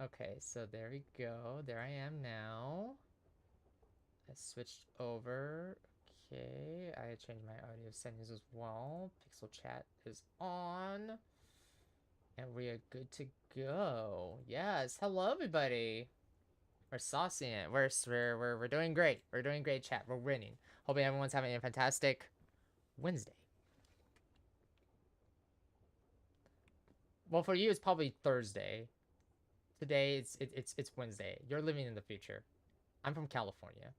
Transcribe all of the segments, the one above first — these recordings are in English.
Okay, so there we go. There I am now. I switched over. Okay, I changed my audio settings as well. Pixel chat is on. And we are good to go. Yes, hello everybody. We're saucing it. We're doing great. We're doing great, chat. We're winning. Hoping everyone's having a fantastic Wednesday. Well, for you it's probably Thursday. Today it's Wednesday. You're living in the future. I'm from California.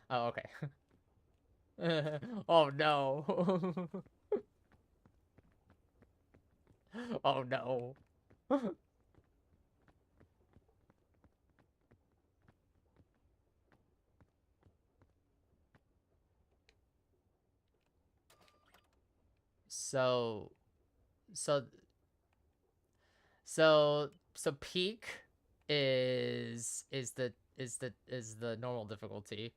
Oh, okay. Oh no. Oh no. So so so peak is the normal difficulty.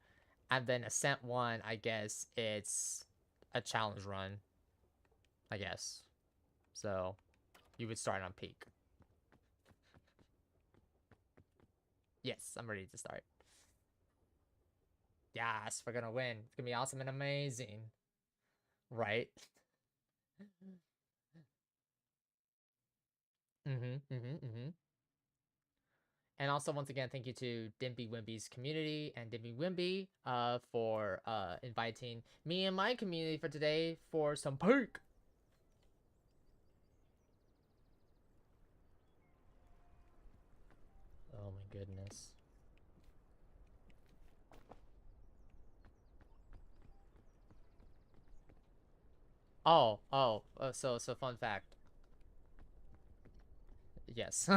And then Ascent 1, I guess it's a challenge run, I guess. So you would start on peak. Yes, I'm ready to start. Yes, we're gonna win. It's gonna be awesome and amazing. Right? And also, once again, thank you to Dimbywimby's community and Dimbywimby for inviting me and my community for today for some perk. Oh my goodness. So fun fact. Yes.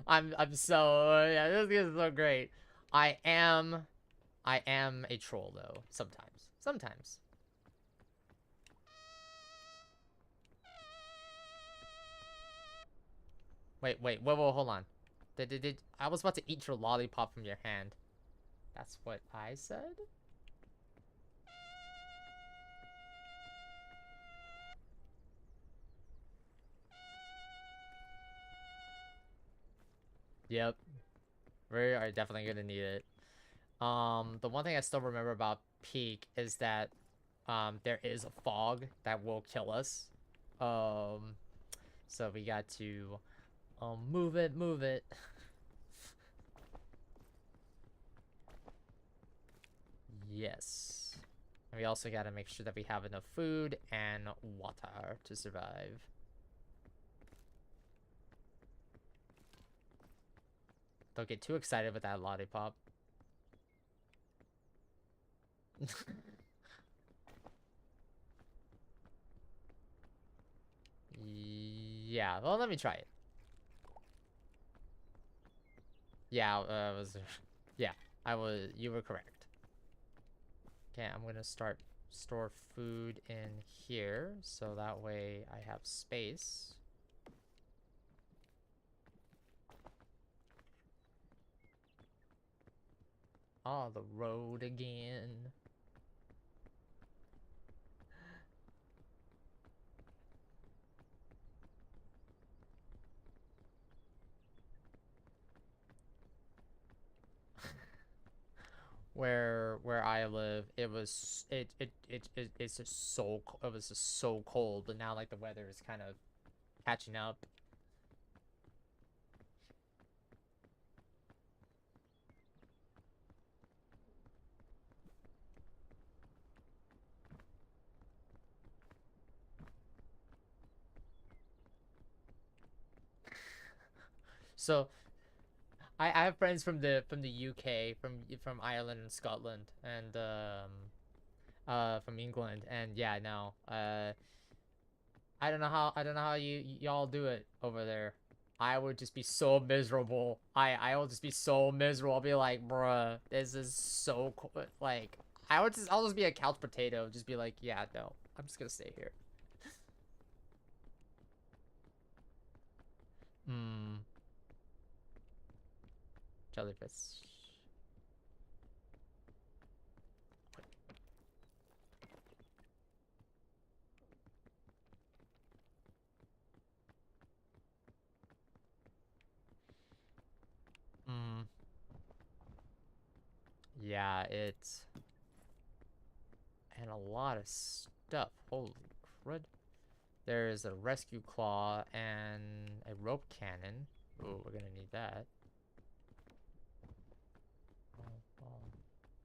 I'm so yeah, this is so great. I am I am a troll though, sometimes. Sometimes. Whoa, hold on. Did I was about to eat your lollipop from your hand. That's what I said? Yep. We are definitely gonna need it. The one thing I still remember about Peak is that there is a fog that will kill us. Um so we got to move it. Yes. And we also got to make sure that we have enough food and water to survive. Don't get too excited with that lollipop. Yeah, well, let me try it. Yeah, yeah, you were correct. Okay, I'm gonna store food in here, so that way I have space. Oh, the road again. Where I live, it's just it was just so cold, but now like the weather is kind of catching up. So I have friends from the UK, from Ireland and Scotland, and from England, and yeah, no, I don't know how y'all do it over there. I would just be so miserable. I will just be so miserable. I'll be like, bruh, this is so cool. Like, I'll just be a couch potato. Just be like, yeah, no, I'm just gonna stay here. Hmm. Jellyfish. Yeah, it's... And a lot of stuff. Holy crud. There's a rescue claw and a rope cannon. Ooh, we're gonna need that.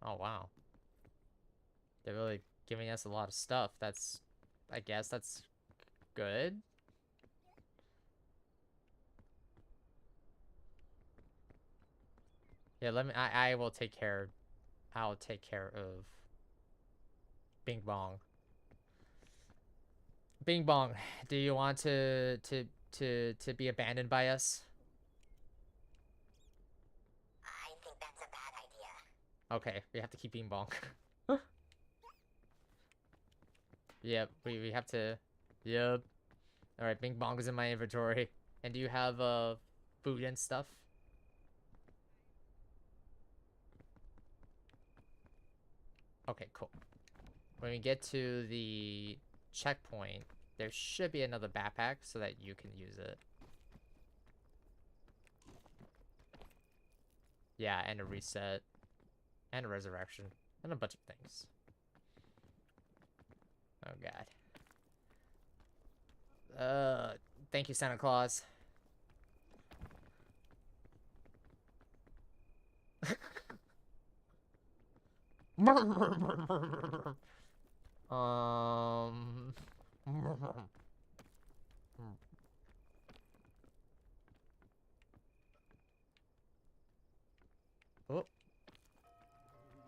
Oh, wow. They're really giving us a lot of stuff. That's... I guess that's good. Yeah, let me... I will take care... I'll take care of... Bing Bong. Bing Bong, do you want to be abandoned by us? I think that's a bad idea. Okay, we have to keep Bing Bong. Yep, we have to... Yep. Alright, Bing Bong is in my inventory. And do you have food and stuff? Okay, cool. When we get to the checkpoint, there should be another backpack so that you can use it. Yeah, and a reset. And a resurrection. And a bunch of things. Oh god. Thank you, Santa Claus. Oh.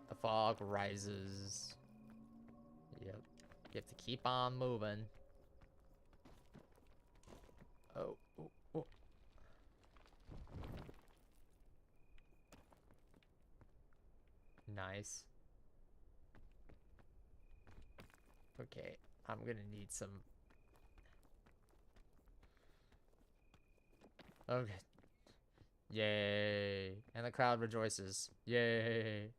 The fog rises. Yep. You have to keep on moving. Oh. Oh, oh. Nice. Okay. I'm gonna need some... Okay. Yay. And the crowd rejoices. Yay.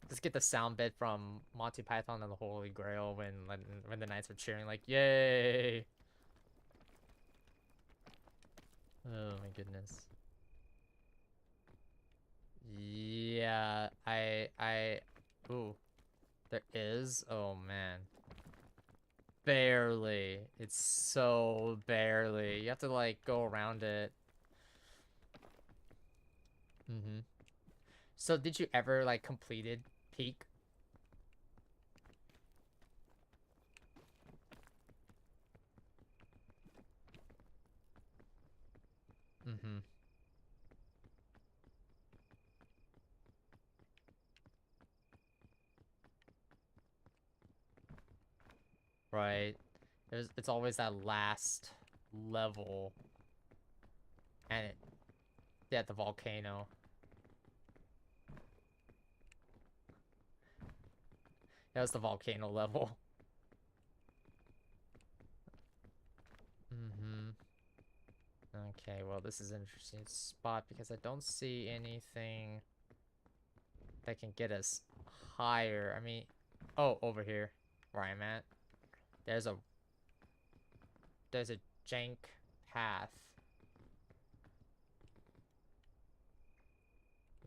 Just get the sound bit from Monty Python and the Holy Grail when the knights are cheering like, yay. Oh my goodness. Yeah, ooh, there is? Oh man. Barely. It's so barely. You have to like go around it. Mm-hmm. So did you ever like completed Peak? Mm-hmm. Right. It's always that last level. And it, yeah, the volcano. That was the volcano level. Mm-hmm. Okay, well, this is an interesting spot because I don't see anything that can get us higher. I mean, oh, over here, where I'm at, there's a jank path.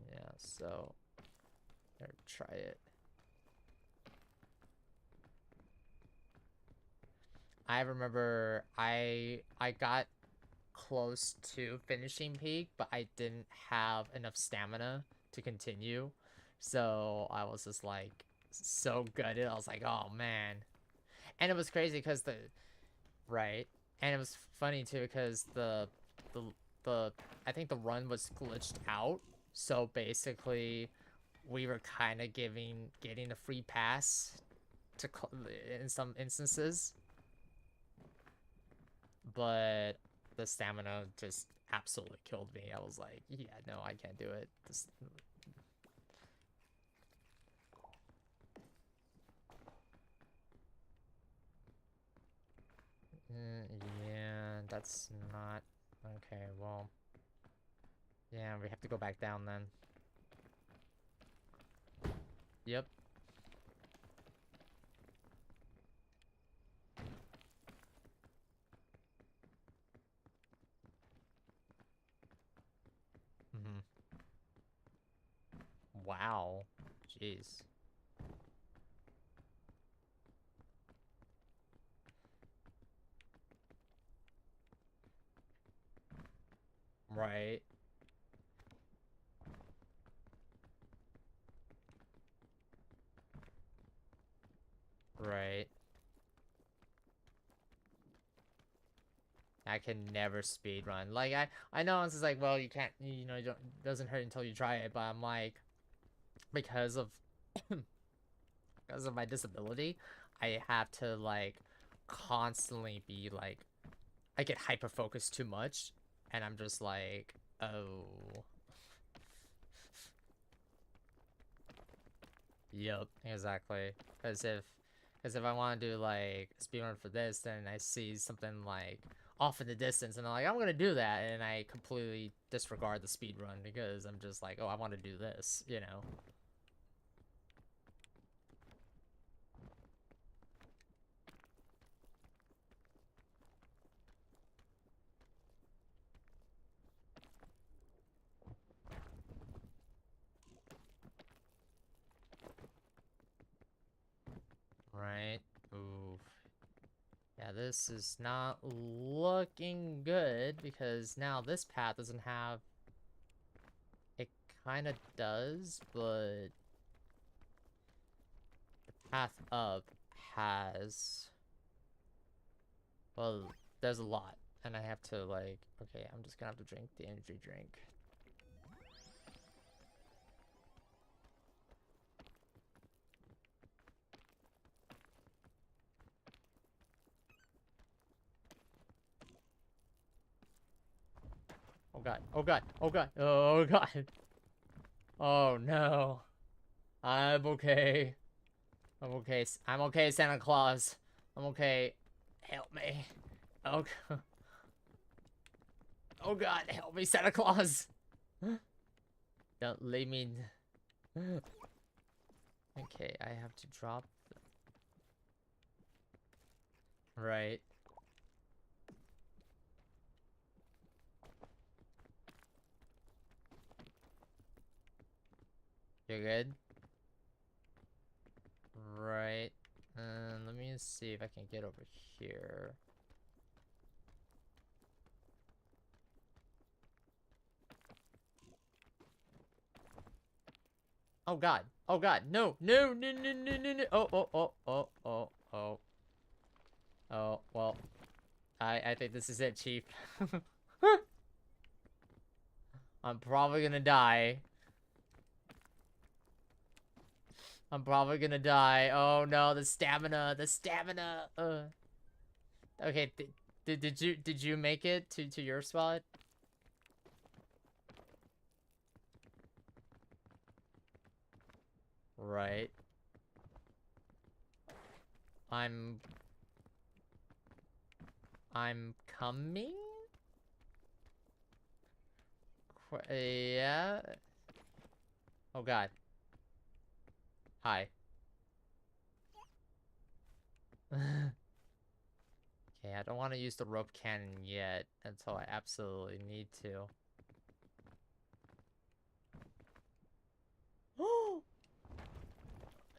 Yeah, so, better try it. I remember I got close to finishing Peak, but I didn't have enough stamina to continue. So I was just like so gutted. I was like, oh man. And it was crazy because right. And it was funny too because the the I think the run was glitched out. So basically we were kind of getting a free pass to in some instances. But the stamina just absolutely killed me. I was like, yeah, no, I can't do it. This... yeah, that's not... Okay, well... Yeah, we have to go back down then. Yep. Ow. Jeez. Right. Right. I can never speed run. Like I know it's just like, well, you can't, you know, you don't, it doesn't hurt until you try it, but I'm like, because of because of my disability, I have to like constantly be like, I get hyper focused too much, and I'm just like, oh, yep, exactly. Because if I want to do like a speedrun for this, then I see something like off in the distance, and I'm like, I'm gonna do that, and I completely disregard the speedrun because I'm just like, oh, I want to do this, you know. Right? Oof. Yeah, this is not looking good because now this path doesn't have... It kind of does, but the path up has... Well, there's a lot, and I have to like... Okay, I'm just gonna have to drink the energy drink. Oh god, oh god, oh god, oh god. Oh no. I'm okay. I'm okay. I'm okay, Santa Claus. I'm okay. Help me. Oh, oh god, help me, Santa Claus. Don't leave me. Okay, I have to drop. Right. You're good? Right. Let me see if I can get over here. Oh god. Oh god. No. No, no, no, no, no, no. Oh, oh, oh, oh, oh, oh. Oh, well. I think this is it, Chief. I'm probably gonna die. I'm probably gonna die. Oh no, the stamina, the stamina. Okay, did you make it to your spot? Right. I'm coming? Yeah. Oh god. Hi. Okay, I don't want to use the rope cannon yet until I absolutely need to.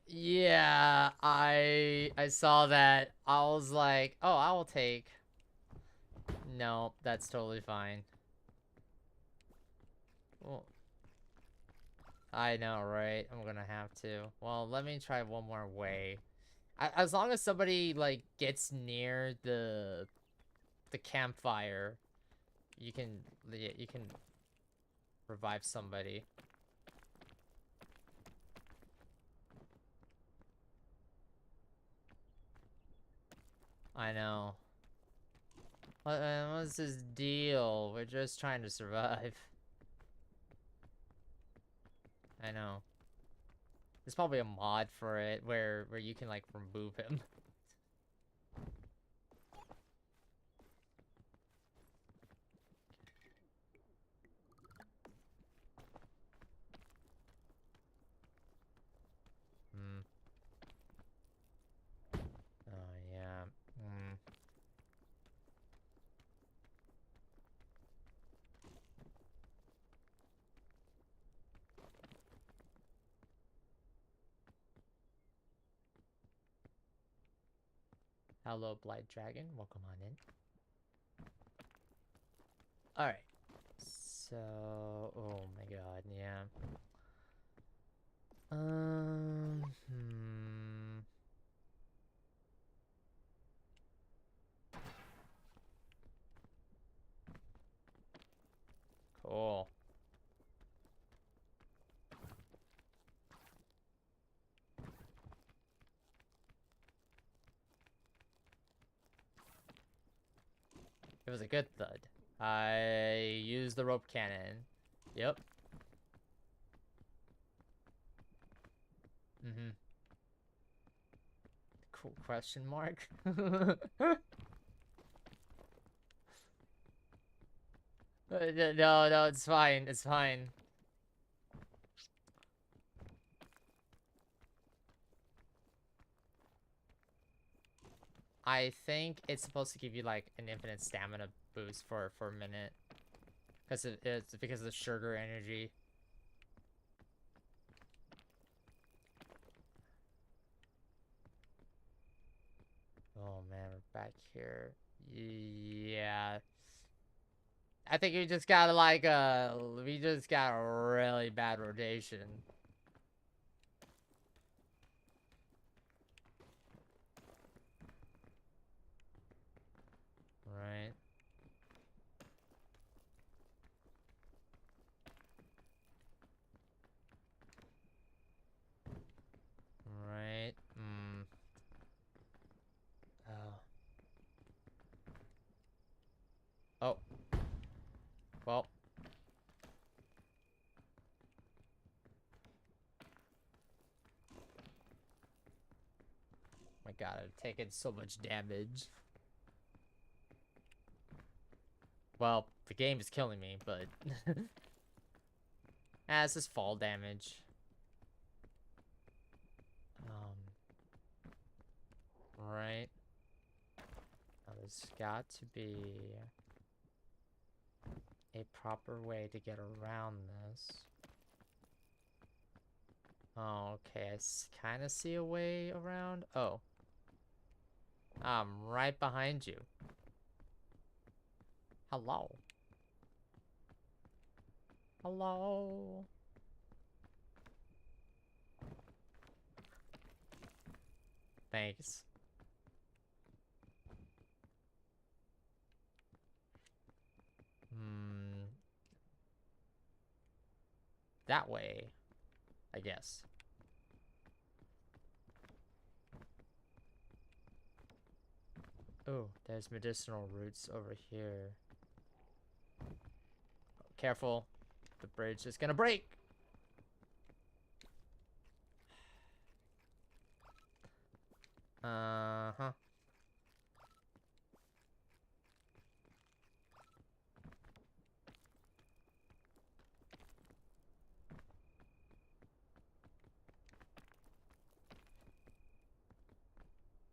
Yeah, I saw that. I was like, oh, I will take. No, that's totally fine. Well, I know, right? I'm gonna have to. Well, let me try one more way. As long as somebody like gets near the campfire, you can revive somebody. I know. What's this deal? We're just trying to survive. I know. There's probably a mod for it where you can like remove him. Hmm. Oh yeah. Hmm. Hello, Blight Dragon. Welcome on in. Alright. So... Oh my god, yeah. Cool. It was a good thud. I used the rope cannon. Yep. Mm-hmm. Cool question mark. No, it's fine. It's fine. I think it's supposed to give you like an infinite stamina boost for a minute. Because it's because of the sugar energy. Oh man, we're back here. Yeah. I think we just got like we just got a really bad rotation. Right. Right. Oh. Oh. Well. My god, I've taken so much damage. Well, the game is killing me, but... this is fall damage. Right. Now there's got to be a proper way to get around this. Oh, okay, I kind of see a way around. Oh. I'm right behind you. Hello. Hello. Thanks. That way, I guess. Oh, there's medicinal roots over here. Careful. The bridge is gonna break. Uh-huh.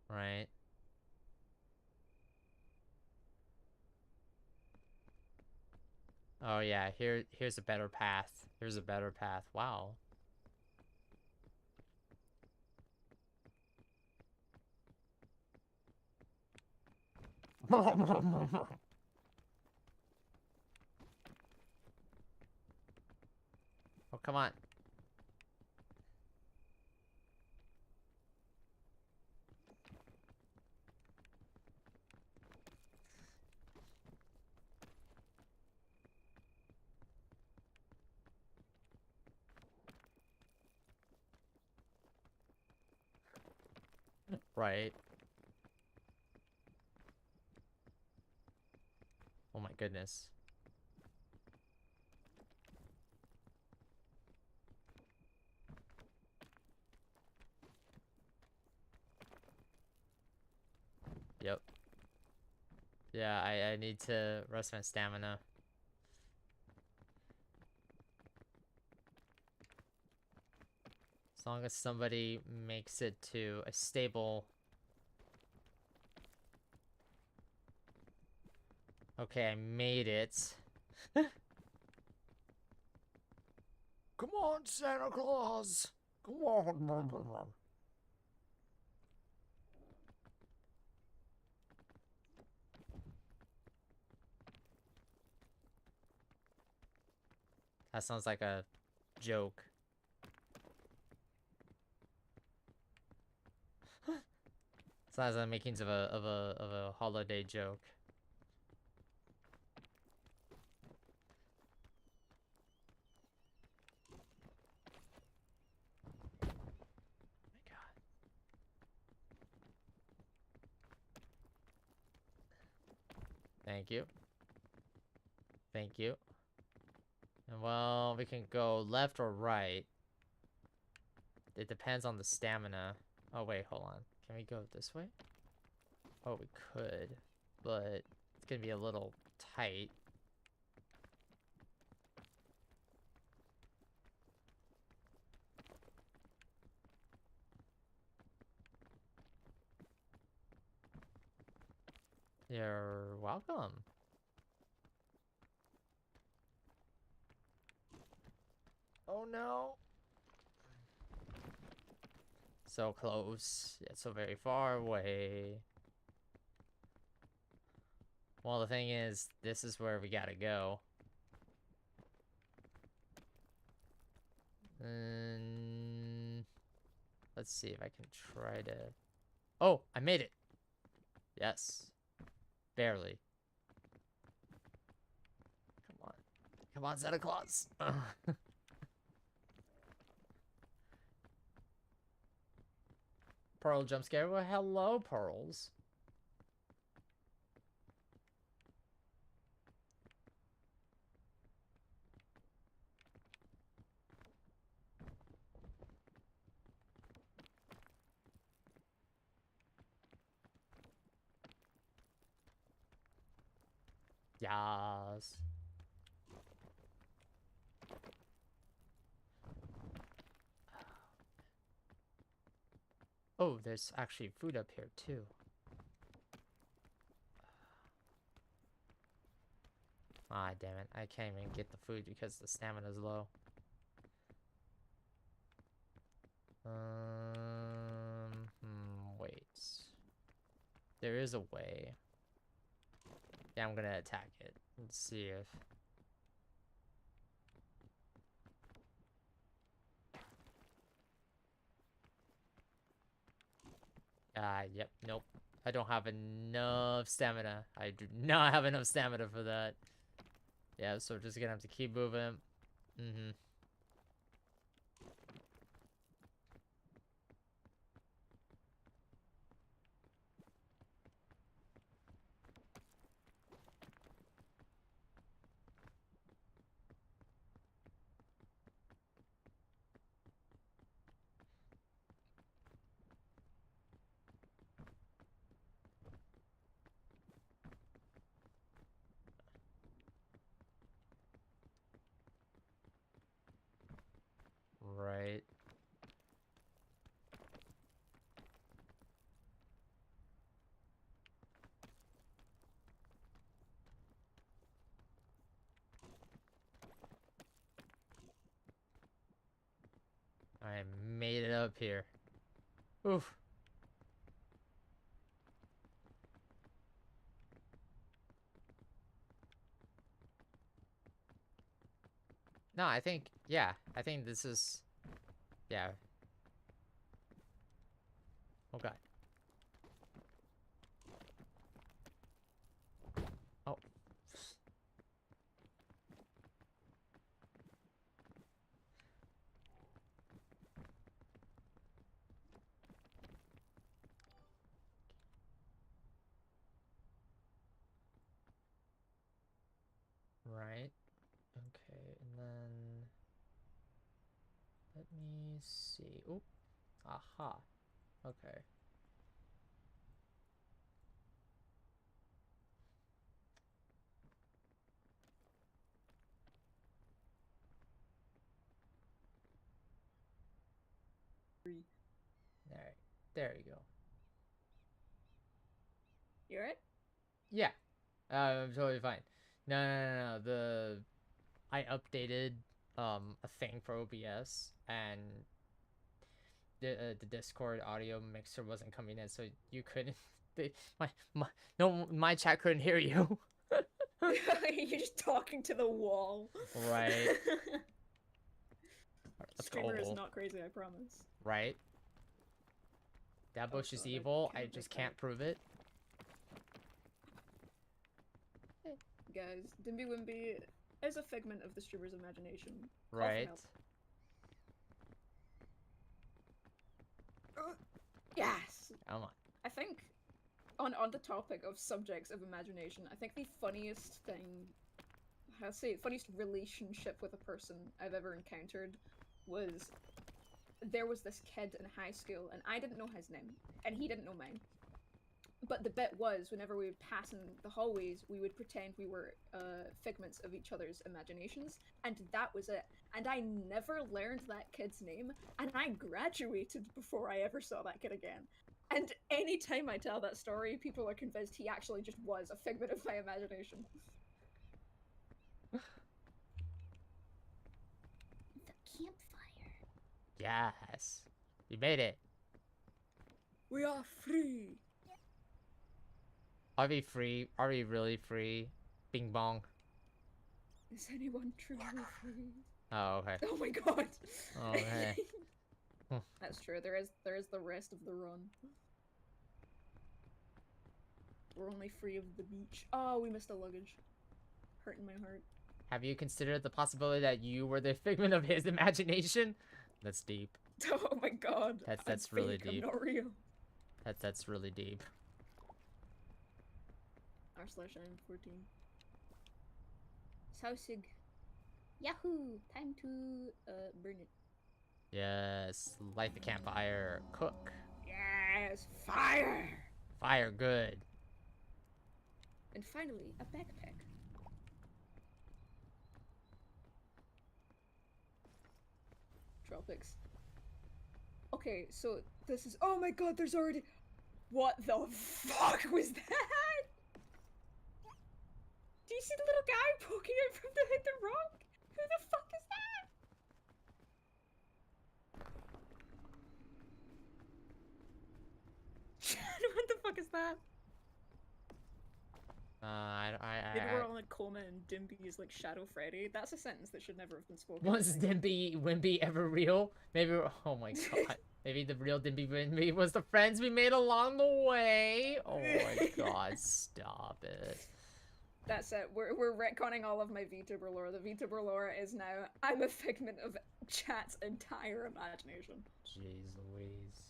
Right. Oh yeah, here's a better path. Here's a better path. Wow. Oh, come on. Right. Oh my goodness. Yep. Yeah, I need to rest my stamina. As long as somebody makes it to a stable... Okay, I made it. Come on, Santa Claus! Come on! That sounds like a joke. Sounds like the makings of a holiday joke. Oh my god. Thank you. Thank you. And well, we can go left or right. It depends on the stamina. Oh wait, hold on. Can we go this way? Oh, we could, but it's gonna be a little tight. You're welcome. Oh no. So close, yet so very far away. Well, the thing is, this is where we gotta go. And let's see if I can try to... Oh, I made it. Yes. Barely. Come on. Come on, Santa Claus. Pearl jump scare. Well, hello, Pearls. Yes. Oh, there's actually food up here too. Ah, damn it. I can't even get the food because the stamina's low. Wait. There is a way. Yeah, I'm gonna attack it. Let's see if... Yep, nope. I don't have enough stamina. I do not have enough stamina for that. Yeah, so we're just gonna have to keep moving. Right. I made it up here. Oof. No, I think, yeah, I think this is, yeah. Oh god. Oh. Right. Okay, and then let me see. Oop. Aha. Okay. Alright. There you go. You're it? Yeah. I'm totally fine. No. I updated a thing for OBS and the Discord audio mixer wasn't coming in, so you couldn't. My chat couldn't hear you. You're just talking to the wall. Right. Let's Streamer is go. not crazy, I promise. Right. That bush is God, evil. I can't just make can't prove it. Guys, Dimbywimby is a figment of the streamer's imagination. Call for Right. help. Yes! Come on. I think, on the topic of subjects of imagination, I think the funniest thing, I'll say, funniest relationship with a person I've ever encountered was, there was this kid in high school, and I didn't know his name, and he didn't know mine. But the bit was, whenever we would pass in the hallways, we would pretend we were figments of each other's imaginations, and that was it. And I never learned that kid's name, and I graduated before I ever saw that kid again. And any time I tell that story, people are convinced he actually just was a figment of my imagination. The campfire. Yes. You made it. We are free! Are we free? Are we really free? Bing bong. Is anyone truly free? Oh, okay. Oh my god! Okay. That's true, there is the rest of the run. We're only free of the beach. Oh, we missed the luggage. Hurting my heart. Have you considered the possibility that you were the figment of his imagination? That's deep. Oh my god. That's I'm really fake, deep. I'm not real. That's really deep. r/I'm14. Sausig. Yahoo! Time to burn it. Yes. Light the campfire. Cook. Yes! Fire! Fire good. And finally, a backpack. Tropics. Okay, so this is— oh my god, there's already— what the fuck was that? Do you see the little guy poking out from behind the rock? Who the fuck is that? What the fuck is that? Maybe we're all in a coma and Dimby is like Shadow Freddy. That's a sentence that should never have been spoken. Was Dimbywimby ever real? Maybe oh my god. Maybe the real Dimbywimby was the friends we made along the way. Oh my god, stop it. That's it. We're retconning all of my Vtuber lore. The Vtuber lore is now I'm a figment of chat's entire imagination. Jeez Louise.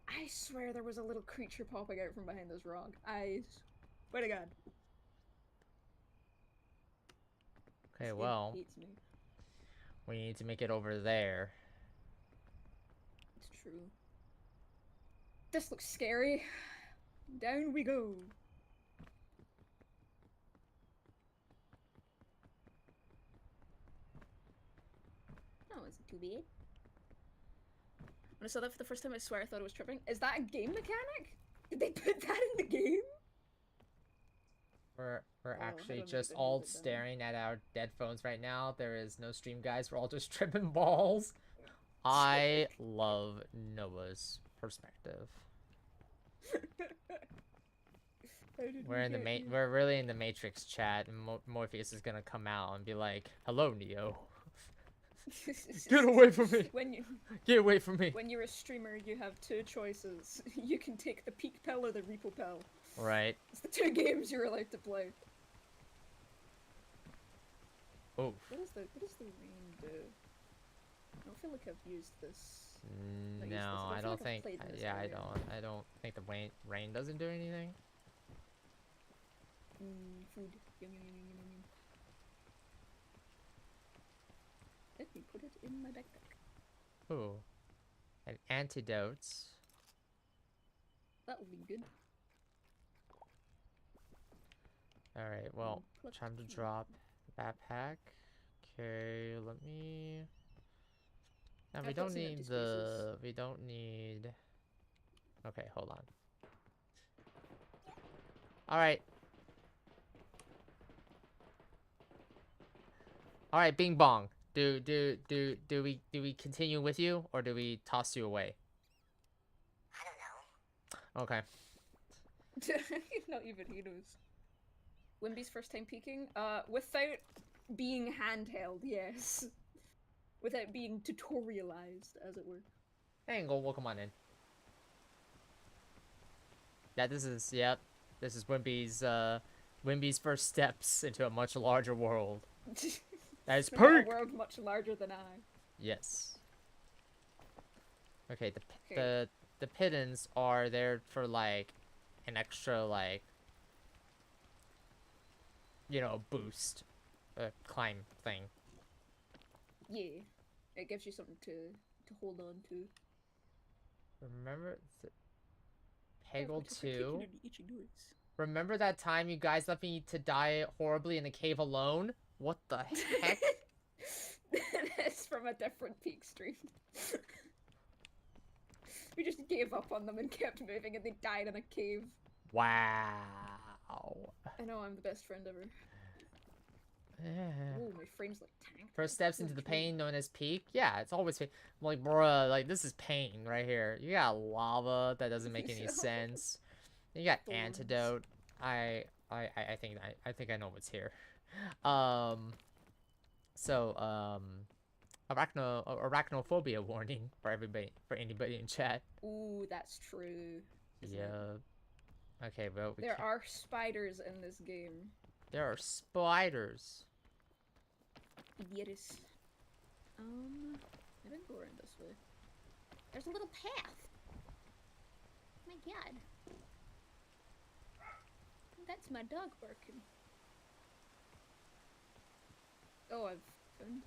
I swear there was a little creature popping out from behind this rock. I swear to God. Okay, This game well, hates me. we need to make it over there. It's true. This looks scary. Down we go. That wasn't too bad. When I saw that for the first time, I swear I thought it was tripping. Is that a game mechanic? Did they put that in the game? We're Oh, actually I don't just think they all moved it down. staring at our dead phones right now. There is no stream, guys. We're all just tripping balls. I love Noah's perspective. We're in the we're really in the Matrix chat, and Morpheus is gonna come out and be like, "Hello, Neo. Get away from me! Get away from me!" When you're a streamer, you have two choices. You can take the peak pill or the repo pill. Right. It's the two games you're allowed to play. Oh. What does the rain do? I don't feel like I've used this. No, I don't think. Yeah, I earlier. don't think the rain doesn't do anything. Food. Yum, yum, yum, yum, yum. Let me put it in my backpack. Ooh. And antidotes. That would be good. Alright, well, Pluck time to two. drop backpack. Okay, let me. Now we I've got don't some empty need spaces. we don't need. Okay, hold on. Alright. Alright, Bing Bong. Do we continue with you or do we toss you away? I don't know. Okay. Not even he knows. Wimby's first time peeking? Without being handheld, yes. Without being tutorialized, as it were. Angle, well, come on in. Yeah, this is, yep. This is Wimby's first steps into a much larger world. That is A perfect! world much larger than I. Yes. Okay, Okay. the pittons are there for, like, an extra, like, you know, boost. Climb thing. Yeah. It gives you something to hold on to. Remember Oh, Peggle particularly 2? itchy doors. Remember that time you guys left me to die horribly in the cave alone? What the heck? It's from a different peak stream. We just gave up on them and kept moving and they died in a cave. Wow. I know, I'm the best friend ever. Yeah. Oh, my frame's like tanked. First steps into the pain known as peak. Yeah, it's always pain. I'm like, bruh, like, this is pain right here. You got lava that doesn't make any sense. You got Thorns. antidote. I think I know what's here. Arachnophobia warning for anybody in chat. Ooh, that's true. Yeah. Okay, well, There are spiders in this game. There are spiders. Yes. I didn't go around this way. There's a little path. My god. That's my dog barking. Oh, I've found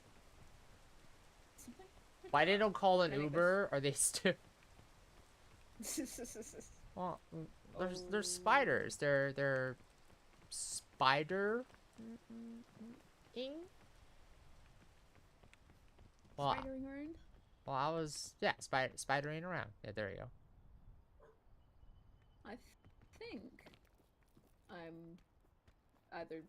Something? Why they don't call an I think Uber? Are they still? Well, there's spiders. They're spider. Ing. Well, Spidering around? well, I was spidering around. Yeah, there you go. I think I'm either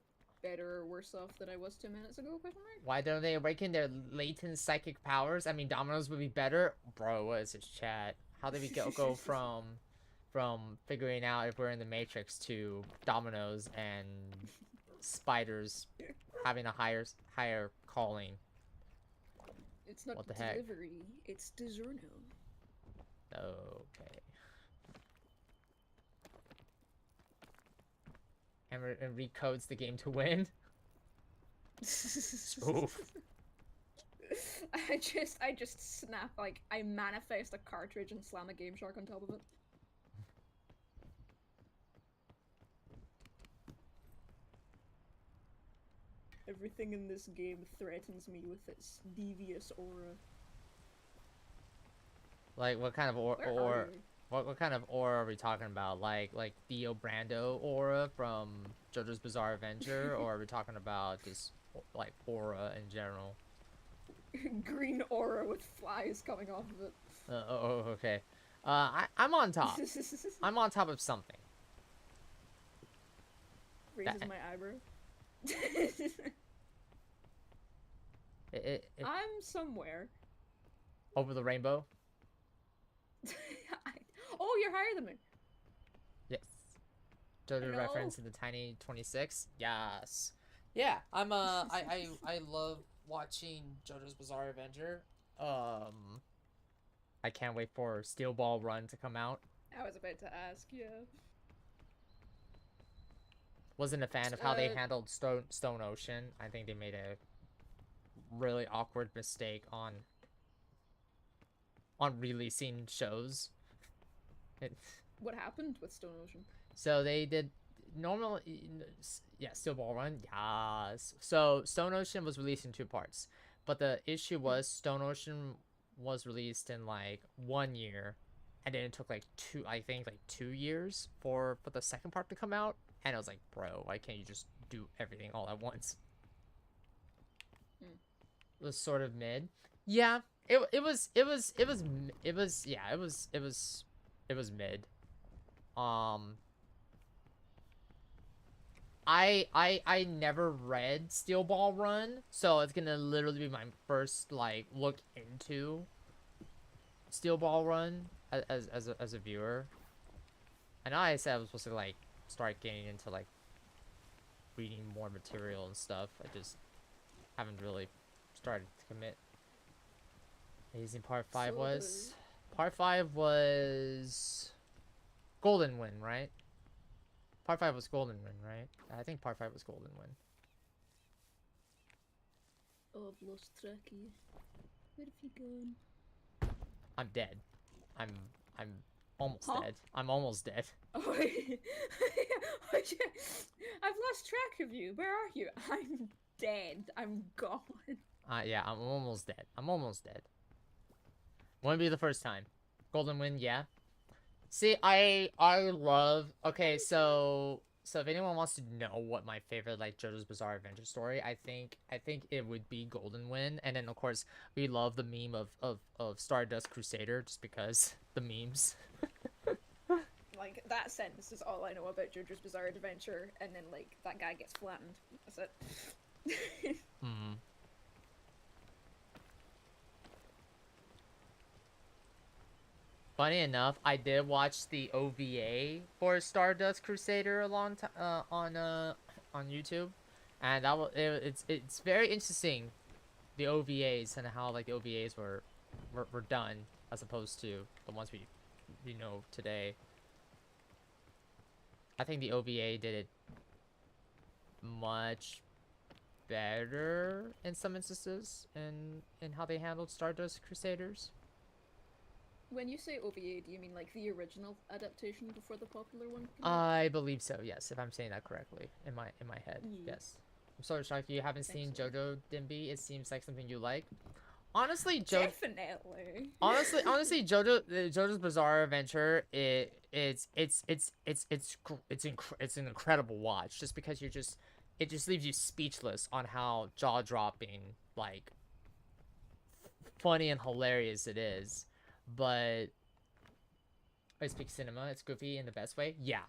better or worse off than I was 2 minutes ago, question mark? Why don't they awaken their latent psychic powers? I mean, Domino's would be better. Bro, what is this chat? How did we go from figuring out if we're in the Matrix to Domino's and spiders having a higher calling? It's not What the heck? delivery, it's DiGiorno. Okay. And recodes the game to win. Oof. I just snap, like, I manifest a cartridge and slam a Game Shark on top of it. Everything in this game threatens me with its devious aura. Like, what kind of Where are you? what kind of aura are we talking about? Like Theo Brando aura from JoJo's Bizarre Adventure, or are we talking about just like aura in general? Green aura with flies coming off of it. Okay. I'm on top. I'm on top of something. Raises my eyebrow. I'm somewhere. Over the rainbow. Oh, you're higher than me. Yes. JoJo Hello? reference in the Tiny 26. Yes. Yeah, I'm I love watching JoJo's Bizarre Adventure. I can't wait for Steel Ball Run to come out. I was about to ask, yeah. Wasn't a fan of how they handled Stone Ocean. I think they made a really awkward mistake on releasing shows. What happened with Stone Ocean? So they did Steel Ball Run, yes. So Stone Ocean was released in 2 parts, but the issue was Stone Ocean was released in like 1 year, and then it took like 2 years for the second part to come out, and I was like, bro, why can't you just do everything all at once? It was sort of mid. Yeah, it was mid. I never read Steel Ball Run, so it's gonna literally be my first like look into Steel Ball Run as a viewer. I know I said I was supposed to like start getting into like reading more material and stuff. I just haven't really started to commit. Amazing part 5 was... Part 5 was... Golden Win, right? Part 5 was Golden Win, right? I think part 5 was Golden Win. Oh, I've lost track of you. Where have you gone? I'm dead. I'm almost Huh? dead. I'm almost dead. Oh, I've lost track of you. Where are you? I'm dead. I'm gone. Yeah, I'm almost dead. I'm almost dead. Won't be the first time. Golden Win, yeah. See, I love... Okay, so if anyone wants to know what my favorite, like, JoJo's Bizarre Adventure story, I think it would be Golden Win. And then, of course, we love the meme of Stardust Crusader, just because the memes. Like, that sentence is all I know about JoJo's Bizarre Adventure, and then, like, that guy gets flattened. That's it. Hmm. Funny enough, I did watch the OVA for Stardust Crusader a long time on YouTube, and that was it's very interesting, the OVAs and how like the OVAs were done as opposed to the ones we know today. I think the OVA did it much better in some instances in how they handled Stardust Crusaders. When you say OVA, do you mean like the original adaptation before the popular one? I believe so, yes, if I'm saying that correctly in my head. Yeah. Yes. I'm sorry, Sharky, you haven't seen so. JoJo Dimby. It seems like something you like. Honestly, Definitely. honestly, JoJo's Bizarre Adventure, it's an incredible watch, just because it just leaves you speechless on how jaw-dropping, like, funny and hilarious it is. But I speak cinema, it's goofy in the best way. Yeah.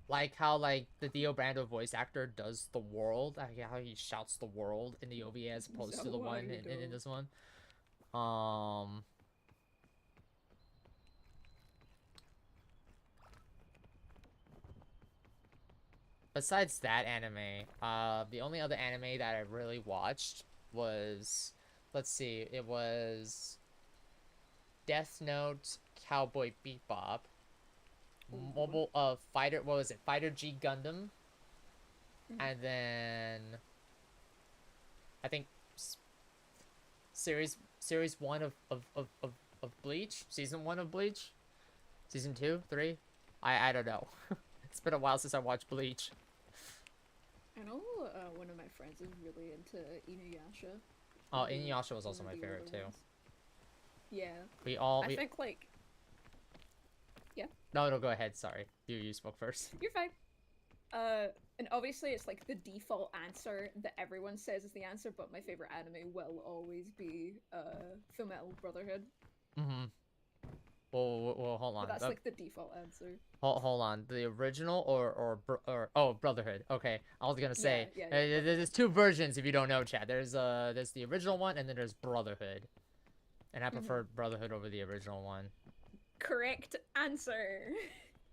Like how like the Dio Brando voice actor does the world, like how he shouts the world in the OVA as opposed to the one in this one. Besides that anime, the only other anime that I really watched was, let's see, it was Death Note, Cowboy Bebop, Mobile Fighter, what was it? Fighter G Gundam, and then I think series 1 of Bleach, season 1 of Bleach, season 2, 3. I don't know. It's been a while since I watched Bleach. I know one of my friends is really into Inuyasha. Oh, Inuyasha was also my favorite too. Yeah. I think like. Yeah. No, go ahead. Sorry, you spoke first. You're fine. And obviously it's like the default answer that everyone says is the answer, but my favorite anime will always be Fullmetal Brotherhood. Well, hold on. But that's like the default answer. Hold on. The original or Brotherhood. Okay, I was gonna say yeah, there's two versions if you don't know, Chad. There's the original one and then there's Brotherhood, and I prefer Brotherhood over the original one. Correct answer.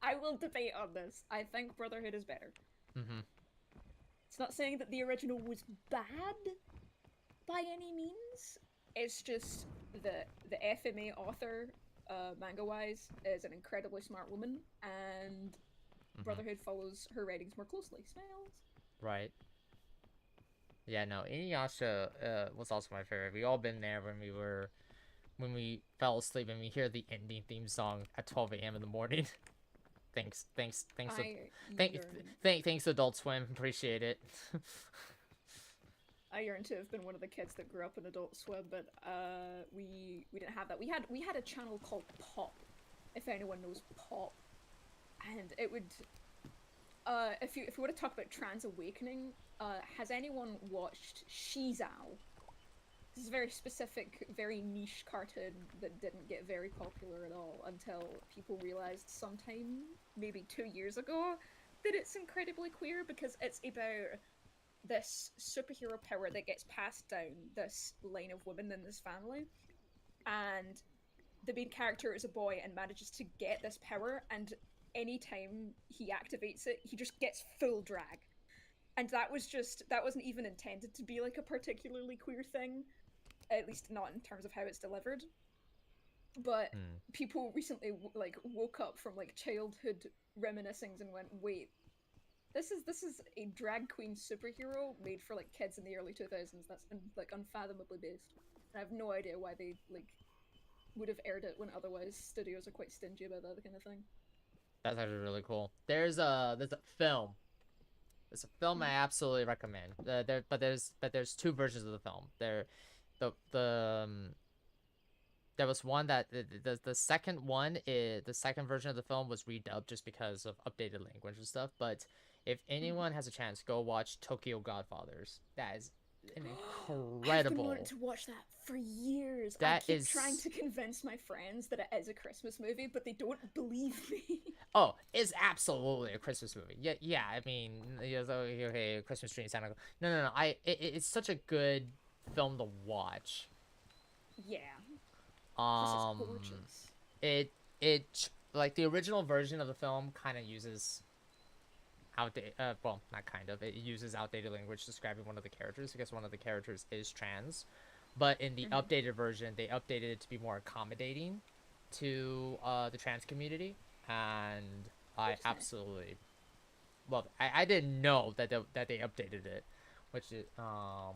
I will debate on this. I think Brotherhood is better. It's not saying that the original was bad by any means. It's just the FMA author, manga-wise, is an incredibly smart woman, and Brotherhood follows her writings more closely. Smiles. Right. Yeah, no, Inuyasha was also my favorite. We all been there when we fell asleep and we hear the ending theme song at 12 a.m. in the morning. Thanks, Adult Swim. Appreciate it. I yearn to have been one of the kids that grew up in Adult Swim, but we didn't have that. We had a channel called Pop, if anyone knows Pop, and it would if you want to talk about trans awakening, has anyone watched Shizao? This is a very specific, very niche cartoon that didn't get very popular at all until people realized sometime, maybe 2 years ago, that it's incredibly queer because it's about this superhero power that gets passed down this line of women in this family, and the main character is a boy and manages to get this power, and anytime he activates it, he just gets full drag. And that wasn't even intended to be like a particularly queer thing, at least not in terms of how it's delivered. But Hmm. people recently like woke up from like childhood reminiscings and went, wait, this is a drag queen superhero made for like kids in the early 2000s. That's like unfathomably based. And I have no idea why they like would have aired it when otherwise studios are quite stingy about that kind of thing. That's actually really cool. There's a film. There's a film I absolutely recommend. There's two versions of the film. There was one that the second one is the second version of the film was redubbed just because of updated language and stuff. But if anyone has a chance, go watch Tokyo Godfathers. That is an I've been incredible. wanting to watch that for years. I That keep trying is to convince my friends that it is a Christmas movie, but they don't believe me. Oh, it's absolutely a Christmas movie. Yeah, yeah. I mean, okay, Christmas tree, Santa Claus. No. It's such a good film to watch. Yeah, this is Um, gorgeous. it like the original version of the film kind of uses outdated. Well, not kind of. It uses outdated language describing one of the characters because one of the characters is trans. But in the updated version, they updated it to be more accommodating to the trans community, and I That's nice. absolutely love it. I didn't know that they updated it, which is no,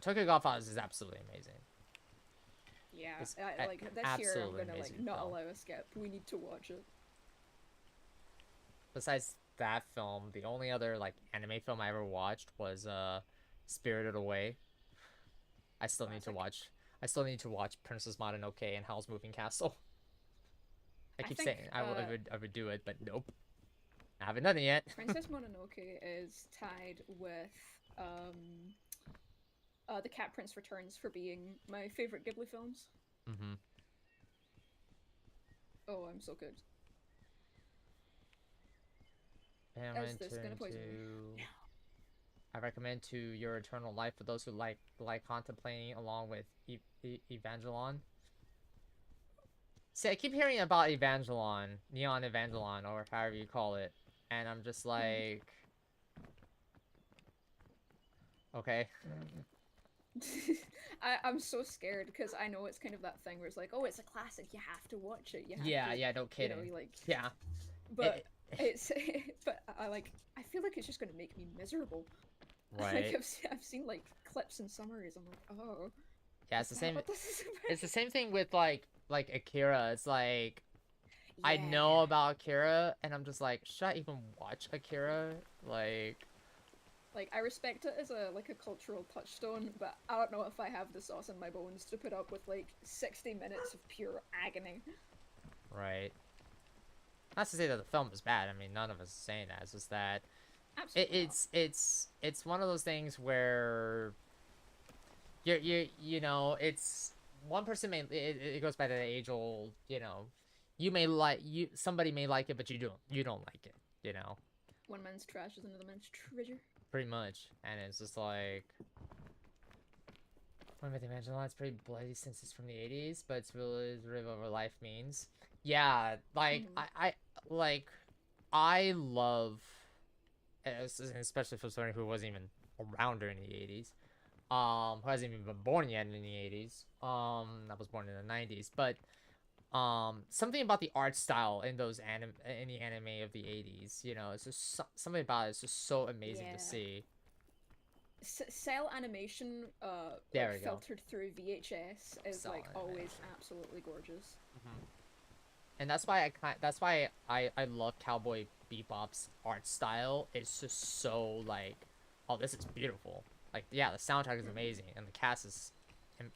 Tokyo Godfathers is absolutely amazing. Yeah, It's like this year I'm absolutely gonna like amazing not film. allow a skip. We need to watch it. Besides that film, the only other like anime film I ever watched was Spirited Away. I still need to Classic. watch. I still need to watch Princess Mononoke and Howl's Moving Castle. I I keep think saying I would do it, but nope. I haven't done it yet. Princess Mononoke is tied with The Cat Prince Returns for being my favorite Ghibli films. Mm-hmm. Oh, I'm so good. And Is this gonna poison me? No. I recommend to Your Eternal Life for those who like contemplating along with Evangelon. See, I keep hearing about Evangelon, Neon Evangelon, or however you call it, and I'm just like, okay. I'm so scared because I know it's kind of that thing where it's like, oh, it's a classic, you have to watch it. You have Yeah, to, yeah, no kidding. you like, Yeah. but it's, but I feel like it's just gonna make me miserable. Right. Like I've seen like clips and summaries. I'm like, oh, yeah, it's the same. What this is about? It's the same thing with like Akira. It's like I Yeah. know about Akira, and I'm just like, should I even watch Akira? Like I respect it as a cultural touchstone, but I don't know if I have the sauce in my bones to put up with like 60 minutes of pure agony. Right. Not to say that the film is bad. I mean, none of us is saying that. It's just that Absolutely it's one of those things where you know, it's one person may it goes by the age old, you know, somebody may like it, but you don't like it, you know. One man's trash is another man's treasure. Pretty much, and it's just like. One with Evangelon, it's pretty bloody since it's from the 80s, but it's really what life means. Yeah, like I love, especially for someone who wasn't even around during the 80s, who hasn't even been born yet in the 80s. I was born in the 90s, but something about the art style in the anime of the 80s, you know, it's just something about it is just so amazing to see. Cell animation There we go. filtered through VHS is Cell like always animation. absolutely gorgeous. And that's why I love Cowboy Bebop's art style. It's just so like, oh, this is beautiful. Like, yeah, the soundtrack is amazing and the cast is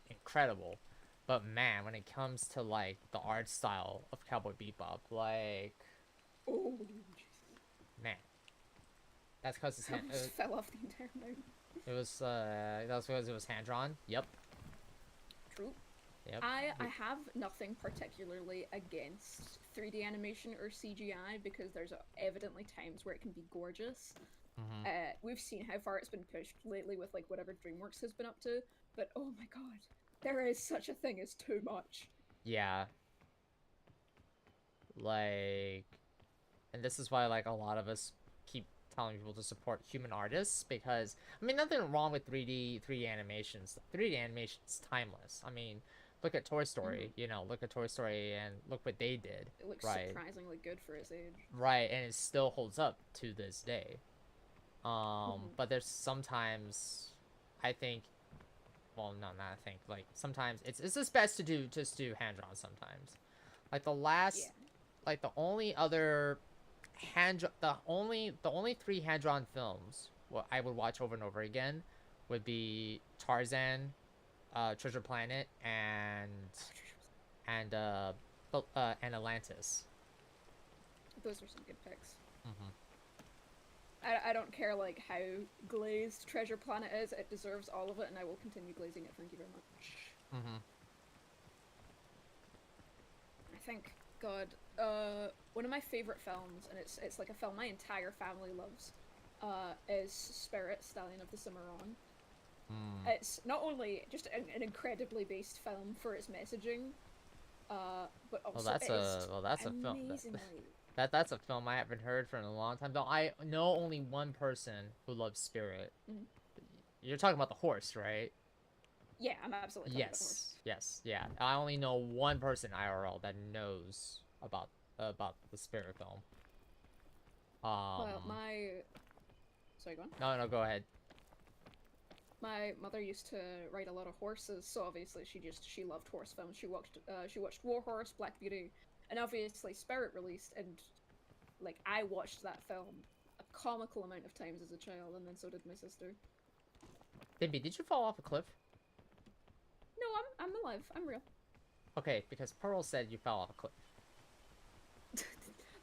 incredible. But man, when it comes to like the art style of Cowboy Bebop, like, Oh, man, that's because it's almost fell off the entire mountain. it was that was because it was hand drawn. Yep. True. Yep. I have nothing particularly against 3D animation or CGI because there's evidently times where it can be gorgeous. We've seen how far it's been pushed lately with like whatever DreamWorks has been up to, but oh my god, there is such a thing as too much. Yeah. Like, and this is why like a lot of us keep telling people to support human artists, because I mean, nothing wrong with 3D animations. 3D animation's timeless. I mean, look at Toy Story, you know, look at Toy Story and look what they did, It looks right? surprisingly good for its age. Right, and it still holds up to this day. But there's sometimes I think, well, no, not I think, like sometimes it's just best to do hand drawn sometimes. Like the last, like the only other the only three hand drawn films what I would watch over and over again would be Tarzan, Treasure Planet, and and Atlantis. Those are some good picks. Mm-hmm. I don't care like how glazed Treasure Planet is. It deserves all of it, and I will continue glazing it. Thank you very much. Mm-hmm. I think, God, one of my favorite films, and it's like a film my entire family loves, is Spirit, Stallion of the Cimarron. It's not only just an incredibly based film for its messaging, but also that's a film. That's a film I haven't heard for in a long time. Though I know only one person who loves Spirit. You're talking about the horse, right? Yeah, I'm absolutely talking about the horse. Yes, yeah. I only know one person IRL that knows about the Spirit film. Well, sorry, go on. No, go ahead. My mother used to ride a lot of horses, so obviously she loved horse films. She watched War Horse, Black Beauty, and obviously Spirit released, and like I watched that film a comical amount of times as a child, and then so did my sister. Dimby, did you fall off a cliff? No, I'm alive. I'm real. Okay, because Pearl said you fell off a cliff.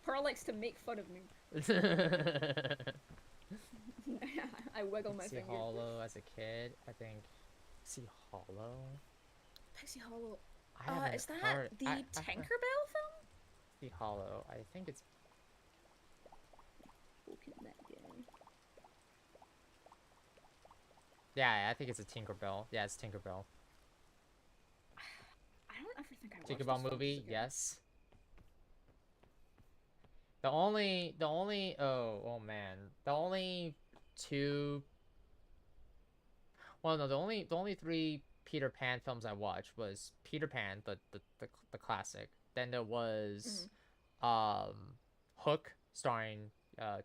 Pearl likes to make fun of me. I wiggle my finger. Pixie Hollow as a kid, I think. Pixie Hollow? Pixie Hollow. Is that the Tinkerbell film? Pixie Hollow. I think it's. Looking at that guy. Yeah, I think it's a Tinkerbell. Yeah, it's Tinkerbell. I don't ever think I watched Tinkerbell movie, yes. The only oh man, the only two. Well, no, the only three Peter Pan films I watched was Peter Pan, the classic. Then there was Hook, starring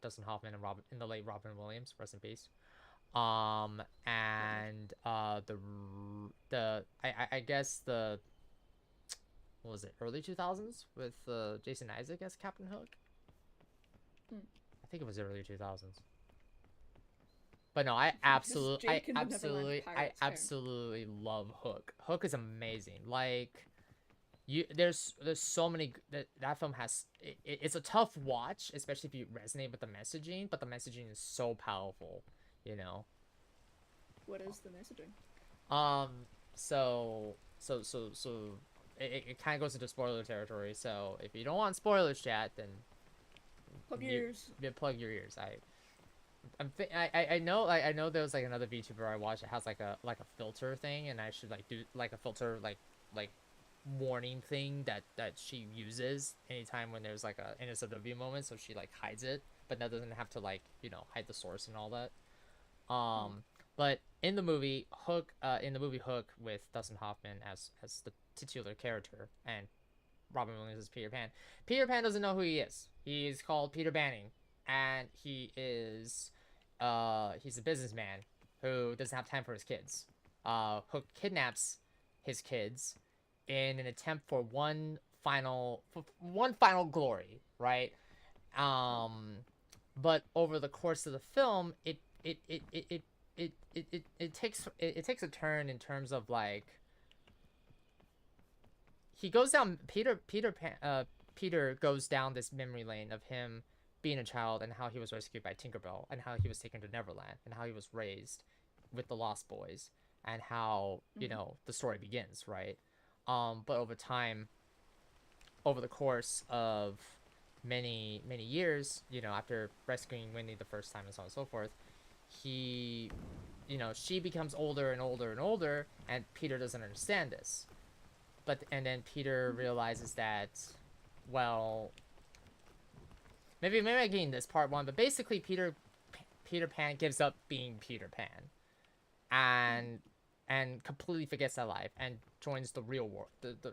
Dustin Hoffman and the late Robin Williams, rest in peace. And I guess the, what was it, early 2000s with Jason Isaac as Captain Hook. I think it was early 2000s. But no, I absolutely love Hook. Hook is amazing. Like, there's so many that film has. It's a tough watch, especially if you resonate with the messaging. But the messaging is so powerful, you know. What is the messaging? So it kind of goes into spoiler territory. So if you don't want spoilers, chat, then plug your ears. Yeah, plug your ears. I know there was like another VTuber I watched that has like a filter thing, and I should like do like a filter like warning thing that she uses anytime when there's like a NSFW moment, so she like hides it, but that doesn't have to like, you know, hide the source and all that. But in the movie Hook with Dustin Hoffman as the titular character and Robin Williams as Peter Pan doesn't know who he is. He's called Peter Banning, and he's a businessman who doesn't have time for his kids. Hook kidnaps his kids in an attempt for one final glory, right? But over the course of the film, it takes a turn in terms of like, he goes down Peter goes down this memory lane of him being a child and how he was rescued by Tinkerbell and how he was taken to Neverland and how he was raised with the Lost Boys and how, you know, the story begins, right? But over time, over the course of many years, you know, after rescuing Wendy the first time and so on and so forth, she becomes older and older and older, and Peter doesn't understand this. And then Peter realizes that well, maybe I gained this part 1, but basically Peter Pan gives up being Peter Pan, and completely forgets that life and joins the real world,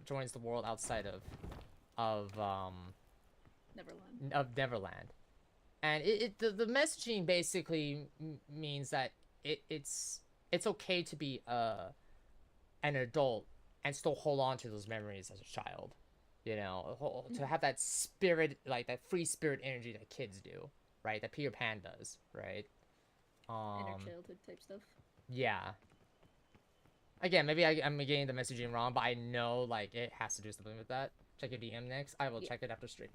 joins the world outside of Neverland. And the messaging basically means that it's okay to be an adult and still hold on to those memories as a child, you know, to have that spirit, like that free spirit energy that kids do, right? That Peter Pan does, right? Inner childhood type stuff. Yeah. Again, maybe I'm getting the messaging wrong, but I know like it has to do something with that. Check your DM next. I will check it after stream.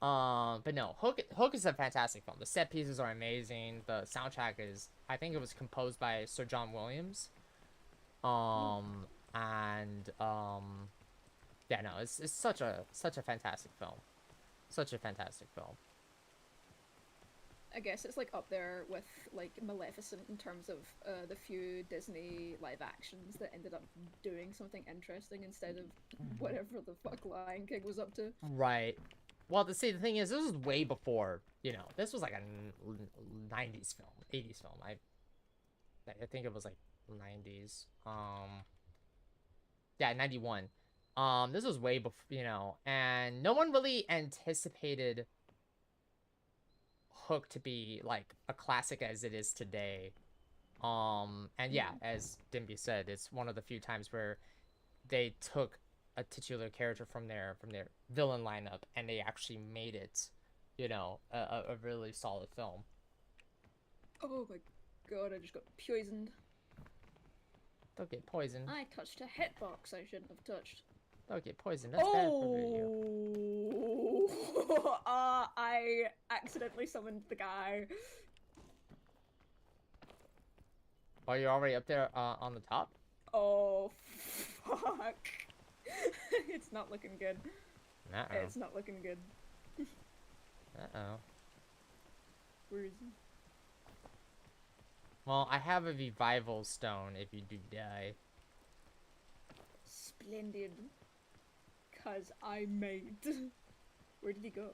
But no, Hook is a fantastic film. The set pieces are amazing. The soundtrack is, I think it was composed by Sir John Williams. Yeah, no, it's such a fantastic film. Such a fantastic film. I guess it's like up there with like Maleficent in terms of the few Disney live actions that ended up doing something interesting instead of whatever the fuck Lion King was up to. Right. Well, the thing is, this was way before, you know, this was like a 90s film, 80s film. I think it was like 90s. Yeah, 91. This was way before, you know, and no one really anticipated Hook to be like a classic as it is today. And yeah, as Dimby said, it's one of the few times where they took a titular character from their villain lineup and they actually made it, you know, a really solid film. Oh my god, I just got poisoned. Don't get poisoned. I touched a hitbox I shouldn't have touched. Don't get poisoned. That's bad for you. I accidentally summoned the guy. Oh, you're already up there on the top? Oh, fuck. It's not looking good. Uh-oh. It's not looking good. Uh-oh. Where is he? Well, I have a revival stone if you do die. Splendid. 'Cause I made. Where did he go?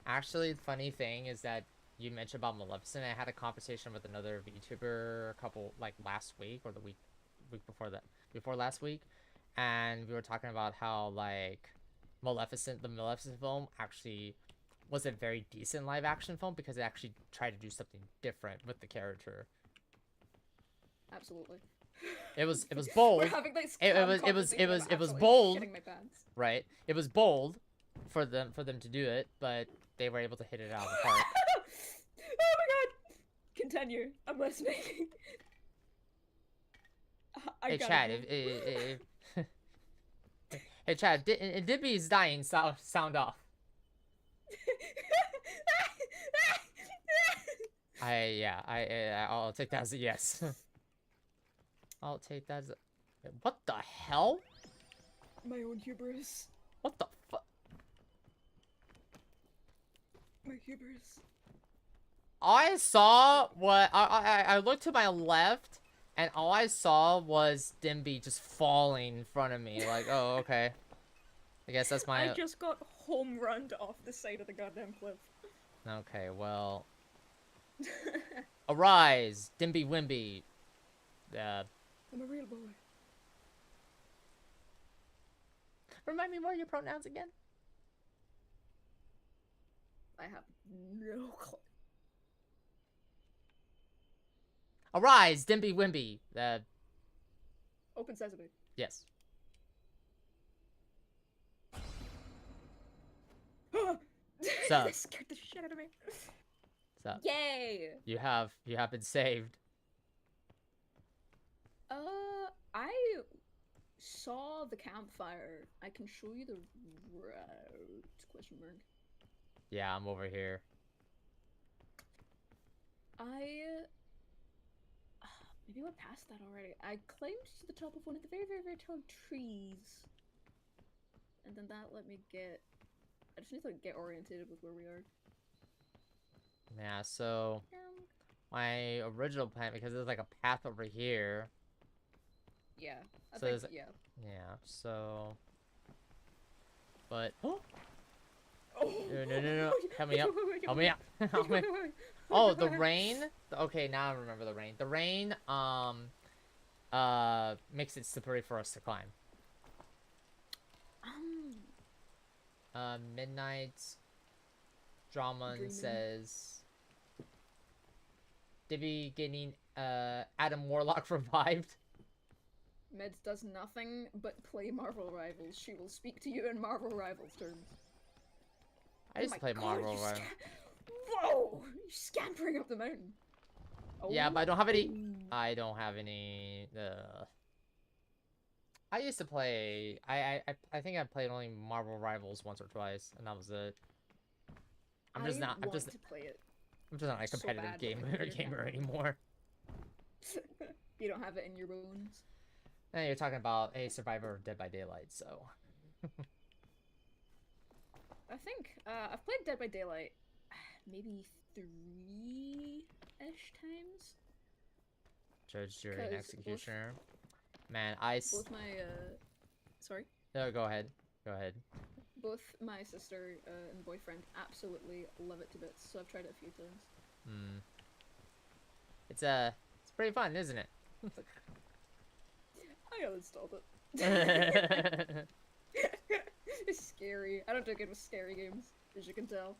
Actually, the funny thing is that you mentioned about Maleficent. I had a conversation with another VTuber a couple, like last week or the week before that, before last week. And we were talking about how like the Maleficent film actually was a very decent live action film because it actually tried to do something different with the character. Absolutely. It was bold. We're having this it was bold. Shitting my pants. Right. It was bold for them to do it, but they were able to hit it out of the park. Oh my god! Continue. I'm listening. Hey Chad, hey Chad, Dibby's dying. Sound off. I'll take that as a yes. I'll take that as a... What the hell? My own hubris. What the fuck? My hubris. I saw what... I looked to my left, and all I saw was Dimby just falling in front of me. Like, oh, okay. I guess that's my... I just got home runned off the side of the goddamn cliff. Okay, well... Arise, Dimbywimby. I'm a real boy. Remind me what are your pronouns again? I have no clue. Arise, Dimbywimby. Open sesame. Yes. That scared the shit out of me. So, yay! You have been saved. I saw the campfire. I can show you the route? Question mark. Yeah, I'm over here. Maybe I went past that already. I climbed to the top of one of the very, very, very tall trees. And then that let me get... I just need to get orientated with where we are. Yeah, so... my original plan, because there's like a path over here. Yeah. I So think, there's... yeah. Yeah, so... but Oh, no. Help me up. Help me up. Help me. Oh, the rain. Okay, now I remember the rain. The rain makes it slippery for us to climb. Midnight Draman Dreaming. says Dibby getting Adam Warlock revived. Meds does nothing but play Marvel Rivals. She will speak to you in Marvel Rivals terms. I used to play Marvel Rivals. Whoa! You're scampering up the mountain. Oh. Yeah, but I don't have any. I don't have any. I used to play. I think I played only Marvel Rivals once or twice, and that was it. I'm just not. I'm just to play it. I'm just not a competitive So bad, gamer anymore. You don't have it in your bones. Hey, you're talking about a Survivor of Dead by Daylight, so. I think I've played Dead by Daylight maybe 3-ish times. Judge, jury, and 'Cause executioner. Man, I. Both my sorry. No, go ahead. Go ahead. Both my sister and boyfriend absolutely love it to bits, so I've tried it a few times. Hmm. It's pretty fun, isn't it? I uninstalled it. It's scary. I don't do good with scary games, as you can tell.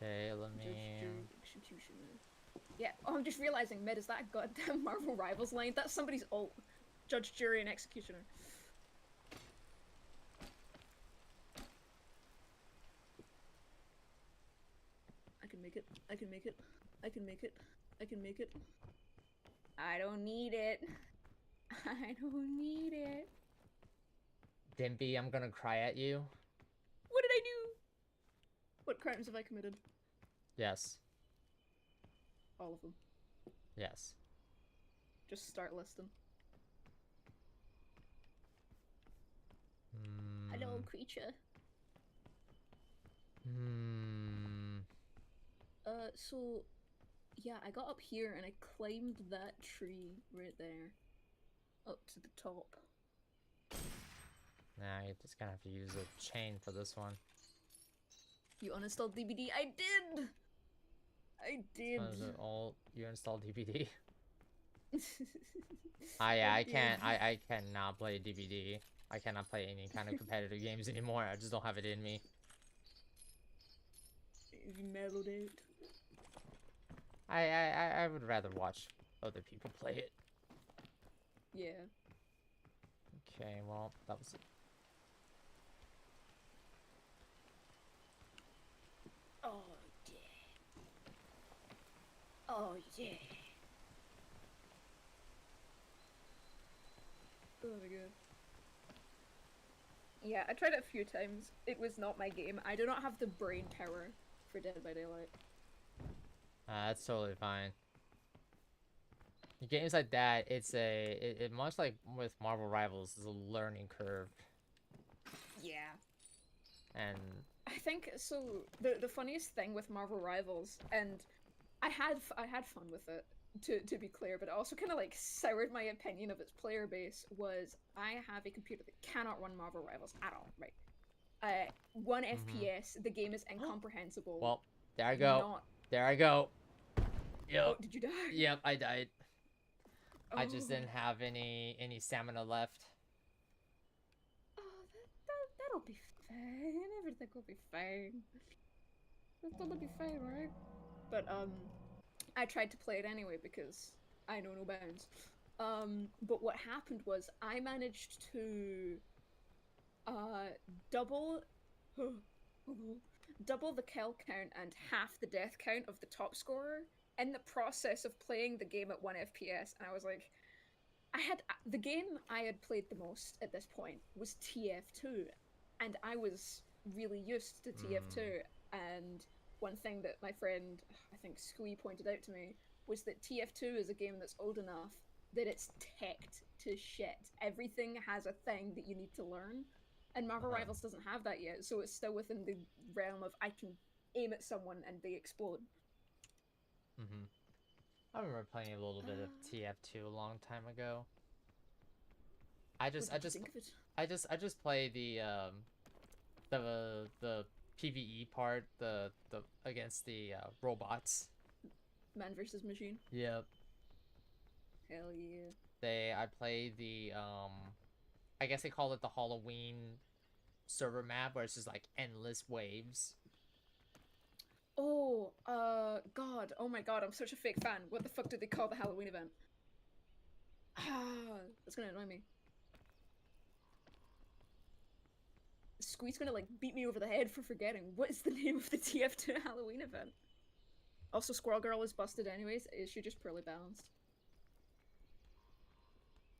Okay, let me. Yeah, oh, I'm just realizing, Mid, is that a goddamn Marvel Rivals line? That's somebody's alt. Judge, jury, and executioner. I can make it. I can make it. I can make it. I can make it. I don't need it. I don't need it. Dimby, I'm gonna cry at you. What did I do? What crimes have I committed? Yes. All of them. Yes. Just start listing. Hello, creature. So, yeah, I got up here and I climbed that tree right there. Up to the top. Nah, you just gonna have to use a chain for this one. You uninstalled DVD? I did! I did. You installed DVD? Yeah, I can't. I cannot play DVD. I cannot play any kind of competitive games anymore. I just don't have it in me. You mellowed out. I would rather watch other people play it. Yeah. Okay, well, that was it. Oh, yeah. Oh, yeah. Oh my god. Yeah, I tried it a few times. It was not my game. I do not have the brain power for Dead by Daylight. That's totally fine. Games like that, it much like with Marvel Rivals, is a learning curve. Yeah. And I think so. The funniest thing with Marvel Rivals, and I had fun with it, to be clear, but it also kind of like soured my opinion of its player base. Was I have a computer that cannot run Marvel Rivals at all, right? 1 FPS, the game is incomprehensible. Well, there I go. There I go. Yep. Oh, did you die? Yep, I died. Oh. I just didn't have any stamina left. Oh, that'll be fine. Everything will be fine. That'll be fine, right? But I tried to play it anyway because I know no bounds. But what happened was I managed to double the kill count and half the death count of the top scorer in the process of playing the game at 1 FPS, and I was like, the game I had played the most at this point was TF2, and I was really used to TF2, and one thing that my friend, I think Squee, pointed out to me was that TF2 is a game that's old enough that it's teched to shit. Everything has a thing that you need to learn, and Marvel Rivals doesn't have that yet, so it's still within the realm of I can aim at someone and they explode. I remember playing a little bit of TF2 a long time ago. I What just did you think of it? I just play the PvE part, the against the robots. Man versus machine. Yep. Hell yeah. I play the I guess they call it the Halloween server map where it's just like endless waves. Oh, God. Oh my god, I'm such a fake fan. What the fuck did they call the Halloween event? Ah, that's gonna annoy me. Squeak's gonna like beat me over the head for forgetting. What is the name of the TF2 Halloween event? Also, Squirrel Girl is busted anyways. Is she just poorly balanced?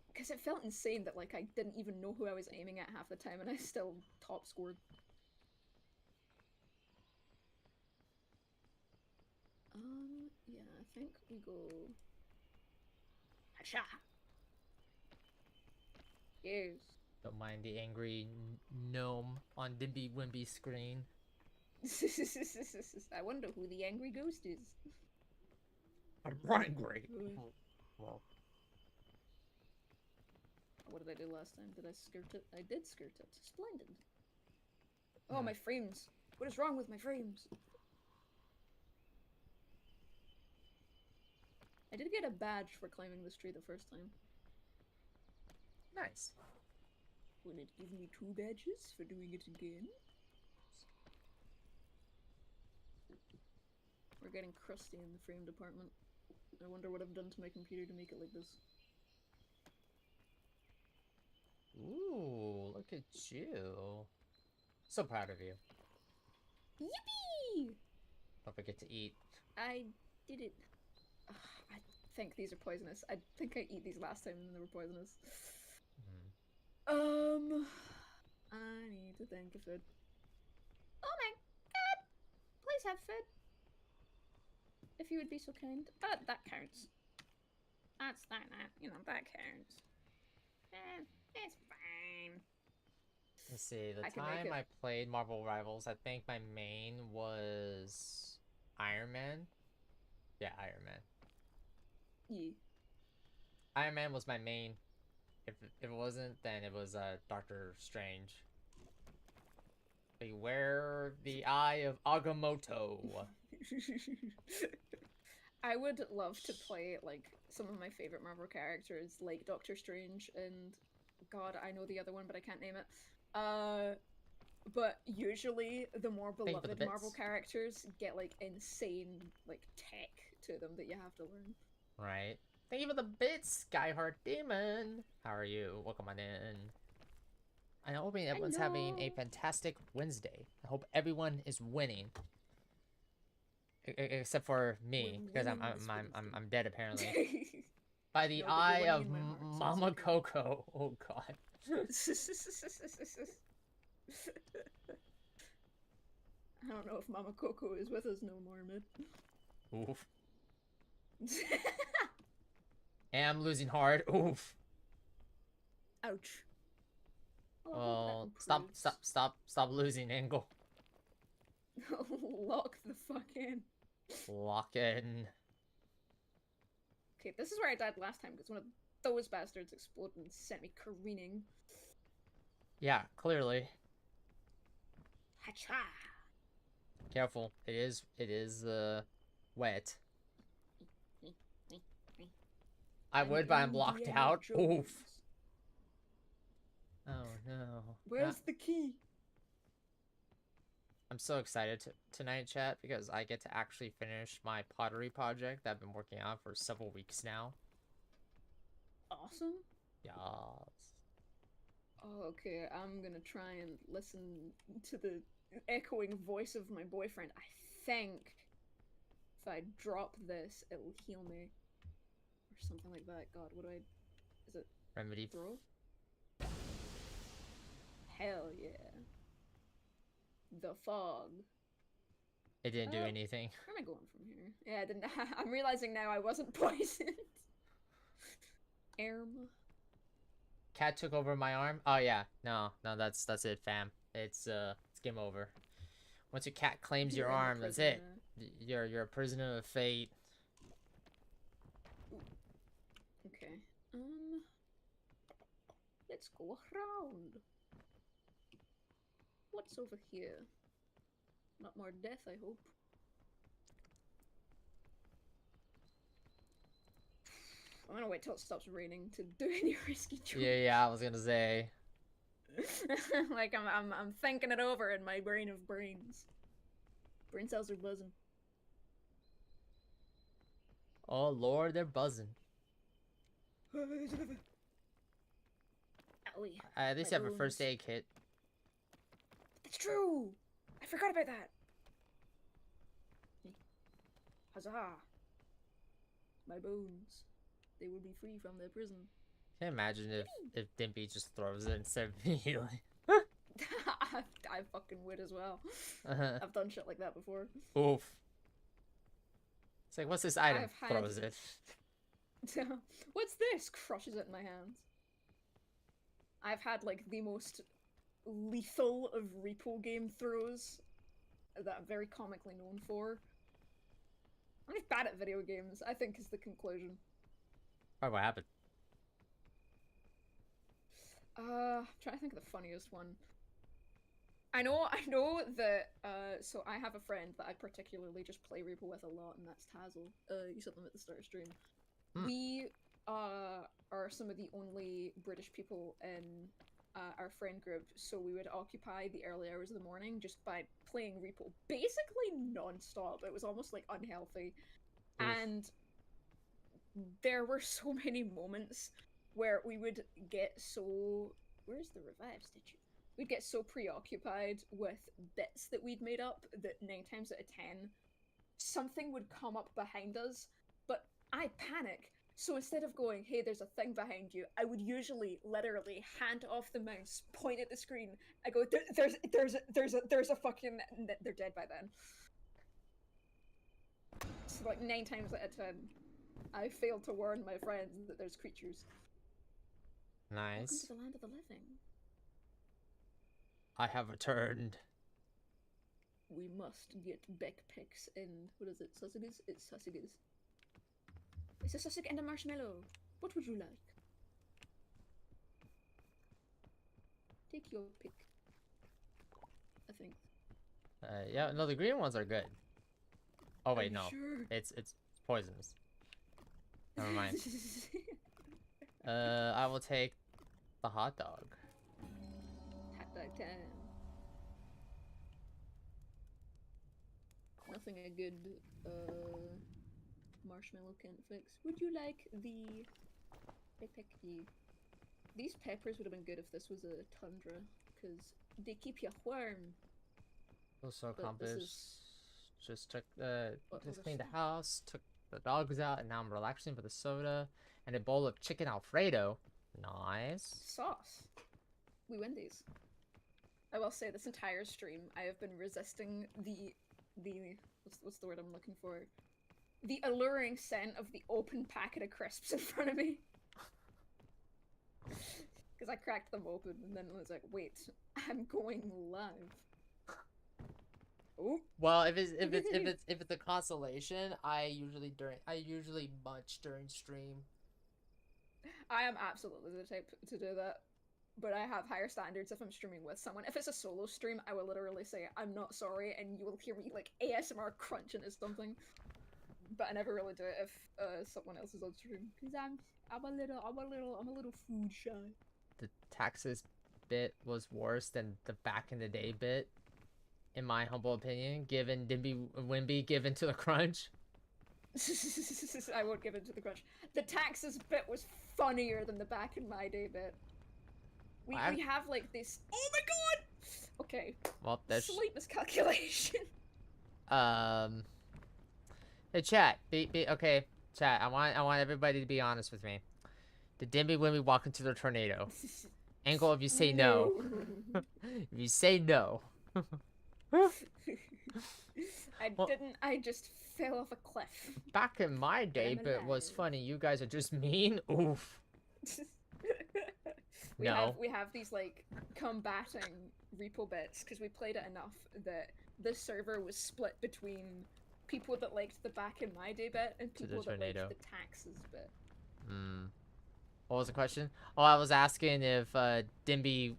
Because it felt insane that like I didn't even know who I was aiming at half the time and I still top scored. Yeah, I think we go. Hacha! Yes. Don't mind the angry gnome on Dimbywimby screen. I wonder who the angry ghost is. I'm angry. Well, What did I do last time? Did I skirt it? I did skirt it. Splendid. Oh, my frames. What is wrong with my frames? I did get a badge for climbing this tree the first time. nice. Will it give me 2 badges for doing it again? We're getting crusty in the frame department. I wonder what I've done to my computer to make it like this. Ooh, look at you. So proud of you. Yippee! Don't forget to eat. I did it. Ugh, I think these are poisonous. I think I ate these last time and they were poisonous. I need to think of food. Oh my god! Please have food. If you would be so kind. That counts. That's that, you know, that counts. It's fine. Let's see, the I can make time it. I played Marvel Rivals, I think my main was Iron Man. Yeah, Iron Man. Yeah. Iron Man was my main. If it wasn't, then it was Doctor Strange. Beware the eye of Agamotto. I would love to play like some of my favorite Marvel characters, like Doctor Strange and God, I know the other one, but I can't name it. But usually the more Thank you for the beloved Marvel bits. characters get like insane like tech to them that you have to learn. Right. Thank you for the bits, Skyheart Demon. How are you? Welcome on in. I'm hoping everyone's having a Hello. fantastic Wednesday. I hope everyone is winning. Except for me, because We're winning this Wednesday. I'm dead apparently. By the No, but you're eye winning of in my heart, so it's Mama okay. Coco. Oh god. I don't know if Mama Coco is with us no more, mid. Oof. Am losing hard. Oof. Ouch. Oh, I hope that Well, improves. stop losing, Angle. Lock the fuck in. Lock in. Okay, this is where I died last time because one of those bastards exploded and sent me careening. Yeah, clearly. Hacha! Careful. It is wet. I would, but I'm blocked out. Oof. Oh no. Where's the key? I'm so excited tonight, chat, because I get to actually finish my pottery project that I've been working on for several weeks now. Awesome. Yes. Oh, okay, I'm gonna try and listen to the echoing voice of my boyfriend. I think if I drop this, it'll heal me. Or something like that. God, what do I... Is it Remedy. throw? Hell yeah. The fog. It didn't do anything. Where am I going from here? Yeah, I didn't... I'm realizing now I wasn't poisoned. Cat took over my arm. Oh yeah, no, that's it, fam. It's game over. Once your cat claims your arm, that's it. You're a prisoner of fate. Okay. Let's go around. What's over here? Not more death, I hope. I'm gonna wait till it stops raining to do any risky jumps. Yeah, I was gonna say. Like I'm thinking it over in my brain of brains. Brain cells are buzzing. Oh lord, they're buzzing. Owie, At least my you have a first bones. aid kit. That's true! I forgot about that! Huzzah! My bones. They will be free from their prison. Can you imagine if Dimpy just throws it instead of healing? I fucking would as well. Uh-huh. I've done shit like that before. Oof. It's like, what's this item? I've had- Throws it. What's this? Crushes it in my hands. I've had like the most lethal of repo game throws that I'm very comically known for. I'm just bad at video games, I think is the conclusion. Oh, what happened? I'm trying to think of the funniest one. I know that, so I have a friend that I particularly just play Repo with a lot, and that's Tazzle. You said them at the start of stream. We, are some of the only British people in, our friend group, so we would occupy the early hours of the morning just by playing Repo, basically non-stop. It was almost, like, unhealthy. Oof. And there were so many moments where we would get so... Where's the revive statue? We'd get so preoccupied with bits that we'd made up that 9 times out of 10, something would come up behind us, but I panic. So instead of going, hey, there's a thing behind you, I would usually literally hand off the mouse, point at the screen, I go, there's a fucking... They're dead by then. So like 9 times out of 10, I failed to warn my friends that there's creatures. Welcome Nice. to the land of the living. I have returned. We must get backpacks and what is it? Sausages? It's sausages. It's a sausage and a marshmallow. What would you like? Take your pick. I think. Yeah, no, the green ones are good. Oh wait, I'm no, sure. it's poisonous. Never mind. I will take the hot dog. Hot dog time. Nothing a good marshmallow can't fix. Would you like the backpack? These peppers would have been good if this was a tundra, because they keep you warm. Also, But this compass. is- Just took What just other cleaned the stuff? house, took the dogs out, and now I'm relaxing for the soda and a bowl of chicken Alfredo. Nice. Sauce. We win these. I will say this entire stream, I have been resisting the what's the word I'm looking for? The alluring scent of the open packet of crisps in front of me. Because I cracked them open and then was like, wait, I'm going live. Oh. Well, if it's a consolation, I usually munch during stream. I am absolutely the type to do that. But I have higher standards if I'm streaming with someone. If it's a solo stream, I will literally say, I'm not sorry, and you will hear me, like, ASMR crunching or something. But I never really do it if someone else is on stream. Because I'm a little food shy. The taxes bit was worse than the back in the day bit, in my humble opinion, given Dimbywimby given to the crunch. I won't give in to the crunch. The taxes bit was funnier than the back in my day bit. We have like this. Oh my god! Okay. Well, there's slight miscalculation. Hey, chat. Okay, chat. I want everybody to be honest with me. Did Dimbywimby walk into the tornado? Angle, if you say no. If you say no. Didn't. I just fell off a cliff. Back in my day, but it was funny. You guys are just mean. Oof. We have these like combating repo bits because we played it enough that the server was split between people that liked the back in my day bit and people that liked the taxes bit. What was the question? Oh, I was asking if Dimby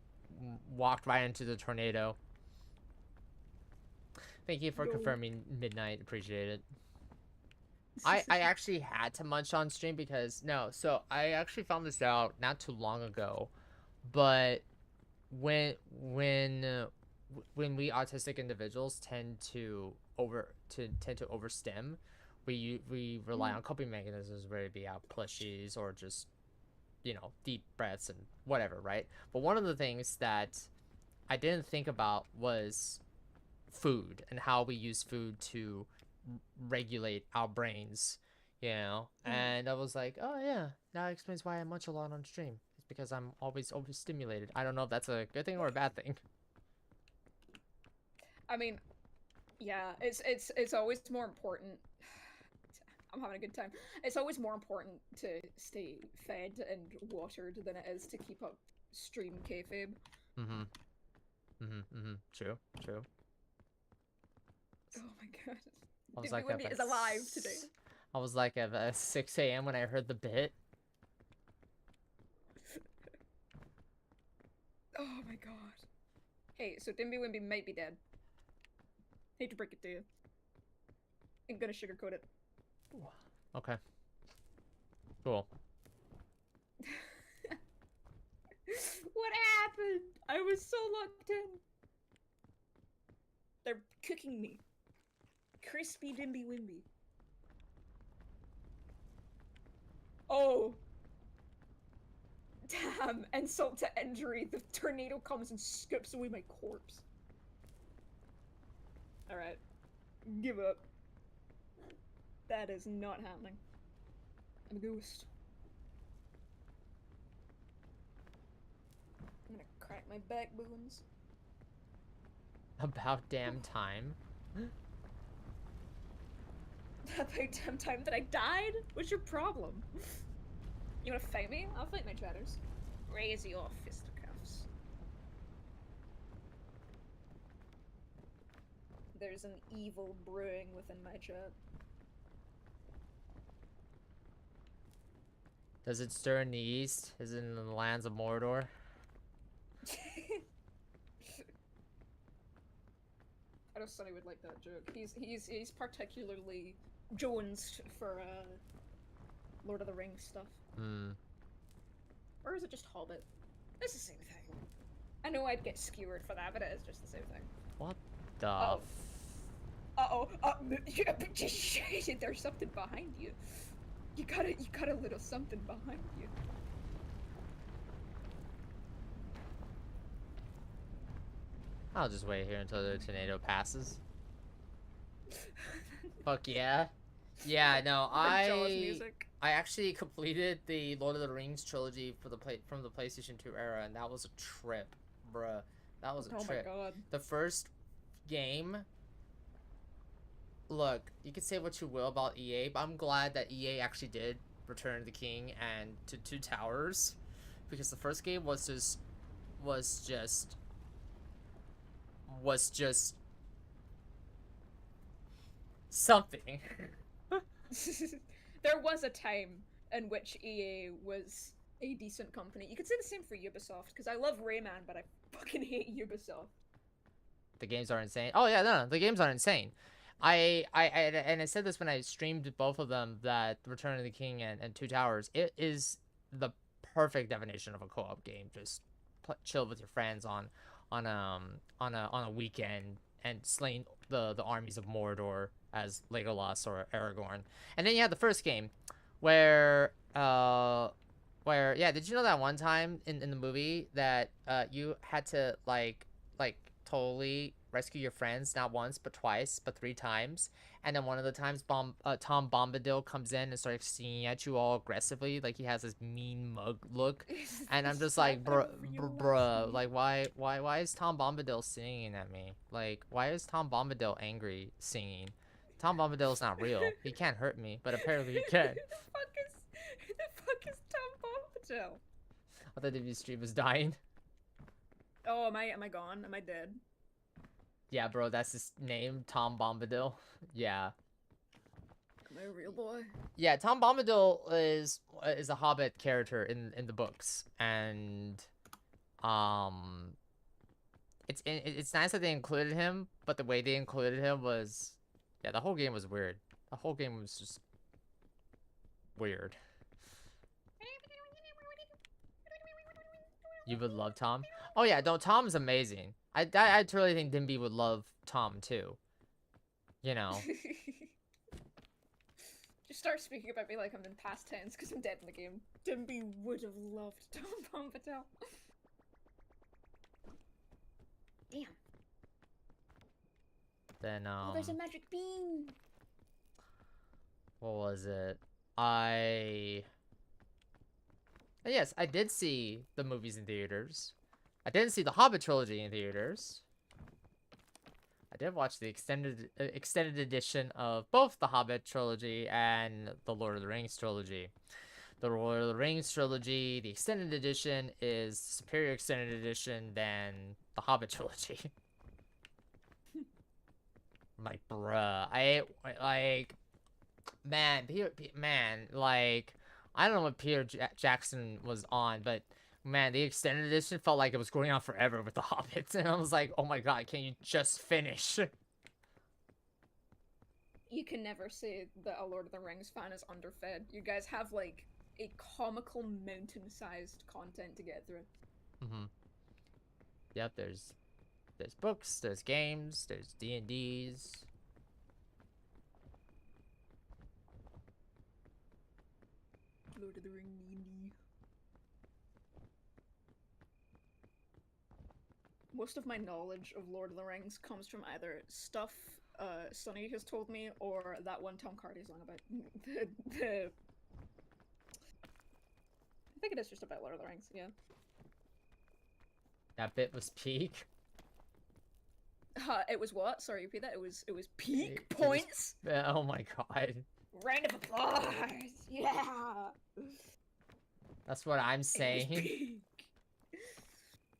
walked right into the tornado. Thank you for No. confirming midnight. Appreciate it. I actually had to munch on stream because so I actually found this out not too long ago, but when we autistic individuals tend to overstim, we rely on coping mechanisms, whether it be out plushies or just deep breaths and whatever, right? But one of the things that I didn't think about was food and how we use food to regulate our brains, and I was like, oh yeah, that explains why I munch a lot on stream. It's because I'm always overstimulated. I don't know if that's a good thing or a bad thing. I mean, yeah, it's always more important. I'm having a good time. It's always more important to stay fed and watered than it is to keep up stream kayfabe. True. Oh my god. I was like, Dimbywimby is alive today. I was like at 6 a.m. when I heard the bit. Oh my god. Hey, so Dimbywimby might be dead. Hate to break it to you. Ain't gonna sugarcoat it. Okay. Cool. What happened? I was so locked in. They're cooking me. Crispy Dimbywimby. Oh. Damn, insult to injury. The tornado comes and scoops away my corpse. Alright. Give up. That is not happening. I'm a ghost. I'm gonna crack my backbones. About damn time. About damn time that I died? What's your problem? You wanna fight me? I'll fight my chatters. Raise your fisticuffs. There's an evil brewing within my chat. Does it stir in the east? Is it in the lands of Mordor? I know Sonny would like that joke. He's particularly jonesed for Lord of the Rings stuff. Or is it just Hobbit? It's the same thing. I know I'd get skewered for that, but it is just the same thing. What the? Uh-oh. Yeah, but just there's something behind you. You got a little something behind you. I'll just wait here until the tornado passes. Fuck yeah. Yeah, no, I actually completed the Lord of the Rings trilogy for from the PlayStation 2 era, and that was a trip, bruh. That was a trip. Oh my god. The first game. Look, you can say what you will about EA, but I'm glad that EA actually did Return of the King and Two Towers, because the first game was just something. There was a time in which EA was a decent company. You could say the same for Ubisoft, because I love Rayman, but I fucking hate Ubisoft. The games are insane. Oh yeah, no, the games are insane. I said this when I streamed both of them, that Return of the King and Two Towers, it is the perfect definition of a co-op game. Just chill with your friends on a weekend and slaying the armies of Mordor as Legolas or Aragorn. And then you have the first game where yeah, did you know that one time in the movie that you had to like totally rescue your friends, not once but twice but 3 times, and then one of the times Tom Bombadil comes in and starts singing at you all aggressively, like he has this mean mug look, and I'm just like, bruh, like why is Tom Bombadil singing at me? Like, why is Tom Bombadil angry singing? Tom Bombadil's not real. He can't hurt me, but apparently he can. Who the fuck is Tom Bombadil? I thought the stream was dying. Oh, am I gone? Am I dead? Yeah, bro, that's his name, Tom Bombadil. Yeah. Am I a real boy? Yeah, Tom Bombadil is a Hobbit character in the books, and it's nice that they included him, but the way they included him was, yeah, the whole game was weird. The whole game was just weird. You would love Tom? Oh yeah, no, Tom's amazing. I totally think Dimby would love Tom too. You know. Just start speaking about me like I'm in past tense because I'm dead in the game. Dimby would have loved Tom Bombadil. Damn. Then Oh, there's a magic bean. what was it? Yes, I did see the movies in theaters. I didn't see the Hobbit trilogy in theaters. I did watch the extended edition of both the Hobbit trilogy and the Lord of the Rings trilogy. The Lord of the Rings trilogy, the extended edition, is superior extended edition than the Hobbit trilogy. I'm like, bruh, I don't know what Peter Jackson was on, but man, the extended edition felt like it was going on forever with the Hobbits, and I was like, oh my god, can you just finish? You can never say that a Lord of the Rings fan is underfed. You guys have like a comical mountain-sized content to get through. Yep, there's books, there's games, there's D&Ds. Lord of the Rings D&D. Most of my knowledge of Lord of the Rings comes from either stuff Sunny has told me or that one Tom Hardy song about I think it is just about Lord of the Rings, yeah. That bit was peak. It was what? Sorry, repeat that. It was peak It was- points. Oh my god. Round of applause. Yeah. That's what I'm It was saying. peak.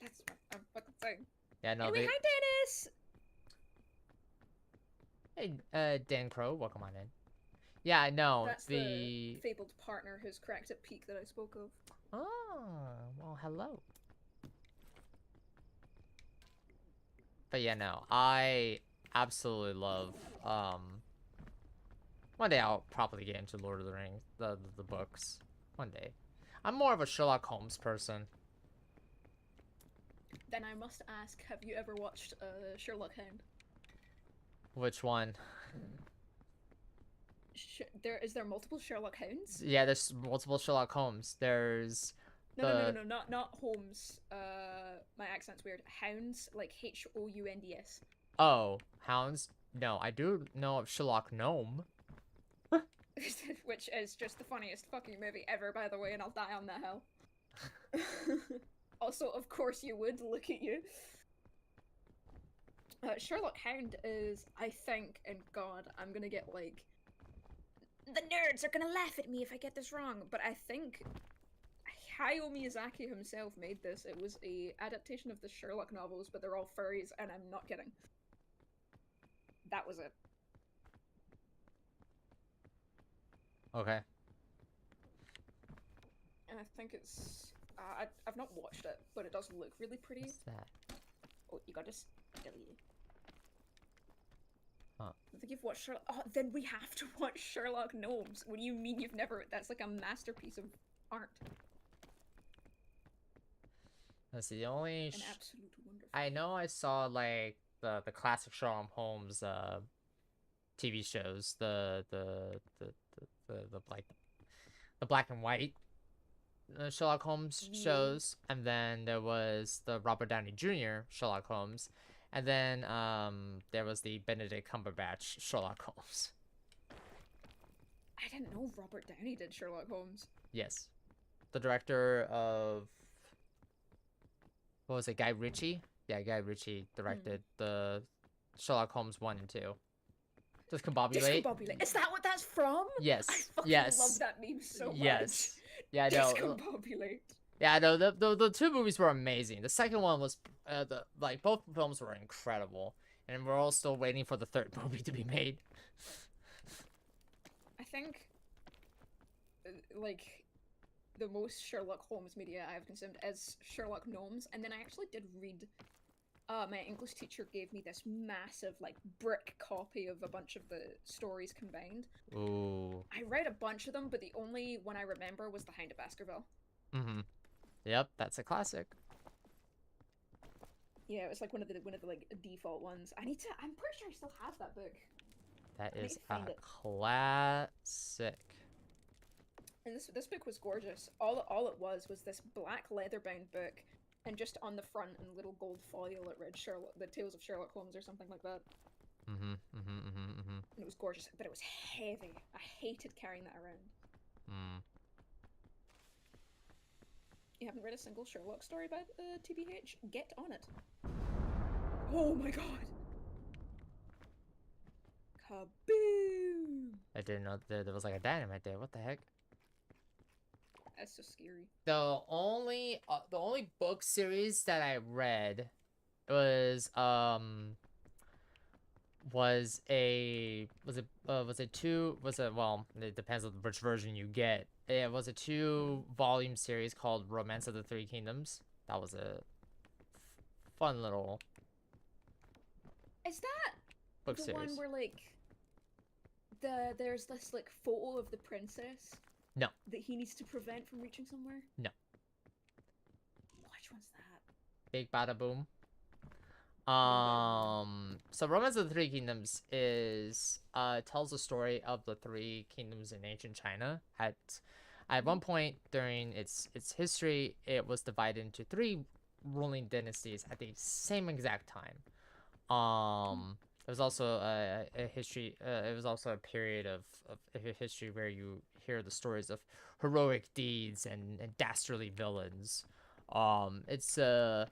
That's what I'm fucking saying. Yeah, no, Anyway, hi Dennis. Hey, Dan Crow, welcome on in. Yeah, no, That's the fabled partner who's correct at peak that I spoke of. Oh, well, hello. But yeah, no, I absolutely love, one day I'll probably get into Lord of the Rings, the books. One day. I'm more of a Sherlock Holmes person. Then I must ask, have you ever watched Sherlock Hound? Which one? Is there multiple Sherlock Hounds? Yeah, there's multiple Sherlock Holmes. There's No, not Holmes. My accent's weird. Hounds, like Hounds. Oh, Hounds? No, I do know of Sherlock Gnome. Which is just the funniest fucking movie ever, by the way, and I'll die on that hill. Also, of course you would, look at you. Sherlock Hound is, I think, and god, I'm gonna get like... The nerds are gonna laugh at me if I get this wrong, but I think Hayao Miyazaki himself made this. It was a adaptation of the Sherlock novels, but they're all furries, and I'm not kidding. That was it. Okay. And I think it's... I've not watched it, but it does look really pretty. What's that? Oh, you got this? Delete. Huh. I think you've watched Sherlock... Oh, then we have to watch Sherlock Gnomes. What do you mean you've never... That's like a masterpiece of art. Let's see, the only... An absolute wonderful... I know I saw, like, the classic Sherlock Holmes, TV shows. The black and white Sherlock Holmes shows. And then there was the Robert Downey Jr. Sherlock Holmes. And then, there was the Benedict Cumberbatch Sherlock Holmes. I didn't know Robert Downey did Sherlock Holmes. Yes. The director of... What was it, Guy Ritchie? Yeah, Guy Ritchie directed the Sherlock Holmes 1 and 2. Discombobulate. Discombobulate. Is that what that's from? Yes. I fucking Yes. love that meme so much. Yes. Yeah, I know. Discombobulate. Yeah, no, the two movies were amazing. The second one was, both films were incredible. And we're all still waiting for the third movie to be made. I think, like, the most Sherlock Holmes media I've consumed is Sherlock Gnomes, and then I actually did read. My English teacher gave me this massive, like, brick copy of a bunch of the stories combined. Ooh. I read a bunch of them, but the only one I remember was The Hound of Baskerville. Mm-hmm. Yep, that's a classic. Yeah, it was like one of the like default ones. I'm pretty sure I still have that book. That I need is to find a it. classic. And this book was gorgeous. All it was this black leather-bound book, and just on the front in little gold foil it read The Tales of Sherlock Holmes or something like that. Mm-hmm. Mm-hmm. Mm-hmm. Mm-hmm. And it was gorgeous, but it was heavy. I hated carrying that around. Mm. You haven't read a single Sherlock story by TBH? Get on it. Oh my god! Kaboom! I didn't know there was like a dynamite there. What the heck? That's so scary. The only book series that I read was well, it depends on which version you get. It was a 2-volume series called Romance of the Three Kingdoms. That was a fun little Is that book the series. one where, like, there's this, like, photo of the princess? No. That he needs to prevent from reaching somewhere? No. Which one's that? Big Bada Boom. Bada So Romance of the Three Kingdoms is tells the story of the three kingdoms in ancient China. At one point during its history, it was divided into 3 ruling dynasties at the same exact time. It was also a history. It was also a period of history where you hear the stories of heroic deeds and dastardly villains. It's a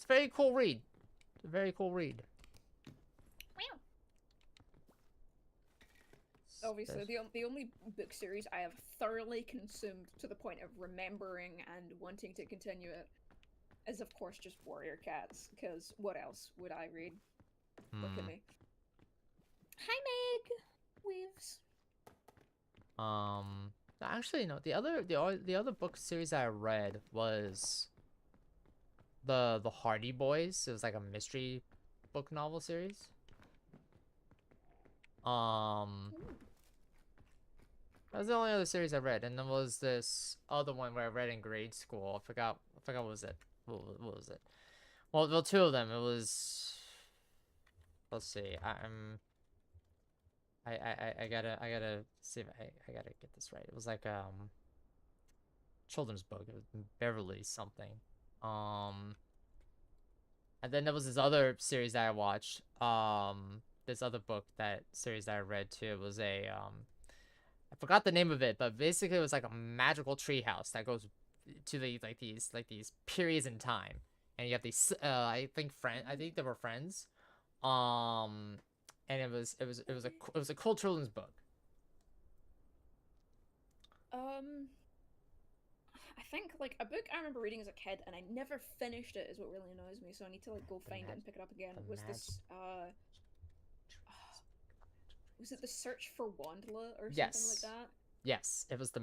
very cool read. It's a very cool read. Wow. Obviously, the only book series I have thoroughly consumed to the point of remembering and wanting to continue it is, of course, just Warrior Cats, because what else would I read? Look at me. Hi, Meg! Waves. Actually, no. The other book series I read was the Hardy Boys. It was like a mystery book novel series. That was the only other series I read, and then was this other one where I read in grade school. I forgot what was it. What was it? Well, 2 of them. It was. Let's see. I gotta see if I gotta get this right. It was like children's book. It was Beverly something. And then there was this other series that I watched. This other book series that I read too. It was I forgot the name of it, but basically it was like a magical treehouse that goes to these periods in time, and you have these I think they were friends. And it was a cool children's book. I think, like, a book I remember reading as a kid and I never finished it is what really annoys me, so I need to, like, go find it and pick it up again. Was it The Search for Wandla or something like that? Yes, it was the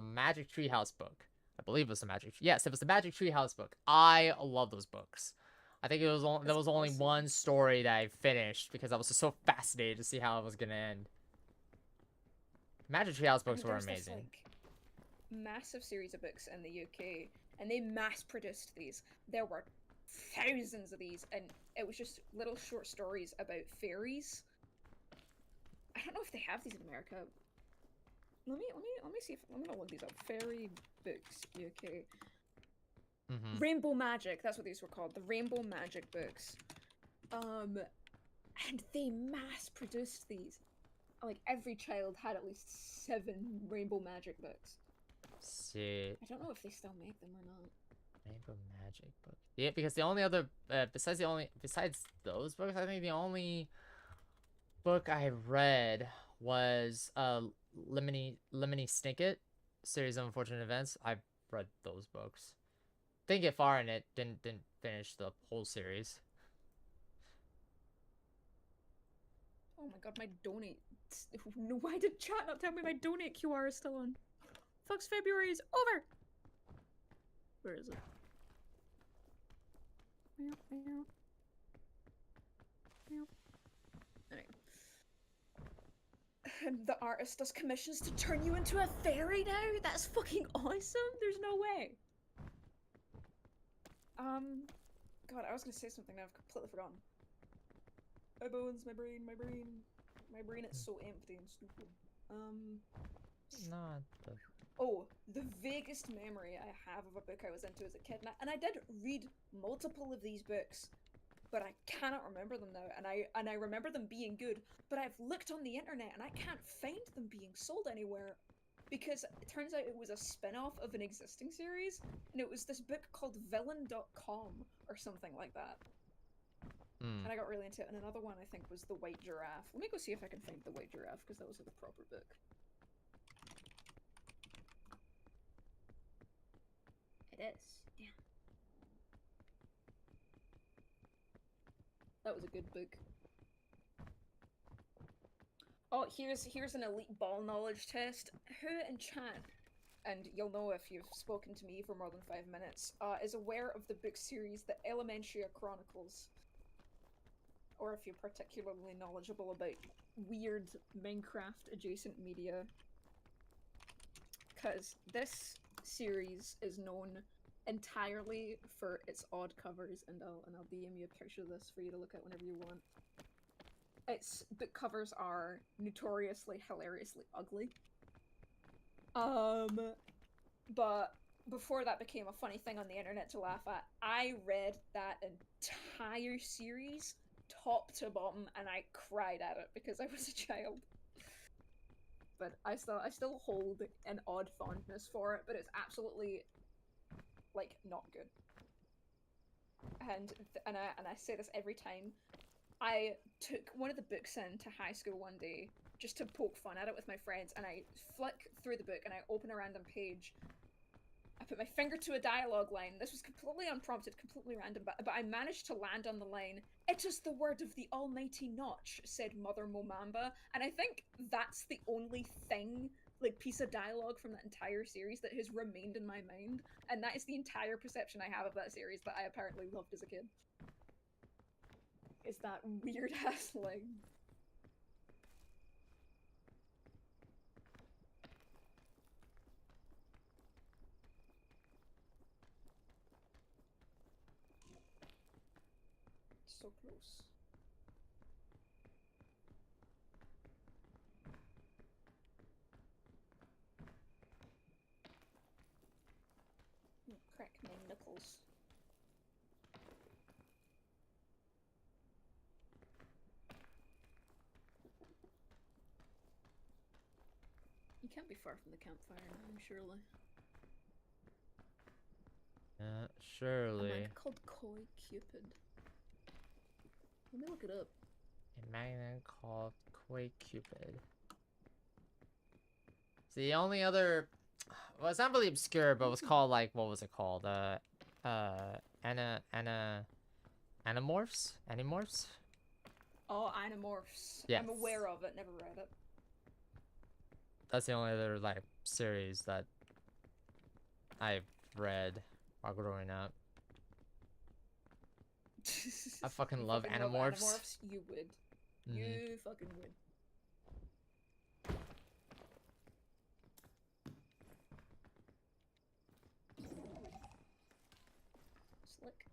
Magic Treehouse book. I believe it was the Magic. Yes, it was the Magic Treehouse book. I love those books. I think there was only one story that I finished because I was just so fascinated to see how it was gonna end. Magic Treehouse books were amazing. This, like, massive series of books in the UK, and they mass-produced these. There were thousands of these, and it was just little short stories about fairies. I don't know if they have these in America. Let me see if I'm gonna look these up. Fairy books UK. Rainbow Magic, that's what these were called, the Rainbow Magic books. And they mass-produced these. Like, every child had at least 7 Rainbow Magic books. See. I don't know if they still make them or not. Rainbow Magic book. Yeah, because the only other, besides those books, I think the only book I read was, Lemony Snicket, Series of Unfortunate Events. I read those books. Didn't get far in it. Didn't finish the whole series. Oh my god, my donate. No, why did chat not tell me my donate QR is still on? Fuck's February is over! Where is it? Alright. And the artist does commissions to turn you into a fairy now? That's fucking awesome! There's no way! God, I was gonna say something now, I've completely forgotten. My bones, my brain, my brain. My brain is so empty and stupid. Not the... Oh, the vaguest memory I have of a book I was into as a kid, and I did read multiple of these books, but I cannot remember them now, and I remember them being good, but I've looked on the internet and I can't find them being sold anywhere, because it turns out it was a spin-off of an existing series, and it was this book called Villain.com, or something like that. Mm. And I got really into it, and another one I think was The White Giraffe. Let me go see if I can find The White Giraffe, because that was like a proper book. It is, yeah. That was a good book. Oh, here's an elite ball knowledge test. Who in chat, and you'll know if you've spoken to me for more than 5 minutes, is aware of the book series The Elementary Chronicles? Or if you're particularly knowledgeable about weird Minecraft adjacent media. Because this series is known entirely for its odd covers, and I'll DM you a picture of this for you to look at whenever you want. Its book covers are notoriously hilariously ugly. But before that became a funny thing on the internet to laugh at, I read that entire series top to bottom, and I cried at it because I was a child. But I still hold an odd fondness for it, but it's absolutely, like, not good. And I say this every time. I took one of the books into high school one day just to poke fun at it with my friends, and I flick through the book and I open a random page. I put my finger to a dialogue line. This was completely unprompted, completely random, but I managed to land on the line, "It is the word of the almighty Notch," said Mother Momamba, and I think that's the only thing, like, piece of dialogue from that entire series that has remained in my mind, and that is the entire perception I have of that series that I apparently loved as a kid. Is that weird-ass line. So close. Crack my knuckles. You can't be far from the campfire now, surely. Surely. A man called Koi Cupid. Let me look it up. A magnet called Quake Cupid. It's the only other... Well, it's not really obscure, but it was called, like, what was it called? Animorphs? Animorphs? Oh, Animorphs. Yes. I'm aware of it, never read it. That's the only other, like, series that I've read while growing up. I fucking love Animorphs. Animorphs. You would. Mm-hmm. You fucking would. Slick.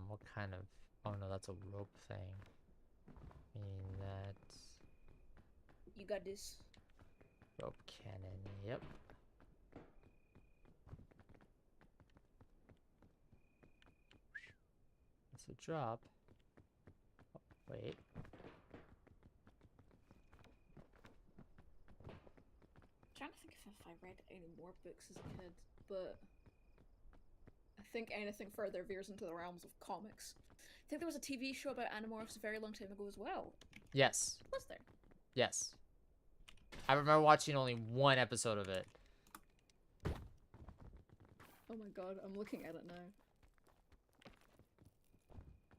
What kind of... Oh no, that's a rope thing. I mean, that's... You got this. Rope cannon, yep. It's a drop. Oh, wait. I'm trying to think if I read any more books as a kid, but I think anything further veers into the realms of comics. I think there was a TV show about Animorphs a very long time ago as well. Yes. Was there? Yes. I remember watching only one episode of it. Oh my god, I'm looking at it now.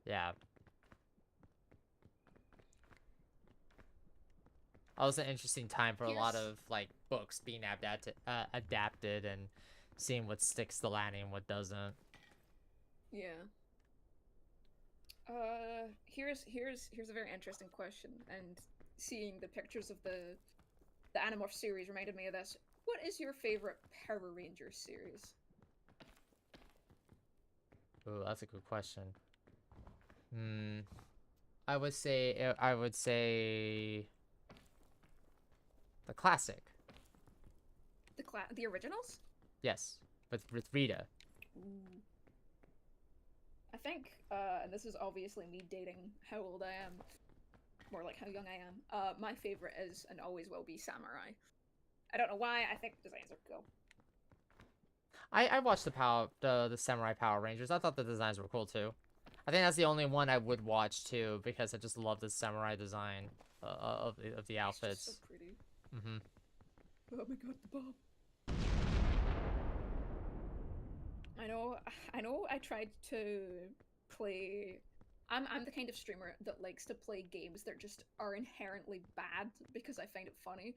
Yeah. That was an interesting time for a lot Here's of like books being adapted and seeing what sticks the landing and what doesn't. yeah. Here's a very interesting question, and seeing the pictures of the Animorph series reminded me of this. What is your favorite Power Rangers series? Ooh, that's a good question. Hmm. I would say the classic. The originals? Yes, with Rita. Ooh. I think, and this is obviously me dating how old I am, more like how young I am. My favorite is and always will be Samurai. I don't know why. I think the designs are cool. I watched the Samurai Power Rangers. I thought the designs were cool too. I think that's the only one I would watch too because I just love the samurai design of the outfits. It's just so pretty. Mm-hmm. Oh my god, the bomb. I know I tried to play I'm the kind of streamer that likes to play games that just are inherently bad because I find it funny.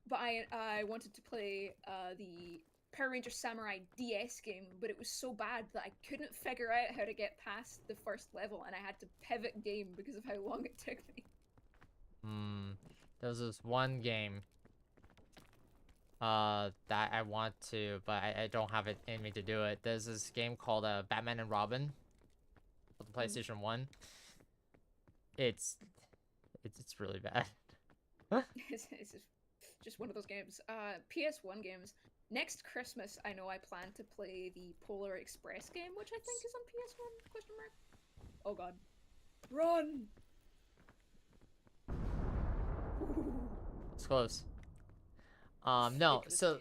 But I wanted to play the Power Ranger Samurai DS game, but it was so bad that I couldn't figure out how to get past the first level, and I had to pivot game because of how long it took me. There was this one game that I want to, but I don't have it in me to do it. There's this game called Batman and Robin for the PlayStation 1. It's really bad. It's just one of those games. PS1 games. Next Christmas, I know I plan to play the Polar Express game, which I think is on PS1? Question mark. Oh god. Run! It's close. No, so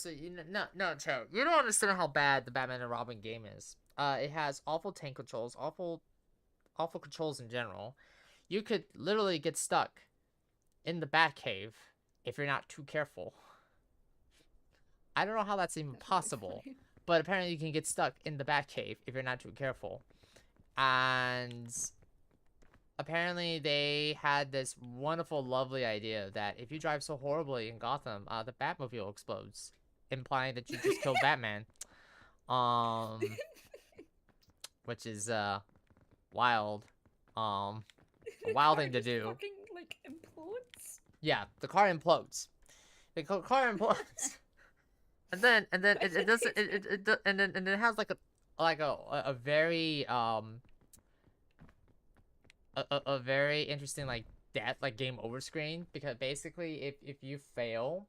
you no, Cho, you don't understand how bad the Batman and Robin game is. It has awful tank controls, awful controls in general. You could literally get stuck in the Batcave if you're not too careful. I don't know how that's even possible, but apparently you can get stuck in the Batcave if you're not too careful. And apparently they had this wonderful, lovely idea that if you drive so horribly in Gotham, the Batmobile explodes, implying that you just killed Batman. Which is wild. A wild thing to do. Fucking like implodes. Yeah, the car implodes. The car implodes. and then it doesn't and then it has like a very a very interesting like death like game over screen, because basically if you fail,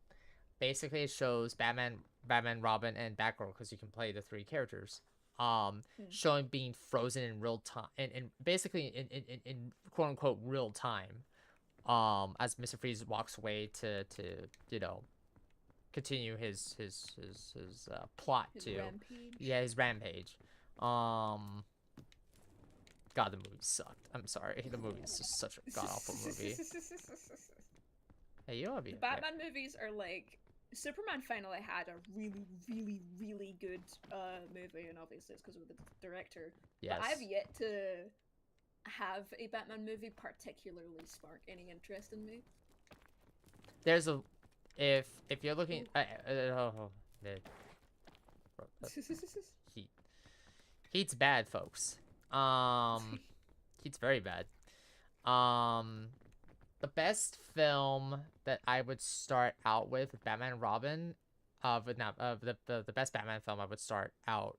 basically it shows Batman, Robin, and Batgirl, because you can play the three characters. Showing being frozen in real time, and basically in quote unquote real time. As Mr. Freeze walks away to continue his plot His to rampage. Yeah, his rampage. God, the movie sucked. I'm sorry, the movie is just such a god awful movie. Hey, you ought to be The Batman movies are like Superman finally had a really, really, really good movie, and obviously it's because of the director. Yes. But I've yet to have a Batman movie particularly spark any interest in me. There's a if you're looking heat's bad, folks. Heat's very bad. The best film that I would start out with Batman and Robin, the best Batman film I would start out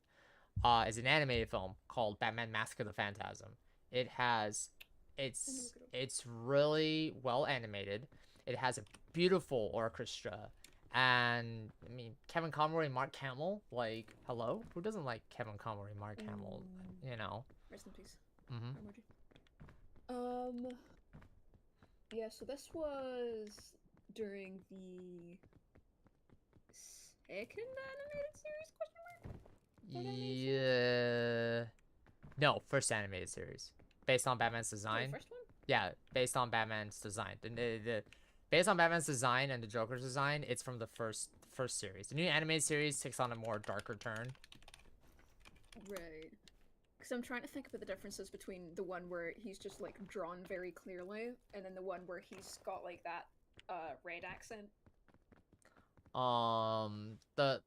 is an animated film called Batman Mask of the Phantasm. It's really well animated. It has a beautiful orchestra, and I mean Kevin Conroy, Mark Hamill, like hello, who doesn't like Kevin Conroy, Mark Hamill, you know? Rest in peace. Mm-hmm. Yeah, so this was during the second animated series, question mark? Yeah. No, first animated series. Based on Batman's design. Oh, the first one? Yeah, based on Batman's design. Based on Batman's design and the Joker's design, it's from the first series. The new animated series takes on a more darker turn. Right. Because I'm trying to think about the differences between the one where he's just like drawn very clearly, and then the one where he's got like that red accent. The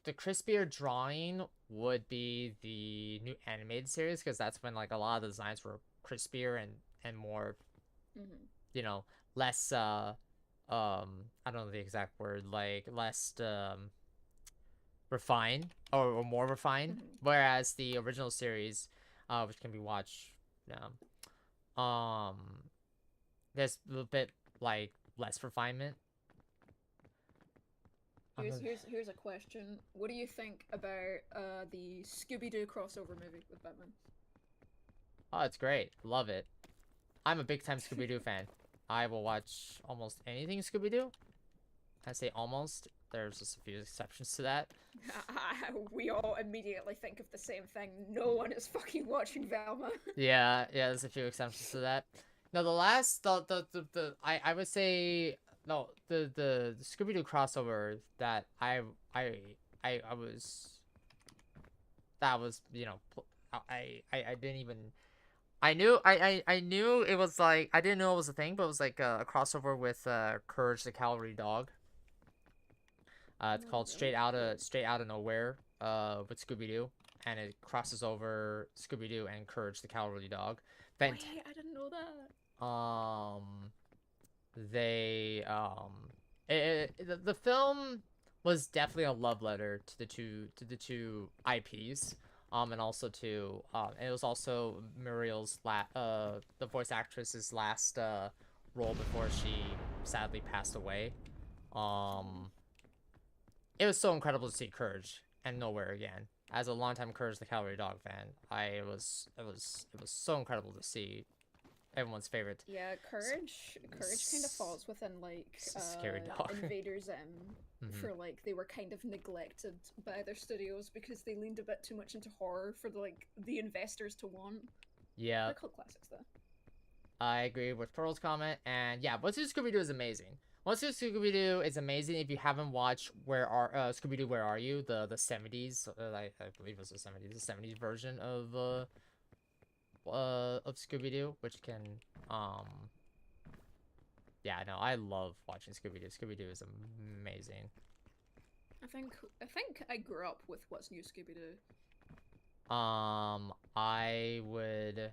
crispier drawing would be the new animated series, because that's when like a lot of the designs were crispier and more, you know, less I don't know the exact word, like less refined or more refined. Whereas the original series, which can be watched, there's a little bit like less refinement. Here's a question. What do you think about the Scooby-Doo crossover movie with Batman? Oh, it's great. Love it. I'm a big time Scooby-Doo fan. I will watch almost anything Scooby-Doo. I say almost. There's just a few exceptions to that. We all immediately think of the same thing. No one is fucking watching Velma. Yeah, there's a few exceptions to that. No, I would say no, the Scooby-Doo crossover that I was, that was, you know, I didn't even, I knew it was like, I didn't know it was a thing, but it was like a crossover with Courage the Cowardly Dog. It's called Straight Out of Nowhere with Scooby-Doo, and it crosses over Scooby-Doo and Courage the Cowardly Dog. Wait, I didn't know that. The film was definitely a love letter to the two IPs, and also to it was also Muriel's the voice actress's last role before she sadly passed away. It was so incredible to see Courage and Nowhere again. As a longtime Courage the Cowardly Dog fan, it was so incredible to see everyone's favorite. Yeah, Courage kind of falls within like Scary Dog. Invader Zim for like they were kind of neglected by their studios because they leaned a bit too much into horror for the investors to want. Yeah. They're called classics though. I agree with Pearl's comment, and yeah, What's New Scooby-Doo is amazing. What's New Scooby-Doo is amazing if you haven't watched Scooby-Doo Where Are You, the 70s, I believe it was the 70s version of Scooby-Doo, which can yeah, no, I love watching Scooby-Doo. Scooby-Doo is amazing. I think I grew up with What's New Scooby-Doo. I would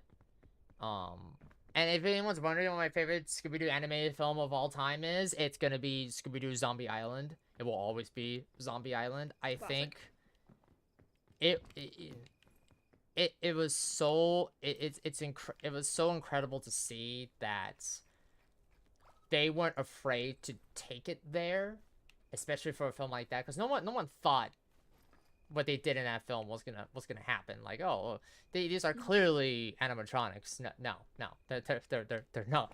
and if anyone's wondering what my favorite Scooby-Doo animated film of all time is, it's gonna be Scooby-Doo Zombie Island. It will always be Zombie Island. I think it was so it was so incredible to see that they weren't afraid to take it there, especially for a film like that, because no one thought what they did in that film was gonna happen. Like, oh, these are clearly animatronics. No, they're not.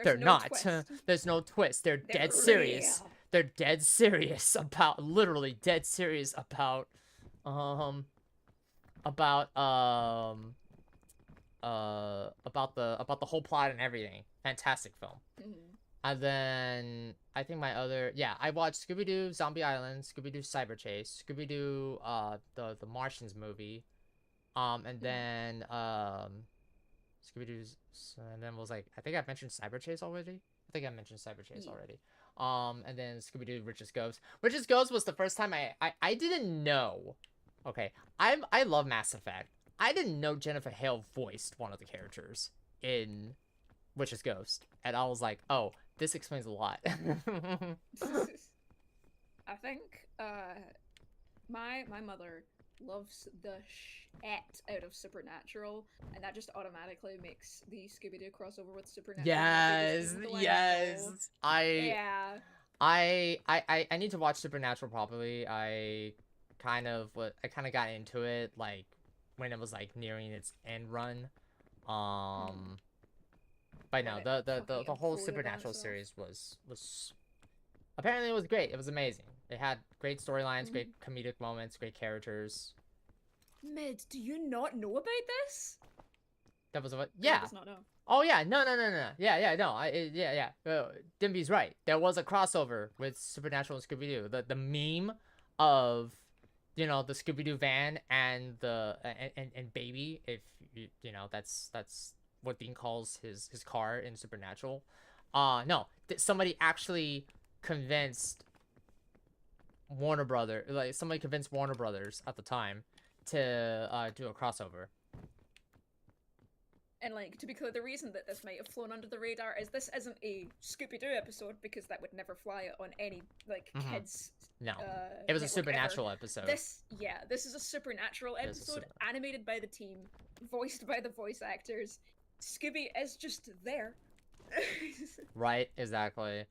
They're not. There's no twist. They're dead serious. Real. They're dead serious about, literally dead serious about the whole plot and everything. Fantastic film. And then I think I watched Scooby-Doo Zombie Island, Scooby-Doo Cyber Chase, Scooby-Doo the Martians movie, and then Scooby-Doo's, and then was like, I think I mentioned Cyber Chase already. And then Scooby-Doo Richest Ghost. Richest Ghost was the first time I didn't know. Okay, I love Mass Effect. I didn't know Jennifer Hale voiced one of the characters in Richest Ghost, and I was like, oh, this explains a lot. I think my mother loves the shit out of Supernatural, and that just automatically makes the Scooby-Doo crossover with Supernatural. Yes. I need to watch Supernatural properly. I kind of got into it like when it was like nearing its end run. But no, the whole Supernatural series was apparently it was great. It was amazing. It had great storylines, great comedic moments, great characters. Mid, do you not know about this? That was what? Yeah. Does not know. Oh yeah, no. Yeah. Dimby's right. There was a crossover with Supernatural and Scooby-Doo. The meme of you know, the Scooby-Doo van and the and Baby, if you know, that's what Dean calls his car in Supernatural. No, somebody actually convinced somebody convinced Warner Brothers at the time to do a crossover. And like, to be clear, the reason that this might have flown under the radar is this isn't a Scooby-Doo episode, because that would never fly on any like kids. No, it was a Supernatural episode. This is a Supernatural episode, animated by the team, voiced by the voice actors. Scooby is just there. Right, exactly.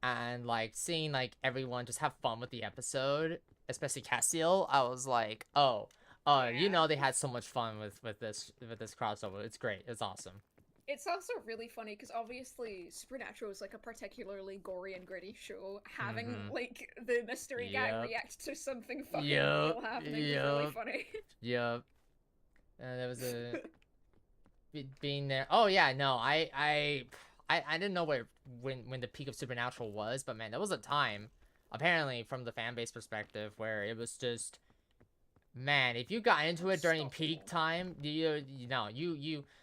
And like seeing like everyone just have fun with the episode, especially Castiel, I was like, oh, you know, they had so much fun with this crossover. It's great. It's awesome. It's also really funny because obviously Supernatural is like a particularly gory and gritty show. Having like the mystery guy react to something fucking real happening is really funny. Yep. And there was a being there. Oh yeah, no, I didn't know when the peak of Supernatural was, but man, there was a time, apparently from the fan base perspective, where it was just, man, if you got into it during peak time, you know,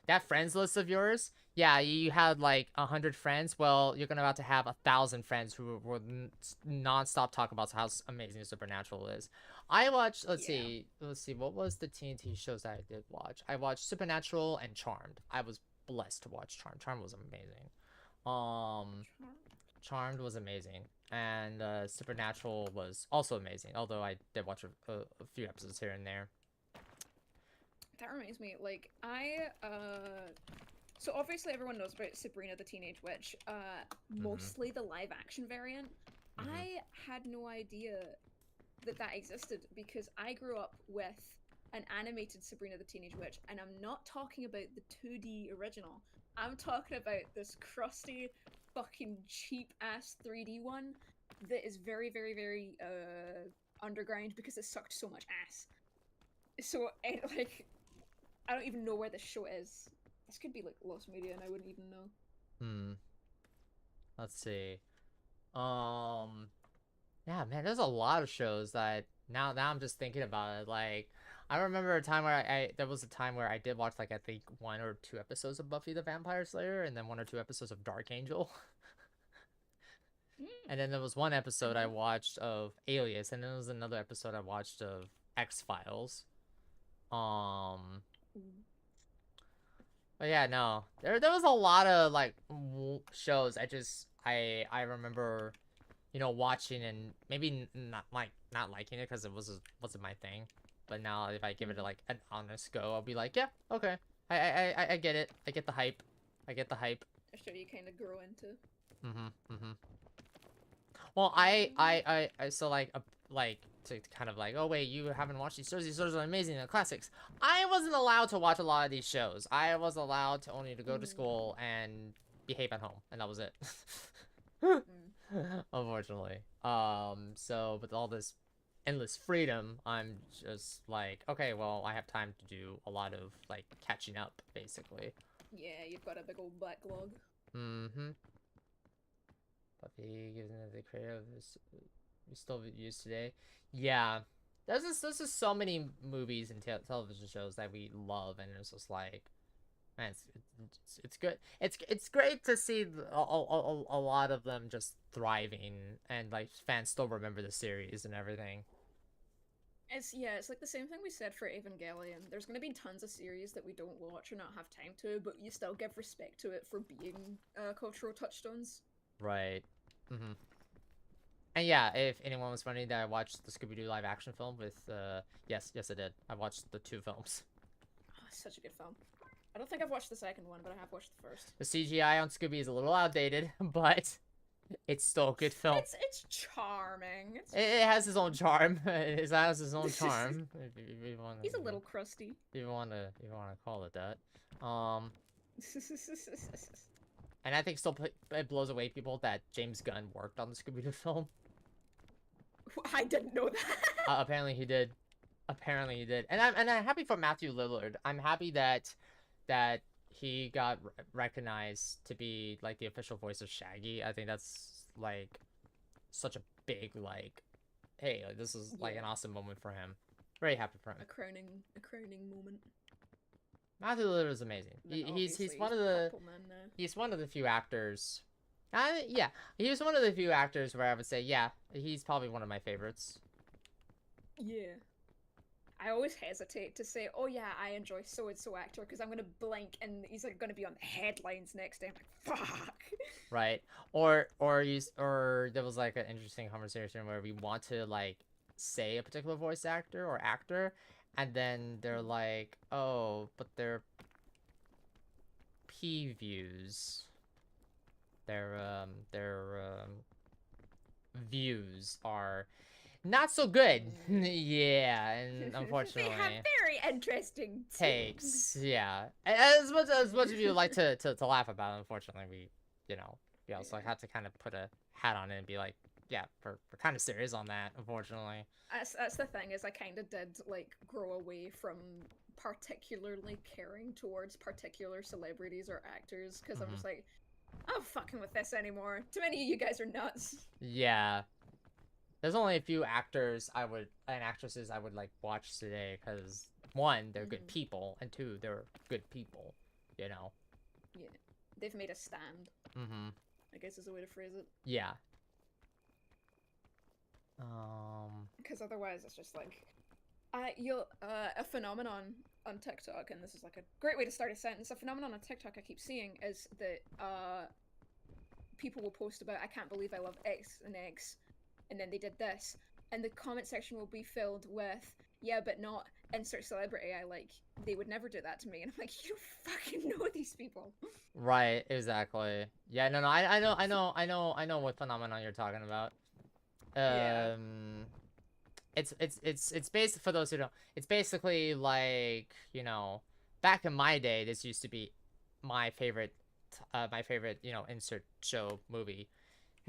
that friends list of yours, yeah, you had like 100 friends. Well, you're gonna about to have 1,000 friends who will non-stop talk about how amazing Supernatural is. I watched, let's see, what was the TNT shows that I did watch? I watched Supernatural and Charmed. I was blessed to watch Charmed. Charmed was amazing. Charmed was amazing, and Supernatural was also amazing. Although I did watch a few episodes here and there. That reminds me, like so obviously everyone knows about Sabrina the Teenage Witch, mostly the live action variant. I had no idea that existed because I grew up with an animated Sabrina the Teenage Witch, and I'm not talking about the 2D original. I'm talking about this crusty, fucking cheap ass 3D one that is very, very, very underground because it sucked so much ass. So like, I don't even know where this show is. This could be like lost media, and I wouldn't even know. Let's see. Yeah, man, there's a lot of shows that now I'm just thinking about it. Like, I remember a time where there was a time where I did watch like I think 1 or 2 episodes of Buffy the Vampire Slayer, and then 1 or 2 episodes of Dark Angel. And then there was 1 episode I watched of Alias, and then there was another episode I watched of X-Files. But yeah, no, there was a lot of like shows. I remember, you know, watching and maybe not liking it because it wasn't my thing. But now if I give it like an honest go, I'll be like, yeah, okay, I get it. I get the hype. I get the hype. A show you kind of grow into. Well, I so like to kind of like, oh wait, you haven't watched these shows are amazing, they're classics. I wasn't allowed to watch a lot of these shows. I was allowed to only to go to school and behave at home, and that was it. Unfortunately. So with all this endless freedom, I'm just like, okay, well, I have time to do a lot of like catching up, basically. Yeah, you've got a big old backlog. Buffy gives into the creator of this we still use today. Yeah, there's just so many movies and television shows that we love, and it's just like, man, it's good. It's great to see a lot of them just thriving, and like fans still remember the series and everything. It's like the same thing we said for Evangelion. There's gonna be tons of series that we don't watch or not have time to, but you still give respect to it for being cultural touchstones. Right. And yeah, if anyone was wondering that I watched the Scooby-Doo live action film with, yes I did. I watched the 2 films. Oh, it's such a good film. I don't think I've watched the second one, but I have watched the first. The CGI on Scooby is a little outdated, but it's still a good film. It's charming. It has his own charm. It has his own charm. if you wanna, He's a little crusty. If you wanna call it that. And I think still it blows away people that James Gunn worked on the Scooby-Doo film. I didn't know that. Apparently he did. Apparently he did. And I'm happy for Matthew Lillard. I'm happy that he got recognized to be like the official voice of Shaggy. I think that's like such a big like, hey, like, this is like an awesome moment for him. Very happy for him. A crowning moment. Matthew Lillard is amazing. And then He's one of obviously the Purple Man now. he's one of the few actors. Yeah, he was one of the few actors where I would say, yeah, he's probably one of my favorites. Yeah. I always hesitate to say, oh yeah, I enjoy so-and-so actor, because I'm gonna blink and he's like gonna be on the headlines next day. I'm like, fuck. Right. Or there was like an interesting conversation where we want to like say a particular voice actor or actor, and then they're like, oh, but their P views, their views are not so good. Yeah, and unfortunately They have very interesting takes. Yeah, as much as you would like to laugh about, unfortunately we also have to kind of put a hat on it and be like, yeah, we're kind of serious on that, unfortunately. That's the thing, is I kind of did like grow away from particularly caring towards particular celebrities or actors, because I'm just like, I'm not fucking with this anymore. Too many of you guys are nuts. Yeah. There's only a few actors and actresses I would like watch today, because one, they're good people, and two, they're good people, you know. Yeah, they've made a stand. I guess is a way to phrase it. Yeah. Because otherwise it's just like, a phenomenon on TikTok, and this is like a great way to start a sentence. A phenomenon on TikTok I keep seeing is that people will post about, I can't believe I love X and X, and then they did this, and the comment section will be filled with, yeah, but not insert celebrity I like. They would never do that to me, and I'm like, you don't fucking know these people. Right, exactly. Yeah, no, I know what phenomenon you're talking about. Yeah. It's based, for those who don't, it's basically like, you know, back in my day, this used to be my favorite, insert show movie.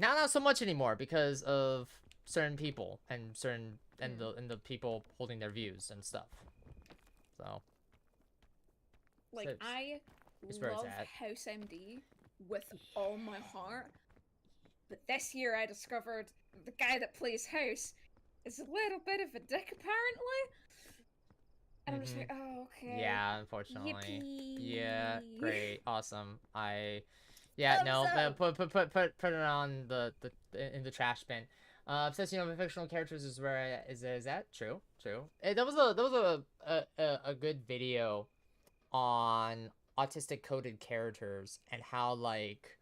Now, not so much anymore because of certain people and the people holding their views and stuff. So, like, I love House MD with all my heart, but this year I discovered the guy that plays House is a little bit of a dick, apparently. And I'm just like, oh, okay. Yeah, unfortunately. Yippee. Yeah, great, awesome. Yeah, no, put it on the in the trash bin. Obsessing over fictional characters is where is that true? True. That was a good video on autistic coded characters and how, like,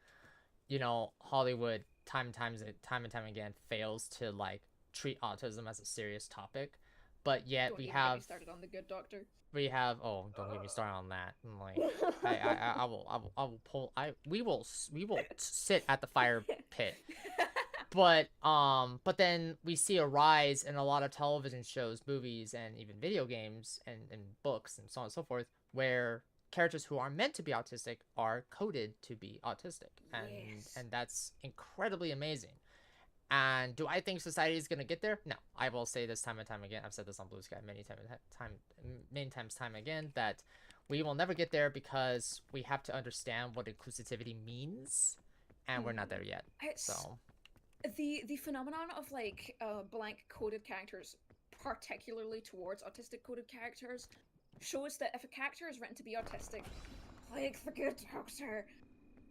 you know, Hollywood time and time again fails to like treat autism as a serious topic, but yet Don't we even have get me started on The Good Doctor. we have don't get me started on that. I'm like, we will sit at the fire pit. But then we see a rise in a lot of television shows, movies, and even video games and books and so on and so forth, where characters who are meant to be autistic are coded to be autistic, and that's incredibly amazing. And do I think society is gonna get there? No. I will say this time and time again. I've said this on Blue Sky many times again, that we will never get there because we have to understand what inclusivity means, and we're not there yet. So the phenomenon of like blank coded characters, particularly towards autistic coded characters, shows that if a character is written to be autistic, like the Good Doctor,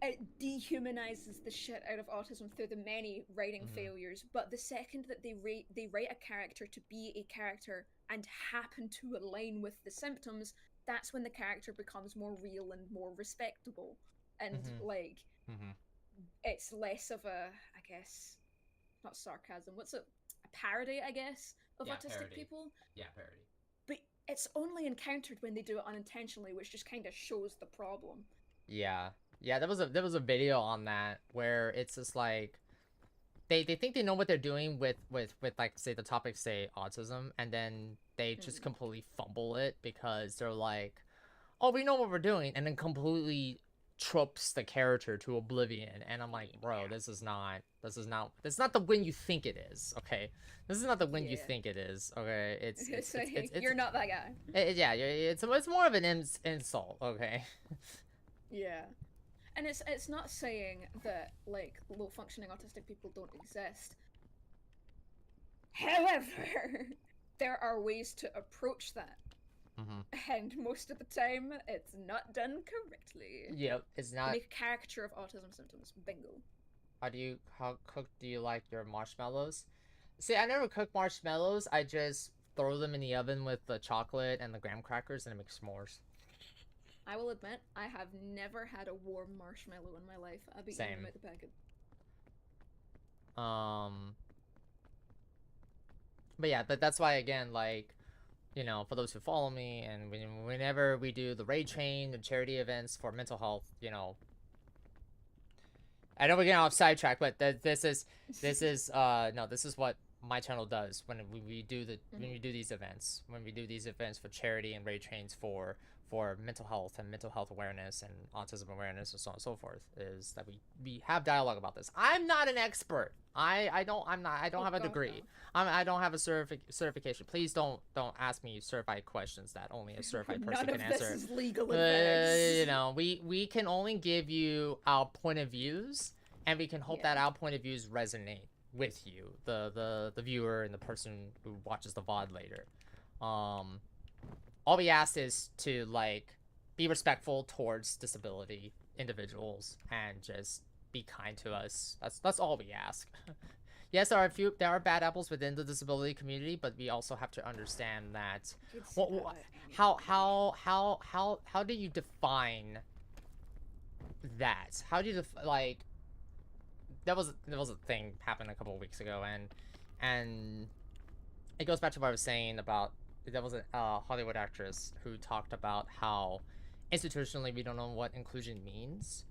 it dehumanizes the shit out of autism through the many writing failures. But the second that they write a character to be a character and happen to align with the symptoms, that's when the character becomes more real and more respectable. And like, it's less of a, I guess, not sarcasm. What's it? A parody, I guess, of autistic people. Yeah, parody. But it's only encountered when they do it unintentionally, which just kind of shows the problem. Yeah. Yeah, there was a video on that where it's just like they think they know what they're doing with like, say, the topic, say, autism, and then they just completely fumble it because they're like, oh, we know what we're doing, and then completely tropes the character to oblivion. And I'm like, bro, that's not the win you think it is. Okay, this is not the win you think it is. Okay, it's you're not that guy. It's more of an insult. Okay. Yeah. And it's not saying that, like, low-functioning autistic people don't exist. However, there are ways to approach that, and most of the time it's not done correctly. Yep, it's They not. make a caricature of autism symptoms. Bingo. How cooked do you like your marshmallows? See, I never cook marshmallows. I just throw them in the oven with the chocolate and the graham crackers and I make s'mores. I will admit, I have never had a warm marshmallow in my life. I've been eating them Same. out the packet. But yeah, that's why again, like, you know, for those who follow me, and whenever we do the raid train and charity events for mental health, you know, I know we're getting off sidetrack, but this is no, this is what my channel does when we do these events, when we do these events for charity and raid trains for mental health and mental health awareness and autism awareness and so on and so forth, is that we have dialogue about this. I'm not an expert. I don't have a degree. No. I don't have a certification. Please don't ask me certified questions that only a certified person can answer. This is legal advice. You know, we can only give you our point of views, and we can hope that our point of views resonate with you, the viewer and the person who watches the VOD later. All we ask is to, like, be respectful towards disability individuals and just be kind to us. That's all we ask. Yes, there are bad apples within the disability community, but we also have to understand that. How do you define that? How do you like? There was a thing happened a couple of weeks ago, and it goes back to what I was saying about. There was a Hollywood actress who talked about how institutionally we don't know what inclusion means,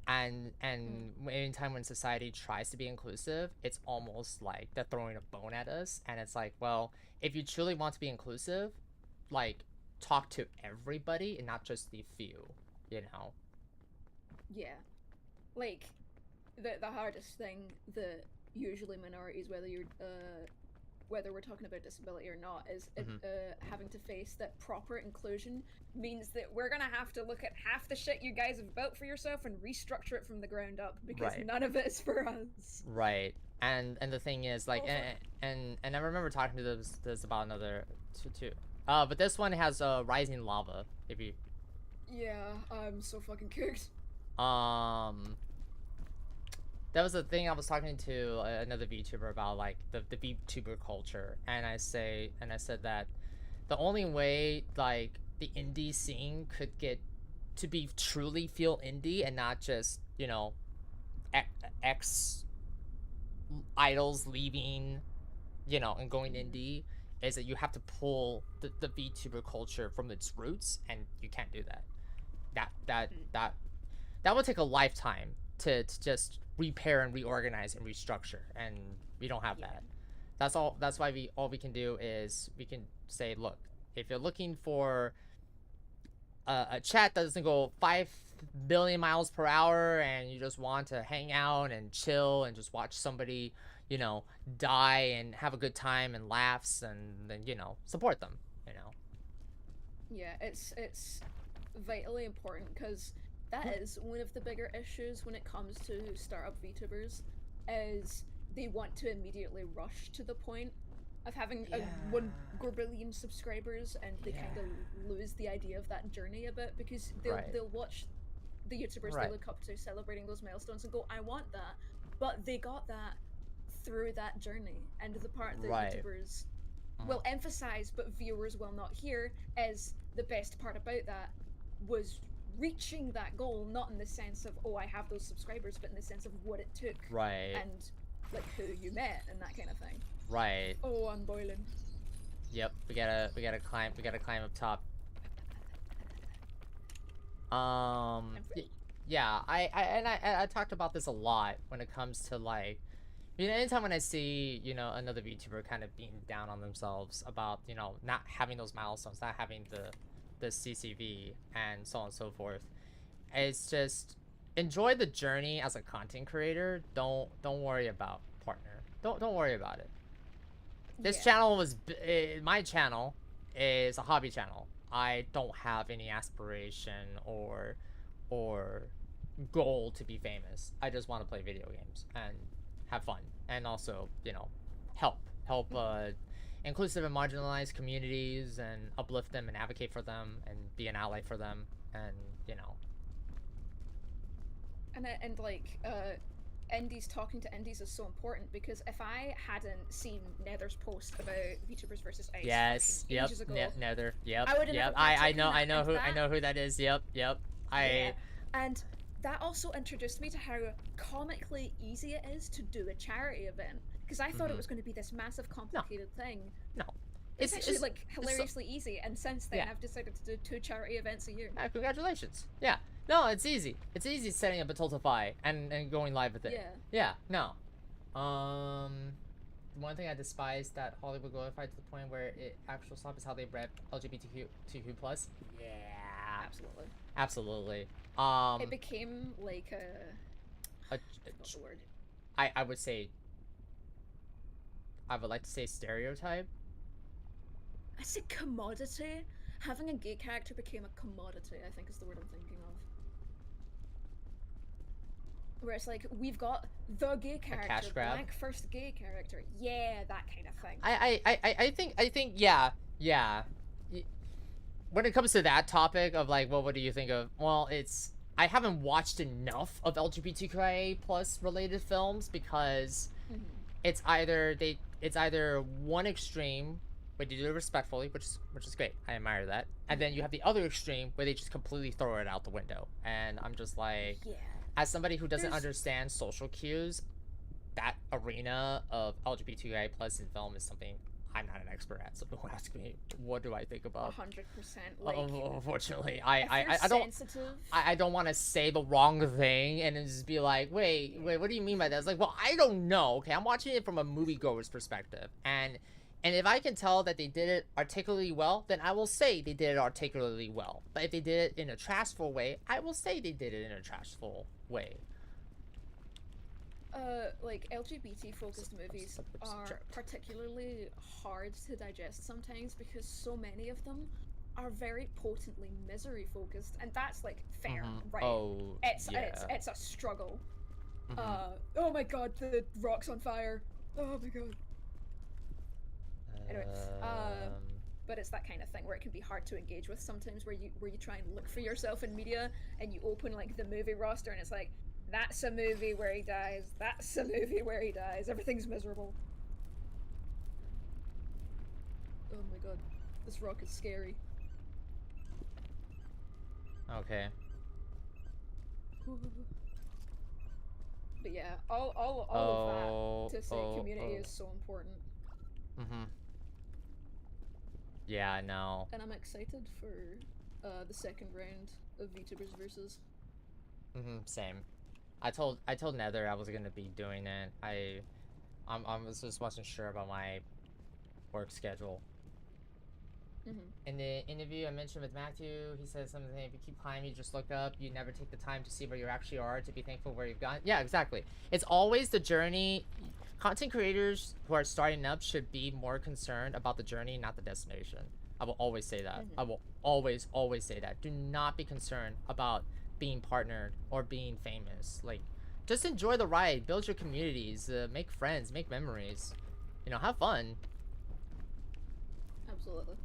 and anytime when society tries to be inclusive, it's almost like they're throwing a bone at us, and it's like, well, if you truly want to be inclusive, like, talk to everybody and not just the few, you know? Yeah, like the hardest thing that usually minorities, whether we're talking about disability or not, is having to face that proper inclusion means that we're gonna have to look at half the shit you guys have built for yourself and restructure it from the ground up, because none of it is for us. Right. And the thing is, like, and I remember talking to this about another too. But this one has rising lava. If you. Yeah, I'm so fucking cooked. That was the thing I was talking to another VTuber about, like, the VTuber culture, and I said that the only way, like, the indie scene could get to be truly feel indie and not just, you know, ex idols leaving, you know, and going indie, is that you have to pull the VTuber culture from its roots, and you can't do that. That would take a lifetime to just repair and reorganize and restructure, and we don't have that. That's why all we can do is we can say, look, if you're looking for a chat that doesn't go 5 billion miles per hour, and you just want to hang out and chill and just watch somebody, you know, die and have a good time and laughs, and then, you know, support them, you know. Yeah, it's vitally important, because that is one of the bigger issues when it comes to startup VTubers, is they want to immediately rush to the point of having 1 billion subscribers, and they kind of lose the idea of that journey a bit, because they'll watch the YouTubers they look up to celebrating those milestones and go, I want that, but they got that through that journey, and the part that YouTubers will emphasize but viewers will not hear is the best part about that was reaching that goal, not in the sense of, oh, I have those subscribers, but in the sense of what it took, and like who you met and that kind of thing. Oh, I'm boiling. Yep, we gotta climb up top. Yeah, I talked about this a lot when it comes to, like, you know, anytime when I see, you know, another VTuber kind of being down on themselves about, you know, not having those milestones, not having the CCV and so on and so forth, it's just enjoy the journey as a content creator. Don't worry about partner. Don't worry about it. This channel was my channel is a hobby channel. I don't have any aspiration or goal to be famous. I just want to play video games and have fun, and also, you know, help inclusive and marginalized communities and uplift them and advocate for them and be an ally for them, and you know. And like indies, talking to indies is so important, because if I hadn't seen Nether's post about VTubers versus Ice Yes. Yep. ages ago, Nether. Yep. I would have Yep. never partook I in know. that, I know and who. that, I know who that is. Yep. Yep. yeah, and that also introduced me to how comically easy it is to do a charity event, because I thought it was going to be this massive complicated thing. No. It's actually like hilariously easy, and since then Yeah. I've decided to do 2 charity events a year. Yeah, congratulations. Yeah. No, it's easy. It's easy setting up a Tiltify and going live with it. Yeah. Yeah. No. One thing I despise that Hollywood glorified to the point where it actual stop is how they rep LGBTQ plus. Yeah. Absolutely. Absolutely. It became like what's the word? I would say. I would like to say stereotype. I said commodity. Having a gay character became a commodity, I think is the word I'm thinking of. Where it's like, we've got the gay character, cash grab. blank first gay character. Yeah, that kind of thing. I think yeah. When it comes to that topic of like, well, what do you think of? Well, I haven't watched enough of LGBTQIA plus related films, because it's either one extreme where they do it respectfully, which is great. I admire that. And then you have the other extreme where they just completely throw it out the window. And I'm just like, yeah. As somebody who doesn't understand social cues, that arena of LGBTQIA plus in film is something I'm not an expert at. So don't ask me what do I think about. 100%. Like, unfortunately, I don't want to say the wrong thing and then just be like, wait, what do you mean by that? It's like, well, I don't know. Okay, I'm watching it from a moviegoer's perspective, and if I can tell that they did it articulately well, then I will say they did it articulately well. But if they did it in a trashful way, I will say they did it in a trashful way. Like LGBT focused movies are particularly hard to digest sometimes, because so many of them are very potently misery focused, and that's like fair, right? Oh, it's a struggle. Oh my god, the rock's on fire. Oh my god. Anyway, but it's that kind of thing where it can be hard to engage with sometimes, where you try and look for yourself in media, and you open like the movie roster and it's like, that's a movie where he dies, that's a movie where he dies, everything's miserable. Oh my god, this rock is scary. Okay. But yeah, all of that to say community is so important. Yeah, no. And I'm excited for the second round of VTubers versus. Same. I told Nether I was gonna be doing it. I just wasn't sure about my work schedule. In the interview I mentioned with Matthew, he said something, if you keep climbing, you just look up, you never take the time to see where you actually are, to be thankful where you've gone. Yeah, exactly. It's always the journey. Content creators who are starting up should be more concerned about the journey, not the destination. I will always say that. I will always say that. Do not be concerned about being partnered or being famous. Like, just enjoy the ride, build your communities, make friends, make memories, you know, have fun. Absolutely.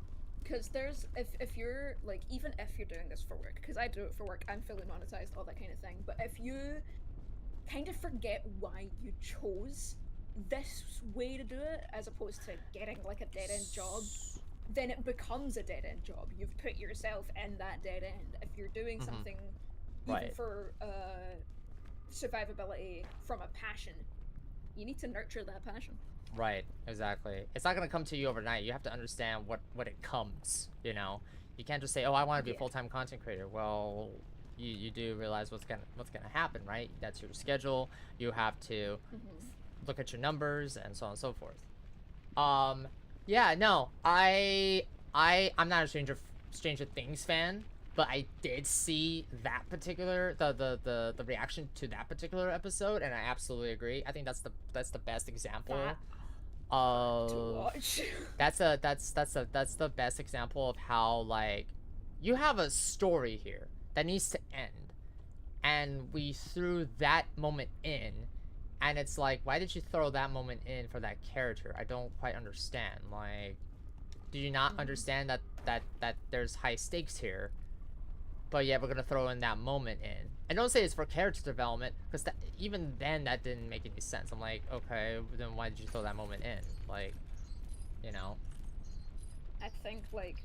Because there's, if you're, like, even if you're doing this for work, because I do it for work, I'm fully monetized, all that kind of thing, but if you kind of forget why you chose this way to do it, as opposed to getting, like, a dead-end job, then it becomes a dead-end job. You've put yourself in that dead end. If you're doing something even for survivability from a passion, you need to nurture that passion. Right, exactly. It's not gonna come to you overnight. You have to understand what it comes, you know? You can't just say, oh, I want to be a full-time content creator. Well, you do realize what's gonna happen, right? That's your schedule. You have to look at your numbers and so on and so forth. Yeah, no, I'm not a Stranger Things fan, but I did see that particular the reaction to that particular episode, and I absolutely agree. I think that's the best example of that's the best example of how, like, you have a story here that needs to end, and we threw that moment in And it's like, why did you throw that moment in for that character? I don't quite understand. Like, do you not understand that there's high stakes here? But yeah, we're gonna throw in that moment in. And don't say it's for character development, because even then that didn't make any sense. I'm like, okay, then why did you throw that moment in? Like, you know. I think like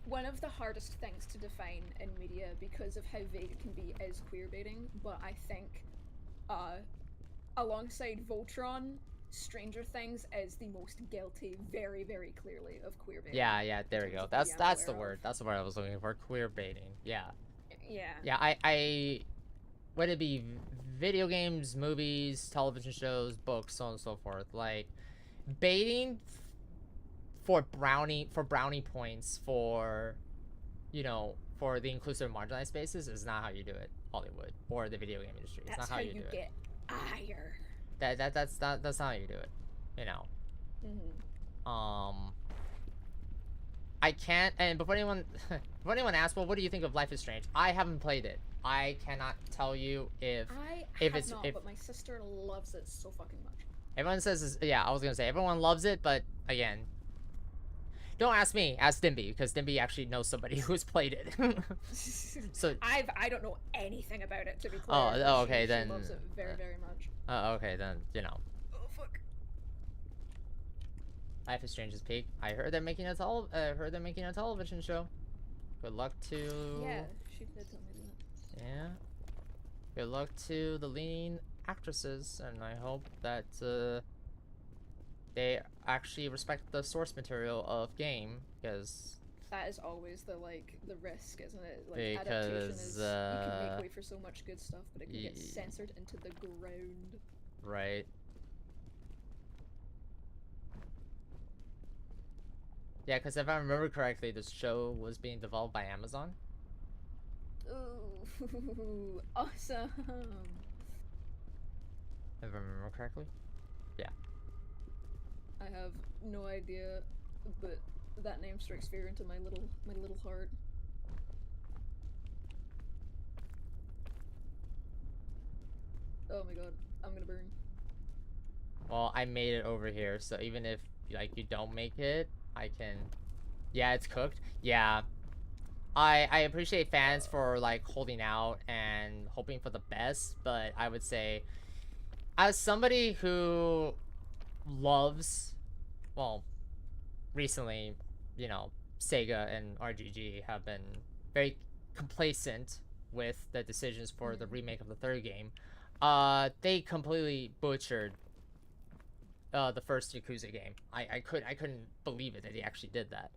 one of the hardest things to define in media because of how vague it can be is queerbaiting, but I think alongside Voltron, Stranger Things is the most guilty, very, very clearly, of queerbaiting. Yeah, there we go. That's the word. Of. That's the word I was looking for. Queer baiting. Yeah. Yeah. Yeah, I would it be video games, movies, television shows, books, so on and so forth. Like baiting for brownie points for, you know, for the inclusive marginalized spaces is not how you do it, Hollywood or the video game industry. It's That's not how you do do it. Get ire. That's not how you do it. You know. I can't. And before anyone asks, well, what do you think of Life is Strange? I haven't played it. I cannot tell you if but my sister loves it so fucking much. Everyone says, yeah, I was gonna say everyone loves it, but again, don't ask me. Ask Dimby, because Dimby actually knows somebody who's played it. So I don't know anything about it, to be clear. Oh, okay, then. She loves it very, very much. Okay, then, you know. Oh fuck. Life is Strange's peak. I heard they're making a television show. Good luck to. Yeah, she did tell me that. Yeah. Good luck to the leading actresses, and I hope that they actually respect the source material of game, because that is always the risk, isn't it? Like, because adaptation is you can make way for so much good stuff, but it can get censored into the ground. Right. Yeah, because if I remember correctly, this show was being developed by Amazon. Ooh, awesome. If I remember correctly. Yeah. I have no idea, but that name strikes fear into my little heart. Oh my god, I'm gonna burn. Well, I made it over here, so even if like you don't make it, I can. Yeah, it's cooked. Yeah. I appreciate fans for like holding out and hoping for the best, but I would say as somebody who loves, well, recently, you know, Sega and RGG have been very complacent with the decisions for the remake of the third game. They completely butchered the first Yakuza game. I couldn't believe it that he actually did that.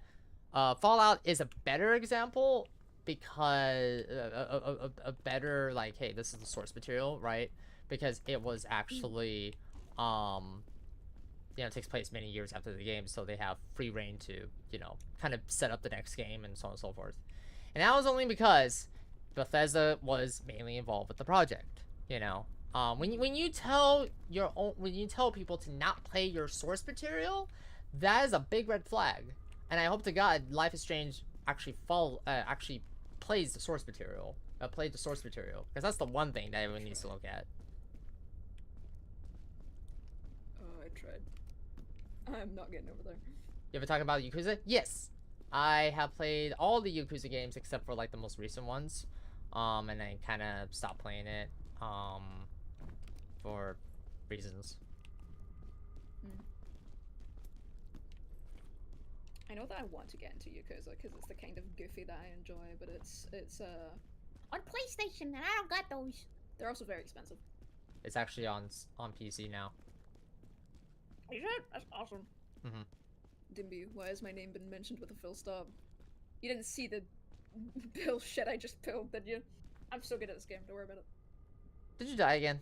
Fallout is a better example because a better, like, hey, this is the source material, right? Because it was actually you know, it takes place many years after the game, so they have free reign to, you know, kind of set up the next game and so on and so forth. And that was only because Bethesda was mainly involved with the project, you know. When you tell people to not play your source material, that is a big red flag. And I hope to God Life is Strange actually plays the source material. Played the source material, because that's the one thing that everyone needs to look at. Oh, I tried. I'm not getting over there. You ever talk about Yakuza? Yes, I have played all the Yakuza games except for like the most recent ones, and then kind of stopped playing it, for reasons. I know that I want to get into Yakuza because it's the kind of goofy that I enjoy, but it's on PlayStation, and I don't got those. They're also very expensive. It's actually on PC now. Is it? That's awesome. Mhm. Dimby, why has my name been mentioned with a full stop? You didn't see the bullshit I just pulled, did you? I'm so good at this game. Don't worry about it. Did you die again?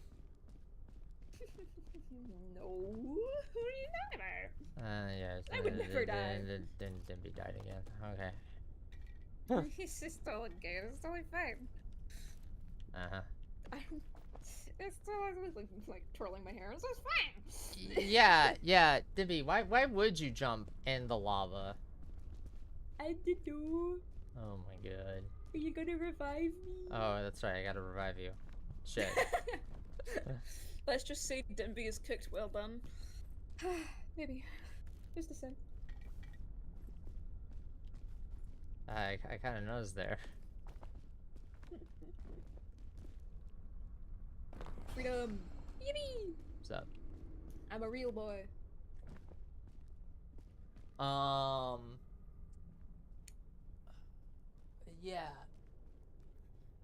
No. Who are you talking about? Yeah. I would never die. Didn't be died again. Okay. He's just totally gay. It's totally fine. It's totally like twirling my hair. So it's fine. Yeah. Dimby, why would you jump in the lava? I didn't know. Oh my god. Are you gonna revive me? Oh, that's right. I gotta revive you. Shit. Let's just say Dimby is cooked well done. Maybe. Who's to say? I kind of knows there. Freedom! Yippee! What's up? I'm a real boy. Yeah.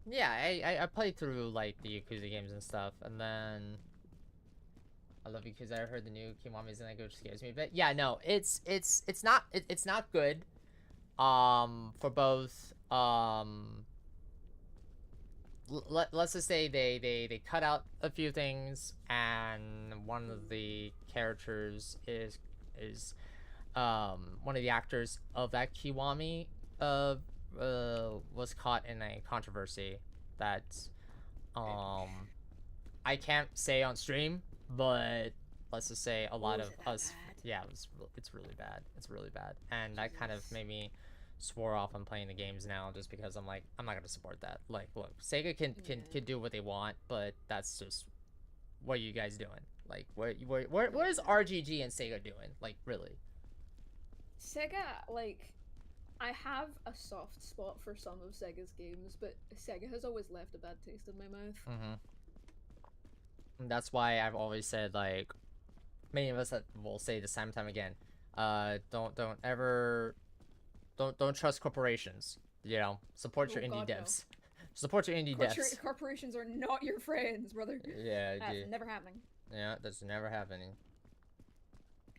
Yeah, I played through like the Yakuza games and stuff, and then I love Yakuza. I heard the new Kiwami's and that which scares me. But yeah, no, it's not good. For both let's just say they cut out a few things, and one of the characters is one of the actors of that Kiwami was caught in a controversy that I can't say on stream, but let's just say a lot of us yeah, it's really bad. It's really bad. And that kind of made me swore off on playing the games now, just because I'm like, I'm not gonna support that. Like, look, Sega can do what they want, but that's just what are you guys doing? Like, where is RGG and Sega doing? Like, really? Sega, like, I have a soft spot for some of Sega's games, but Sega has always left a bad taste in my mouth. And that's why I've always said, like, many of us that will say this time and time again, don't trust corporations. You know, support your indie devs. No. Support your indie devs. Corporations are not your friends, brother. Yeah, that's never happening. Yeah, that's never happening.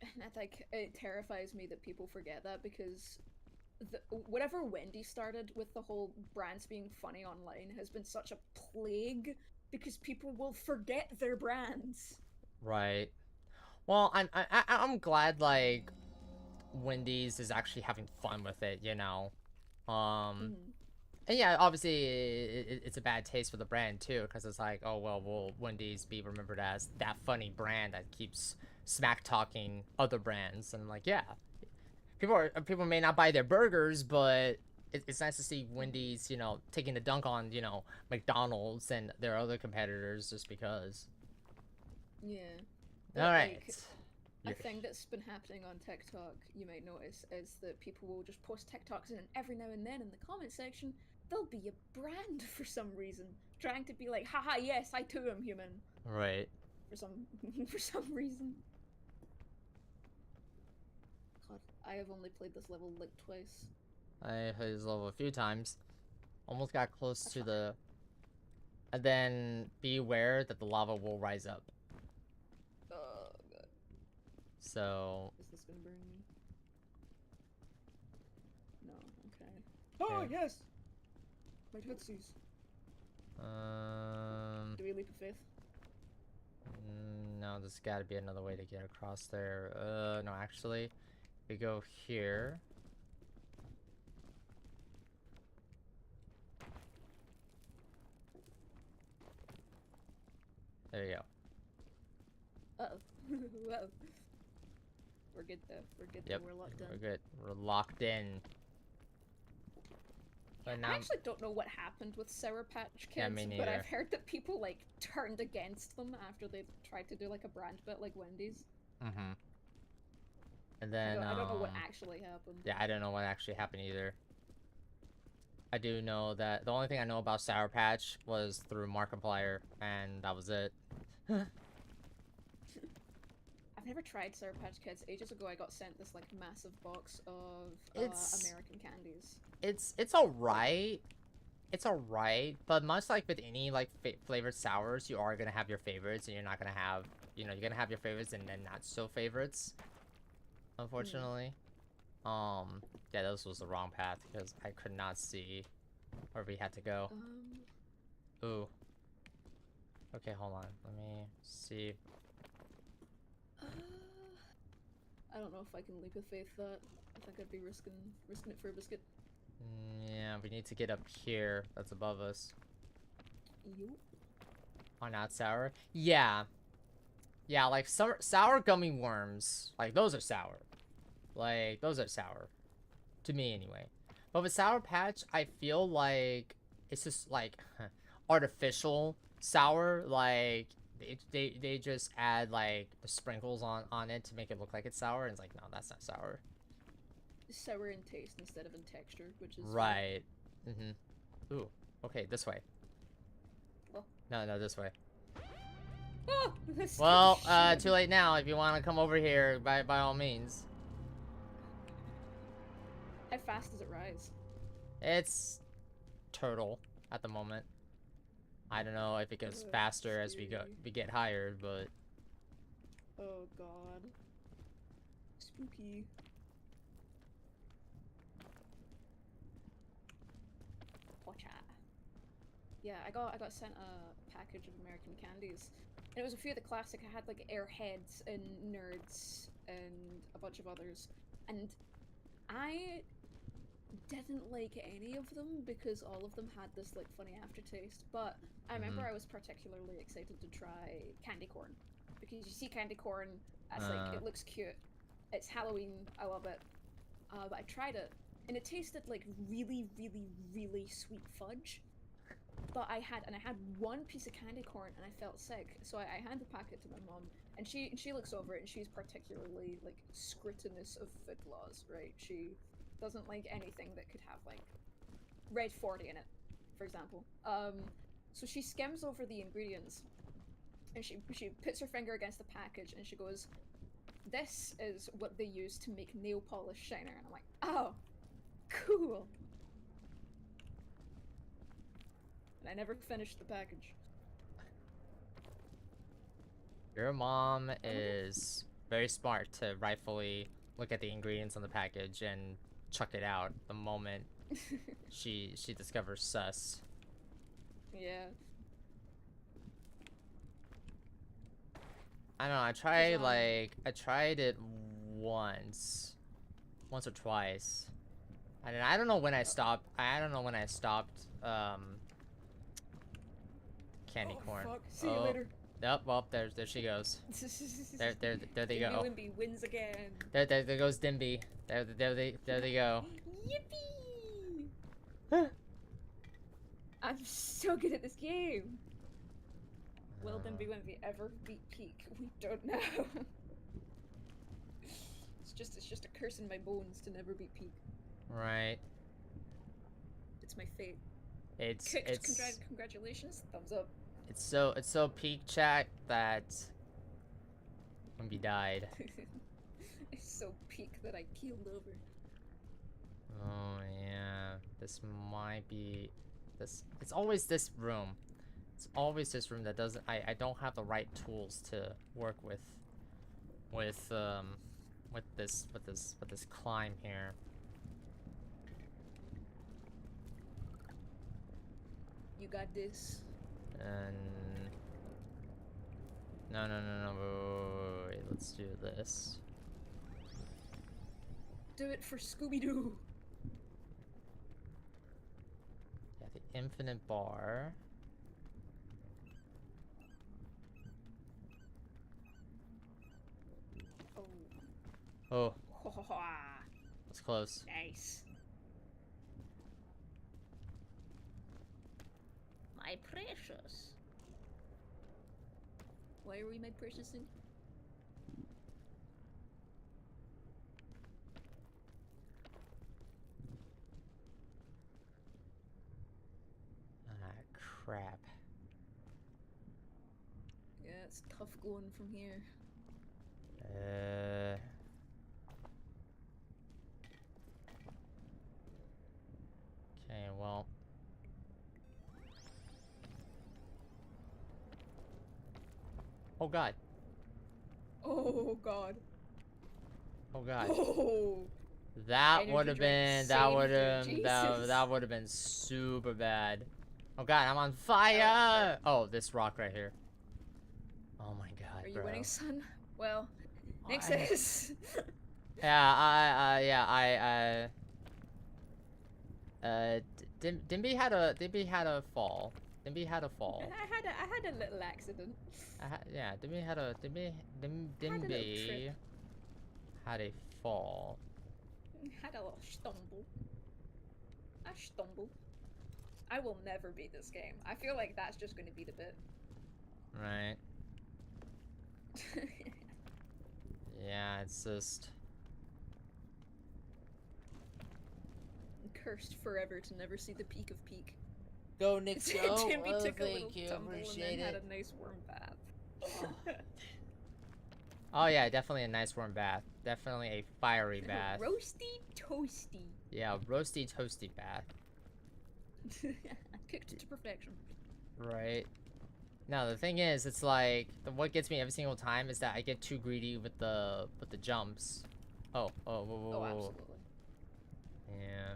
And that's like, it terrifies me that people forget that, because whatever Wendy started with the whole brands being funny online has been such a plague, because people will forget their brands. Right. Well, I'm glad, like, Wendy's is actually having fun with it, you know. And yeah, obviously it's a bad taste for the brand too, because it's like, oh well, will Wendy's be remembered as that funny brand that keeps smack talking other brands? And like, yeah, people may not buy their burgers, but it's nice to see Wendy's, you know, taking the dunk on, you know, McDonald's and their other competitors just because. Yeah. But, all right. Like, a thing that's been happening on TikTok, you might notice, is that people will just post TikToks, and every now and then in the comment section, there'll be a brand for some reason, trying to be like, haha, yes, I too am human. Right. For some reason. God, I have only played this level like twice. I played this level a few times. Almost got close to the... And then be aware that the lava will rise up. Oh, God. So... Is this gonna burn me? No, okay. Oh, yes! My tootsies. Do we leap of faith? No, there's gotta be another way to get across there. No, actually, we go here. There you go. Uh-oh. Whoa. We're good though. We're good though. We're locked in. We're good. We're locked in. But now... I actually don't know what happened with Sour Patch Kids, yeah, me neither. but I've heard that people, like, turned against them after they tried to do, like, a brand bit like Wendy's. And then, I don't know what actually happened. Yeah, I don't know what actually happened either. I do know that the only thing I know about Sour Patch was through Markiplier, and that was it. I've never tried Sour Patch Kids. Ages ago, I got sent this, like, massive box of American candies. It's alright. It's alright, but much like with any, like, flavored sours, you are gonna have your favorites, and you're not gonna have, you know, you're gonna have your favorites and then not so favorites. Unfortunately. Yeah, this was the wrong path, because I could not see where we had to go. Ooh. Okay, hold on. Let me see. I don't know if I can leap of faith that. I think I'd be risking it for a biscuit. Yeah, we need to get up here. That's above us. You? Oh, not sour? Yeah. Yeah, like sour gummy worms. Like, those are sour. Like, those are sour. To me, anyway. But with Sour Patch, I feel like it's just, like, artificial sour. Like, they just add like the sprinkles on it to make it look like it's sour, and it's like, no, that's not sour. Sour in taste instead of in texture, which is Right. Ooh. Okay, this way. Oh. No, this way. Oh, Well, too late now. If you want to come over here, by all means. How fast does it rise? It's turtle at the moment. I don't know if it goes faster as we get higher, but oh god, spooky. Watch out. Yeah, I got sent a package of American candies. And it was a few of the classic. I had like Airheads and Nerds and a bunch of others. And I didn't like any of them because all of them had this like funny aftertaste. But I remember I was particularly excited to try candy corn. Because you see candy corn as like, it looks cute. It's Halloween, I love it. But I tried it and it tasted like really, really, really sweet fudge. But I had one piece of candy corn and I felt sick, so I hand the packet to my mom, and she looks over it and she's particularly like scrutinous of food laws, right? She doesn't like anything that could have like red 40 in it, for example. So she skims over the ingredients and she puts her finger against the package and she goes, "This is what they use to make nail polish shiner." And I'm like, oh, cool. And I never finished the package. your mom is very smart to rightfully look at the ingredients on the package and chuck it out the moment she discovers sus. Yeah. I don't know, I tried it once or twice. And I don't know when I stopped. Candy corn. Fuck. See you later. Yep, well, there she goes. There they go. Dimbywimby wins again. There goes Dimby. There they go. Yippee! I'm so good at this game. Will Dimbywimby ever beat Peak? We don't know. It's just a curse in my bones to never beat Peak. Right. It's my fate. It's Congratulations. Thumbs up. It's so peak chat that Wimby died. It's so peak that I keeled over. Oh yeah, this might be this. It's always this room. It's always this room that doesn't. I don't have the right tools to work with this climb here. You got this. And no, wait, let's do this. Do it for Scooby-Doo. Yeah, the infinite bar. Oh. That's close. Nice. My precious. Why are we my precious thing? Ah, crap. Yeah, it's tough going from here. Okay, well. Oh god. Oh god. Oh god. Oh. That Energy would have drink been saved you, that would have been super bad. Oh god, I'm on fire. Oh, this rock right here. Oh my god, Are you bro. winning, son? Well, next is. Yeah, Dimby had a fall. Dimby had a fall. I had a little accident. Yeah, Dimby had a fall. Had a little stumble. I stumbled. I will never beat this game. I feel like that's just going to be the bit. Right. Yeah, it's just... Cursed forever to never see the peak of peak. Go, Nick, go! Timmy Oh, took a little thank you, tumble and appreciate then had it. a nice warm bath. Oh yeah, definitely a nice warm bath. Definitely a fiery bath. Roasty toasty. Yeah, roasty toasty bath. Cooked to perfection. Right. No, the thing is, it's like what gets me every single time is that I get too greedy with the jumps. Oh, whoa, whoa, whoa, Oh, whoa. absolutely. Yeah.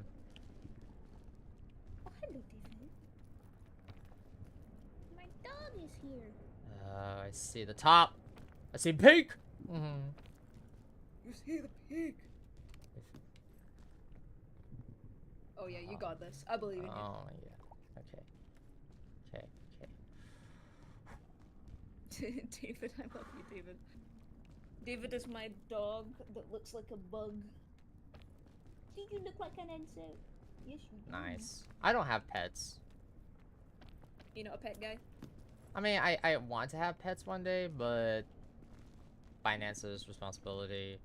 Oh, hello, David. My dog is here. I see the top. I see peak. You see the peak. Oh yeah, you got this. I believe in you. Oh yeah. Okay. Okay. Okay. David, I love you, David. David is my dog that looks like a bug. Do you look like an insect? Yes, you do. Nice. I don't have pets. You not a pet guy? I mean, I want to have pets one day, but finances, responsibility,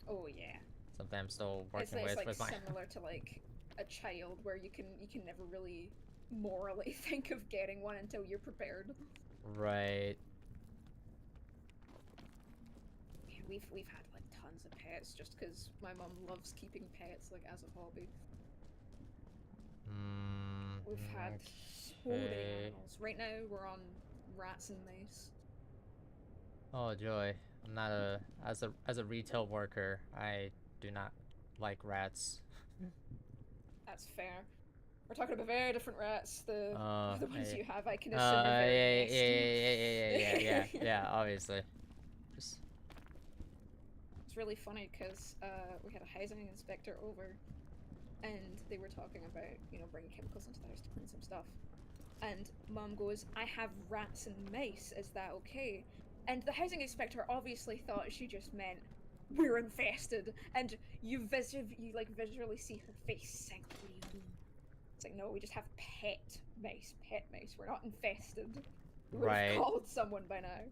Oh yeah. something I'm still working It's like with my... similar to like a child where you can never really morally think of getting one until you're prepared. Right. Yeah, we've had like tons of pets just because my mom loves keeping pets like as a hobby. We've had so many Okay. animals. Right now we're on rats and mice. Oh joy. I'm not a as a retail worker, I do not like rats. That's fair. We're talking about very different rats. The ones you have, I can assume are yeah, very nasty. yeah, obviously. Just It's really funny because we had a housing inspector over, and they were talking about, you know, bringing chemicals into the house to clean some stuff. And Mum goes, "I have rats and mice. Is that okay?" And the housing inspector obviously thought she just meant we're infested. And you visually see her face sink. What do you mean? It's like, no, we just have pet mice. Pet mice. We're not infested. We would have right. called someone by now.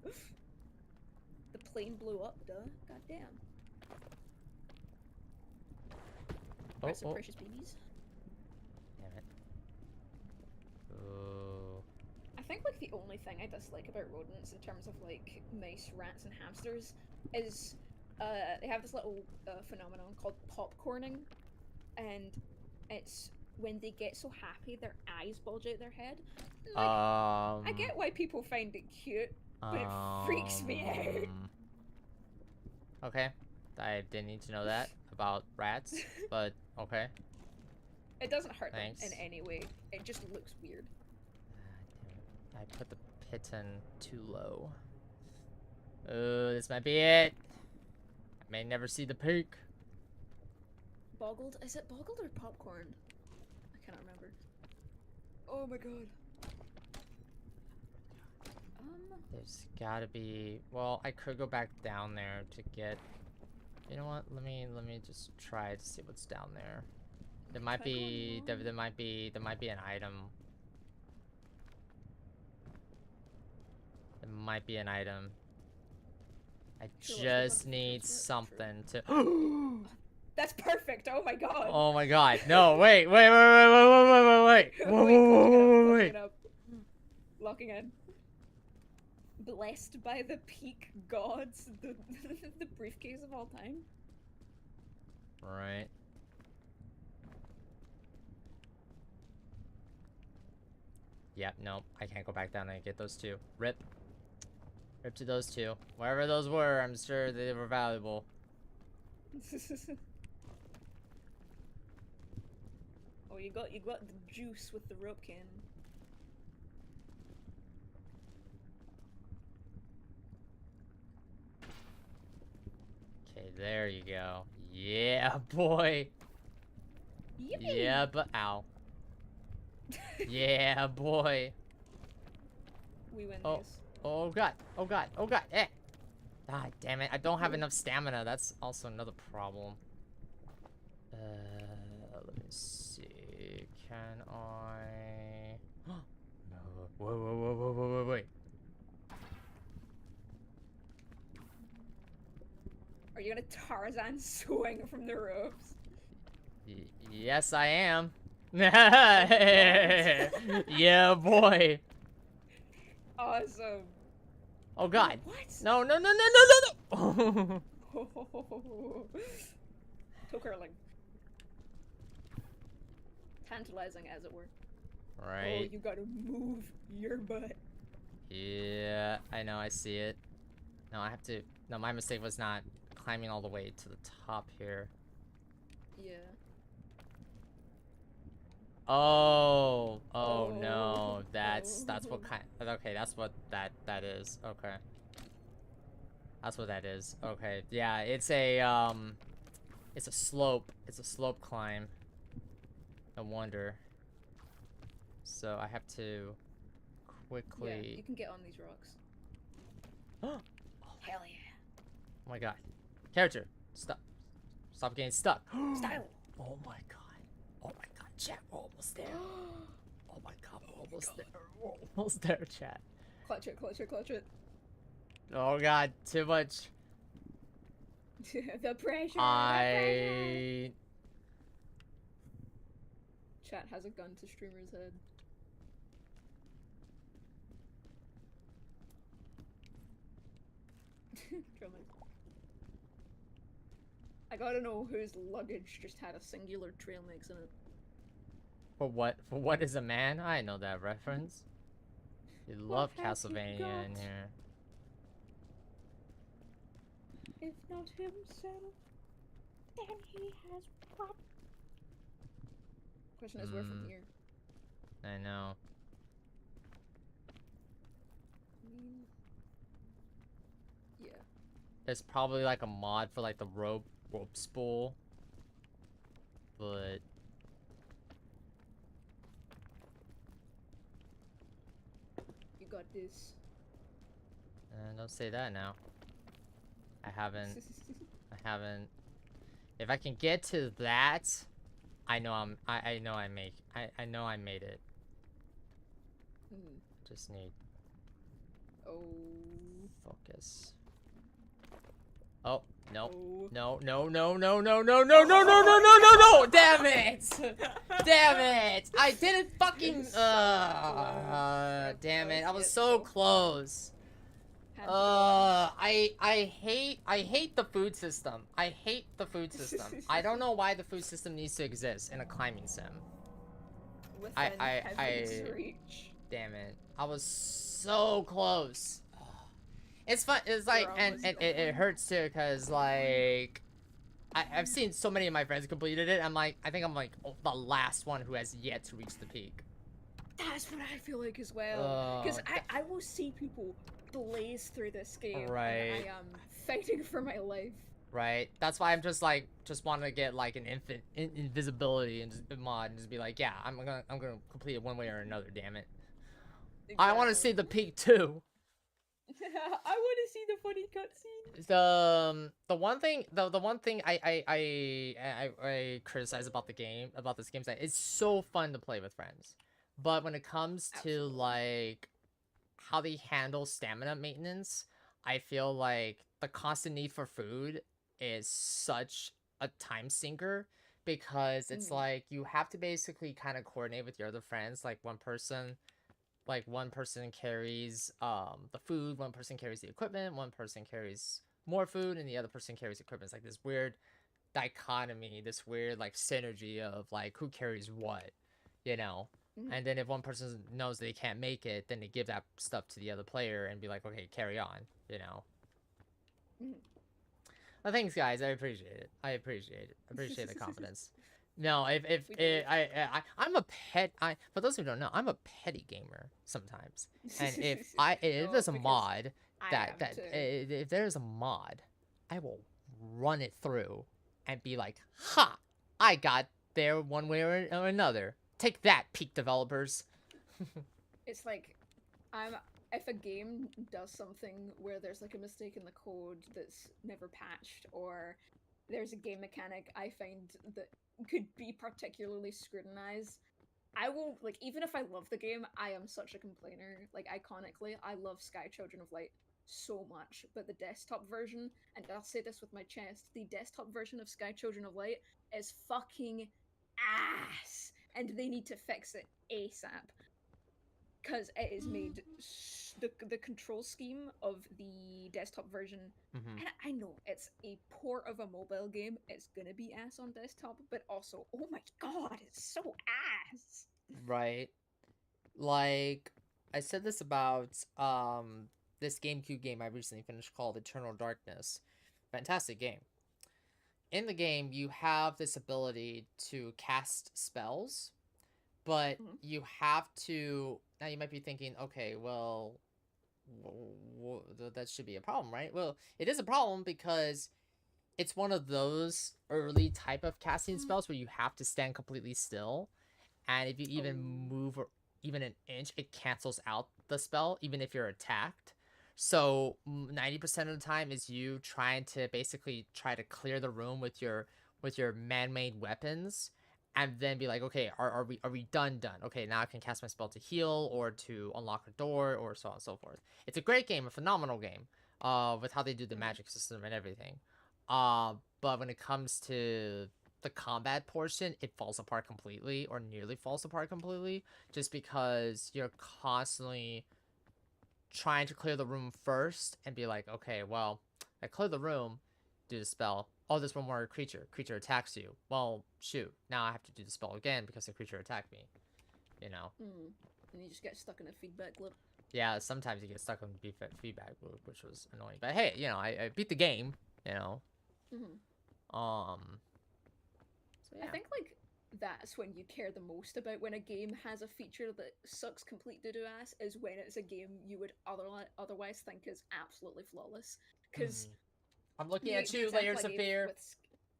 The plane blew up, duh. Goddamn. Oh, Rest of oh. precious babies. Damn it. Oh. I think like the only thing I dislike about rodents in terms of like mice, rats, and hamsters is they have this little phenomenon called popcorning, and it's when they get so happy their eyes bulge out their head. Like, I get why people find it cute, but it freaks me out. Okay. I didn't need to know that about rats, but okay. It doesn't hurt Thanks. them in any way. It just looks weird. Damn it. I put the piton too low. Oh, this might be it. I may never see the peak. Boggled? Is it boggled or popcorn? I cannot remember. Oh my god. There's gotta be... Well, I could go back down there to get... You know what? Let me just try to see what's down there. There might be... There might be an item. There might be an item. I just need something to... That's perfect! Oh my god! Oh my god. No, wait. Whoa. Wait. Locking in. Blessed by the peak gods, the briefcase of all time. Right. Yep, nope. I can't go back down and get those two. Rip. Rip to those two. Wherever those were, I'm sure they were valuable. Oh, you got the juice with the rope cannon. Okay, there you go. Yeah, boy. Yippee! Yeah, but ow. Yeah, boy. We win Oh. these. Oh god. Oh god. Oh god. Eh. God damn it. I don't have enough stamina. That's also another problem. Let me see. Can I... No. Wait. gonna Tarzan swing from the ropes? Yes, I am. Oh my Yeah, boy. Awesome. Oh God. What? No, no, no, no, no, no, no. Tokerling. Tantalizing, as it were. Oh, Right. you gotta move your butt. Yeah, I know, I see it. No, I have to. No, my mistake was not climbing all the way to the top here. Yeah. Oh, oh Oh. no, that's Oh. what kind. Okay, that's what that is. Okay, that's what that is. Okay, yeah, it's a slope. It's a slope climb. No wonder. So I have to Yeah, quickly. you can get on these rocks. Oh Hell yeah. my God, character, stop getting stuck. Style. Oh my God. Oh my God, chat, we're almost there. Oh my God, we're almost there. We're almost there, chat. Clutch it, clutch it, clutch it. Oh God, too much. The pressure, the pressure. Chat has a gun to streamer's head. I gotta know whose luggage just had a singular trail mix in it. For what is a man? I know that reference. You love have you Castlevania in got? here. If not himself, then he has what? Question is, where from here? I know. I mean, yeah. There's probably like a mod for like the rope spool. But You got this. don't say that now. I haven't. If I can get to that, I know I know I know I made it. Just need focus. Oh, no. Oh. No, no, no, no, no, no, no, no, no, no, no, no, no! Damn it! Damn it! I didn't fucking damn it. I was so close. I hate the food system. I hate the food system. I don't know why the food system needs to exist in a climbing sim. Within heaven's reach. Damn it. I was so close. It's fun. It's like, and it hurts too, cause like, I've seen so many of my friends completed it. I'm like, I think I'm like the last one who has yet to reach the peak. That's what I feel like as well. Cause I will see people blaze through this game. Right. And I am fighting for my life. Right. That's why I'm just like, want to get like an invisibility and just mod and just be like, yeah, I'm gonna complete it one way or another. Damn it. Exactly. I want to see the peak too. I want to see the funny cutscene. The one thing I criticize about this game is that it's so fun to play with friends, but when it comes to like how they handle stamina maintenance, I feel like the constant need for food is such a time sinker, because it's like you have to basically kind of coordinate with your other friends. Like one person carries the food, one person carries the equipment, one person carries more food, and the other person carries equipment. It's like this weird dichotomy, this weird like synergy of like who carries what, you know. And then if one person knows they can't make it, then they give that stuff to the other player and be like, okay, carry on, you know. Well, thanks guys, I appreciate it. I appreciate the confidence. No, I'm a for those who don't know, I'm a petty gamer sometimes. And if there's a mod if there's a mod, I will run it through and be like, ha, I got there one way or another. Take that, Peak developers. It's like, if a game does something where there's like a mistake in the code that's never patched, or there's a game mechanic I find that could be particularly scrutinized, I will, like, even if I love the game, I am such a complainer. Like, iconically, I love Sky Children of Light. so much, but the desktop version, and I'll say this with my chest, the desktop version of Sky Children of Light is fucking ass, and they need to fix it ASAP. Because it is made the control scheme of the desktop version, Mm-hmm. and I know it's a port of a mobile game, it's gonna be ass on desktop, but also, oh my god, it's so ass. Right. Like, I said this about this GameCube game I recently finished called Eternal Darkness. Fantastic game. In the game, you have this ability to cast spells, but you have to. Now you might be thinking, okay, well, that should be a problem, right? Well, it is a problem because it's one of those early type of casting spells where you have to stand completely still, and if you even move even an inch, it cancels out the spell, even if you're attacked. So 90% of the time is you trying to basically try to clear the room with your man-made weapons, and then be like, okay, are we done? Okay, now I can cast my spell to heal or to unlock a door or so on and so forth. It's a great game, a phenomenal game, with how they do the magic system and everything. But when it comes to the combat portion, it falls apart completely, or nearly falls apart completely, just because you're constantly trying to clear the room first and be like, okay, well, I clear the room, do the spell. Oh, there's one more creature. Creature attacks you. Well, shoot. Now I have to do the spell again because the creature attacked me. You know? And you just get stuck in a feedback loop. Yeah, sometimes you get stuck in feedback loop, which was annoying. But hey, you know, I beat the game, you know? So yeah. I think, like, that's when you care the most about when a game has a feature that sucks complete doo-doo ass, is when it's a game you would otherwise think is absolutely flawless. Because I'm looking at you, Layers of Fear.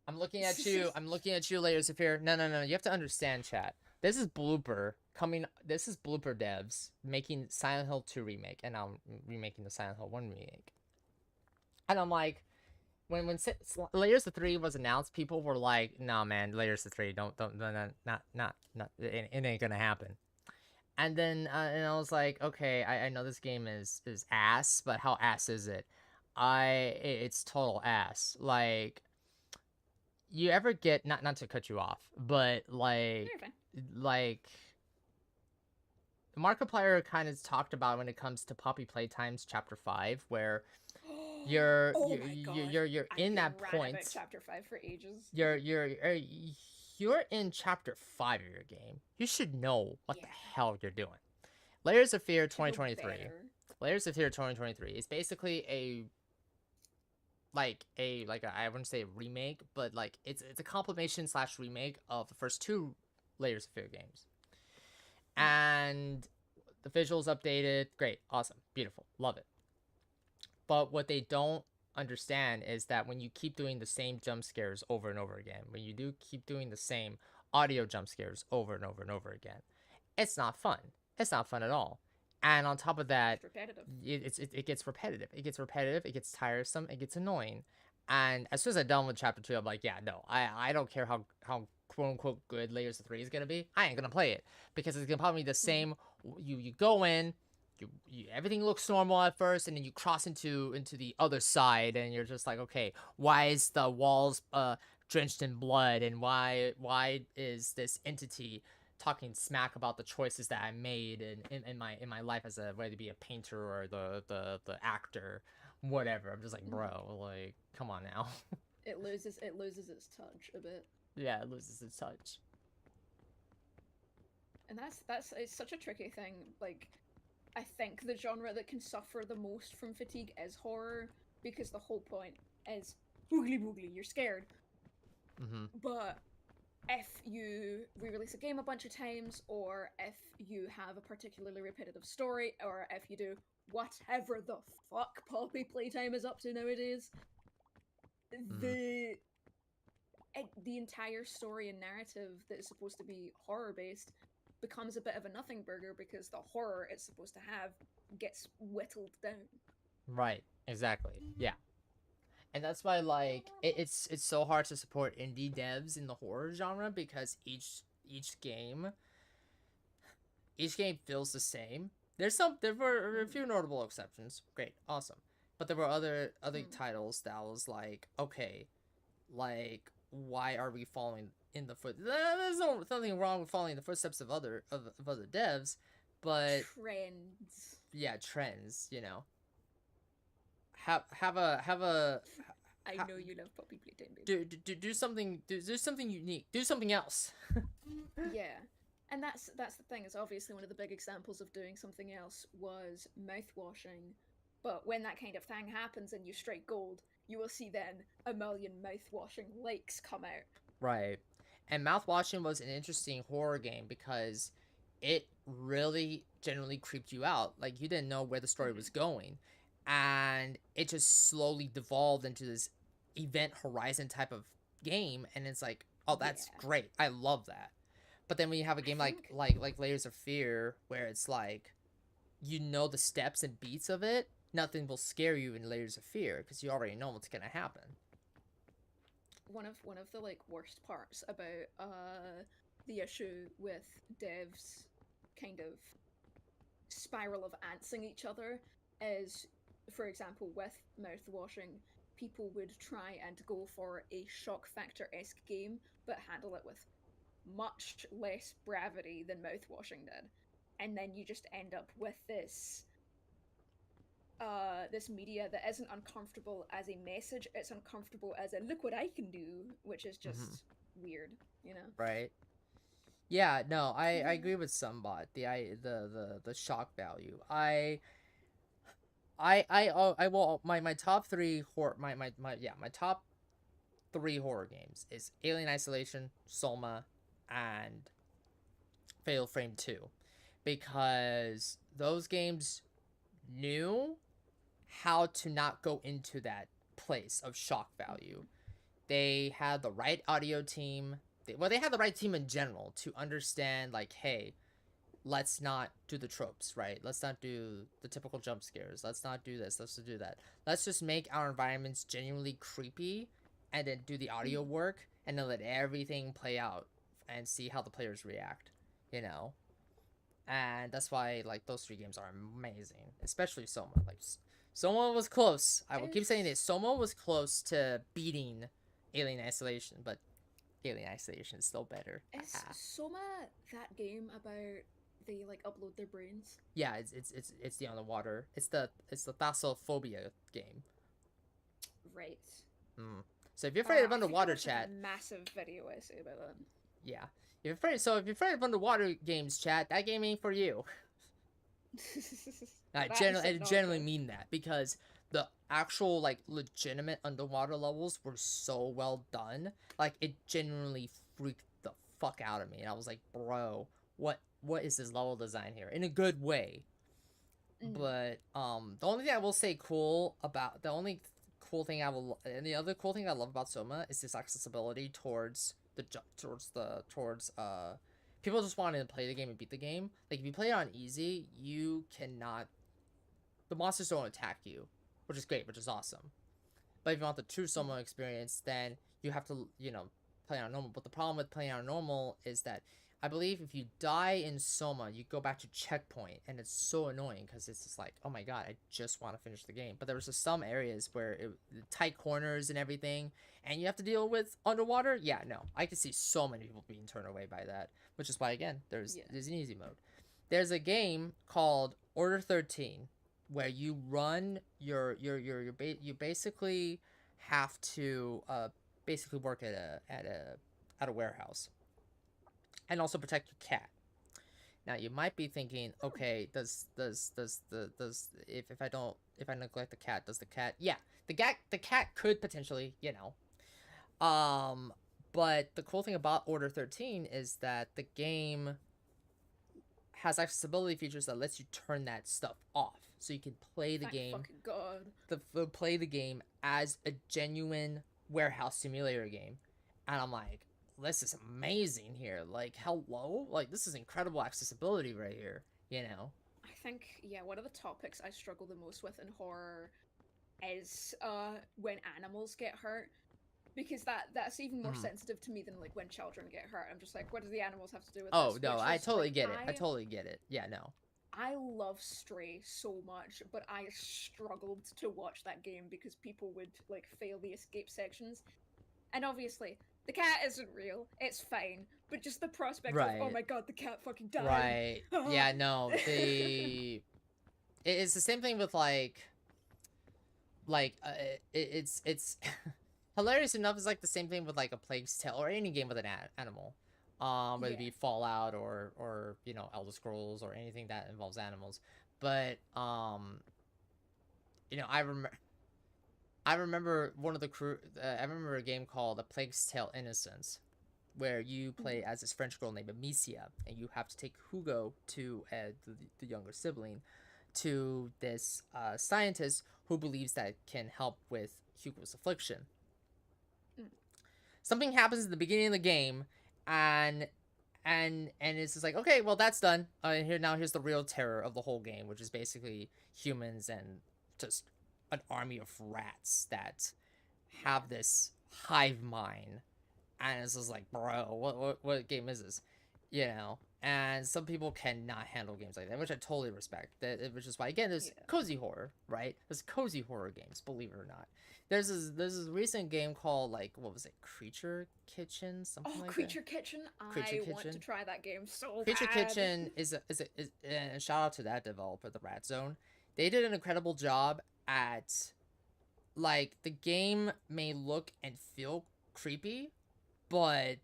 I'm looking at you. I'm looking at you, Layers of Fear. No. You have to understand, chat. This is Blooper devs making Silent Hill 2 remake, and now I'm remaking the Silent Hill 1 remake. And I'm like, when Layers of 3 was announced, people were like, "No, man, Layers of 3, don't, not, it ain't gonna happen." And then, and I was like, okay, I know this game is ass, but how ass is it? It's total ass. Like, you ever get, not to cut you off, but like Markiplier kind of talked about when it comes to Poppy Playtime's Chapter 5, where you're in that point. About Chapter 5 for ages. You're in Chapter 5 of your game. You should know what the hell you're doing. Layers of Fear 2023. Layers of Fear 2023 is basically I wouldn't say a remake, but like it's a compilation / remake of the first 2 Layers of Fear games. And the visuals updated, great, awesome, beautiful, love it. But what they don't understand is that when you keep doing the same jump scares over and over again, when you do keep doing the same audio jump scares over and over and over again, it's not fun. It's not fun at all. And on top of that, it gets repetitive. It gets repetitive. It gets tiresome. It gets annoying. And as soon as I'm done with Chapter 2, I'm like, yeah, no, I don't care how quote unquote good Layers of 3 is gonna be. I ain't gonna play it because it's gonna probably be the same. You go in. Everything looks normal at first, and then you cross into the other side, and you're just like, okay, why is the walls drenched in blood, and why is this entity talking smack about the choices that I made in my life as whether to be a painter or the actor, whatever. I'm just like, bro, like, come on now. It loses its touch a bit. Yeah, it loses its touch. And that's it's such a tricky thing. Like, I think the genre that can suffer the most from fatigue is horror, because the whole point is boogly, you're scared. But if you re-release a game a bunch of times, or if you have a particularly repetitive story, or if you do whatever the fuck Poppy Playtime is up to nowadays, the entire story and narrative that is supposed to be horror-based becomes a bit of a nothing burger, because the horror it's supposed to have gets whittled down. Right, exactly. Yeah. And that's why, like, it's so hard to support indie devs in the horror genre, because each game feels the same. There were a few notable exceptions. Great, awesome. But there were other titles that was like, okay, like why are we following in the foot? There's nothing wrong with following the footsteps of other devs, but Trends. yeah, trends. You know, have a I know you love Puppy Playtime, baby. do something unique. Do something else. Yeah. And that's the thing, is obviously one of the big examples of doing something else was mouthwashing. But when that kind of thing happens and you strike gold, you will see then a million mouthwashing likes come out. Right. And mouthwashing was an interesting horror game because it really generally creeped you out. Like you didn't know where the story was going. And it just slowly devolved into this event horizon type of game, and it's like, oh, that's great. I love that. But then when you have a game like Layers of Fear, where it's like, you know the steps and beats of it, nothing will scare you in Layers of Fear because you already know what's gonna happen. One of the like worst parts about the issue with devs kind of spiral of antsing each other is, for example, with mouthwashing, people would try and go for a shock factor-esque game, but handle it with much less brevity than mouthwashing did. And then you just end up with this this media that isn't uncomfortable as a message, it's uncomfortable as a look what I can do, which is just weird, you know? Right. Yeah, no, I agree with Sunbot. The shock value. I will my top 3 horror my top 3 horror games is Alien Isolation, Soma, and Fatal Frame 2, because those games knew how to not go into that place of shock value. They had the right audio team. They had the right team in general to understand, like, hey, let's not do the tropes, right? Let's not do the typical jump scares. Let's not do this. Let's do that. Let's just make our environments genuinely creepy, and then do the audio work, and then let everything play out and see how the players react, you know? And that's why, like, those 3 games are amazing, especially Soma. Like, Soma was close. I will keep saying this. Soma was close to beating Alien Isolation, but Alien Isolation is still better. Is Soma that game about they like upload their brains? Yeah, it's the underwater. It's the thalassophobia game. Right. So if you're afraid of underwater, chat. Massive video essay about that. Yeah. If you're afraid of underwater games, chat, that game ain't for you. I generally mean that, because the actual, like, legitimate underwater levels were so well done. Like, it genuinely freaked the fuck out of me. And I was like, bro, what is this level design here? In a good way. But, the only thing I will say the other cool thing I love about Soma is this accessibility towards people just wanting to play the game and beat the game. Like, if you play it on easy, the monsters don't attack you, which is great, which is awesome. But if you want the true Soma experience, then you have to, play on normal. But the problem with playing on normal is that I believe if you die in Soma, you go back to checkpoint, and it's so annoying because it's just like, oh my god, I just want to finish the game. But there was just some areas where tight corners and everything, and you have to deal with underwater. Yeah, no, I can see so many people being turned away by that, which is why, again, there's an easy mode. There's a game called Order 13 where you run you basically have to basically work at a warehouse. And also protect your cat. Now you might be thinking, okay, if I neglect the cat, does the cat? Yeah, the cat could potentially, but the cool thing about Order 13 is that the game has accessibility features that lets you turn that stuff off, so you can play the game. Fucking God. Play the game as a genuine warehouse simulator game, and I'm like, this is amazing here. Like, hello? Like, this is incredible accessibility right here, I think, one of the topics I struggle the most with in horror is when animals get hurt. Because that's even more sensitive to me than, like, when children get hurt. I'm just like, what do the animals have to do with this? Oh, no, I totally get it. I totally get it. Yeah, no. I love Stray so much, but I struggled to watch that game because people would like fail the escape sections. And obviously, the cat isn't real. It's fine. But just the prospect of, oh Right. my god, the cat fucking died. Right. Yeah, no, it's the same thing with it's hilarious enough. It's like the same thing with like a Plague's Tale or any game with an animal, whether it be Fallout or you know, Elder Scrolls or anything that involves animals. But you know, I remember one of the crew. I remember a game called A Plague's Tale: Innocence, where you play as this French girl named Amicia, and you have to take Hugo to the younger sibling, to this scientist who believes that it can help with Hugo's affliction. Something happens at the beginning of the game, and it's just like, okay, well, that's done. Here's the real terror of the whole game, which is basically humans and just an army of rats that have this hive mind. And it's just like, bro, what game is this? You know? And some people cannot handle games like that, which I totally respect. Which is why, again, there's cozy horror, right? There's cozy horror games, believe it or not. There's this recent game called, like, what was it? Creature Kitchen? Something like Creature that? Kitchen? Creature I Kitchen? want to try that game so Creature bad. Kitchen is and shout out to that developer, the Rat Zone. They did an incredible job at, like, the game may look and feel creepy, but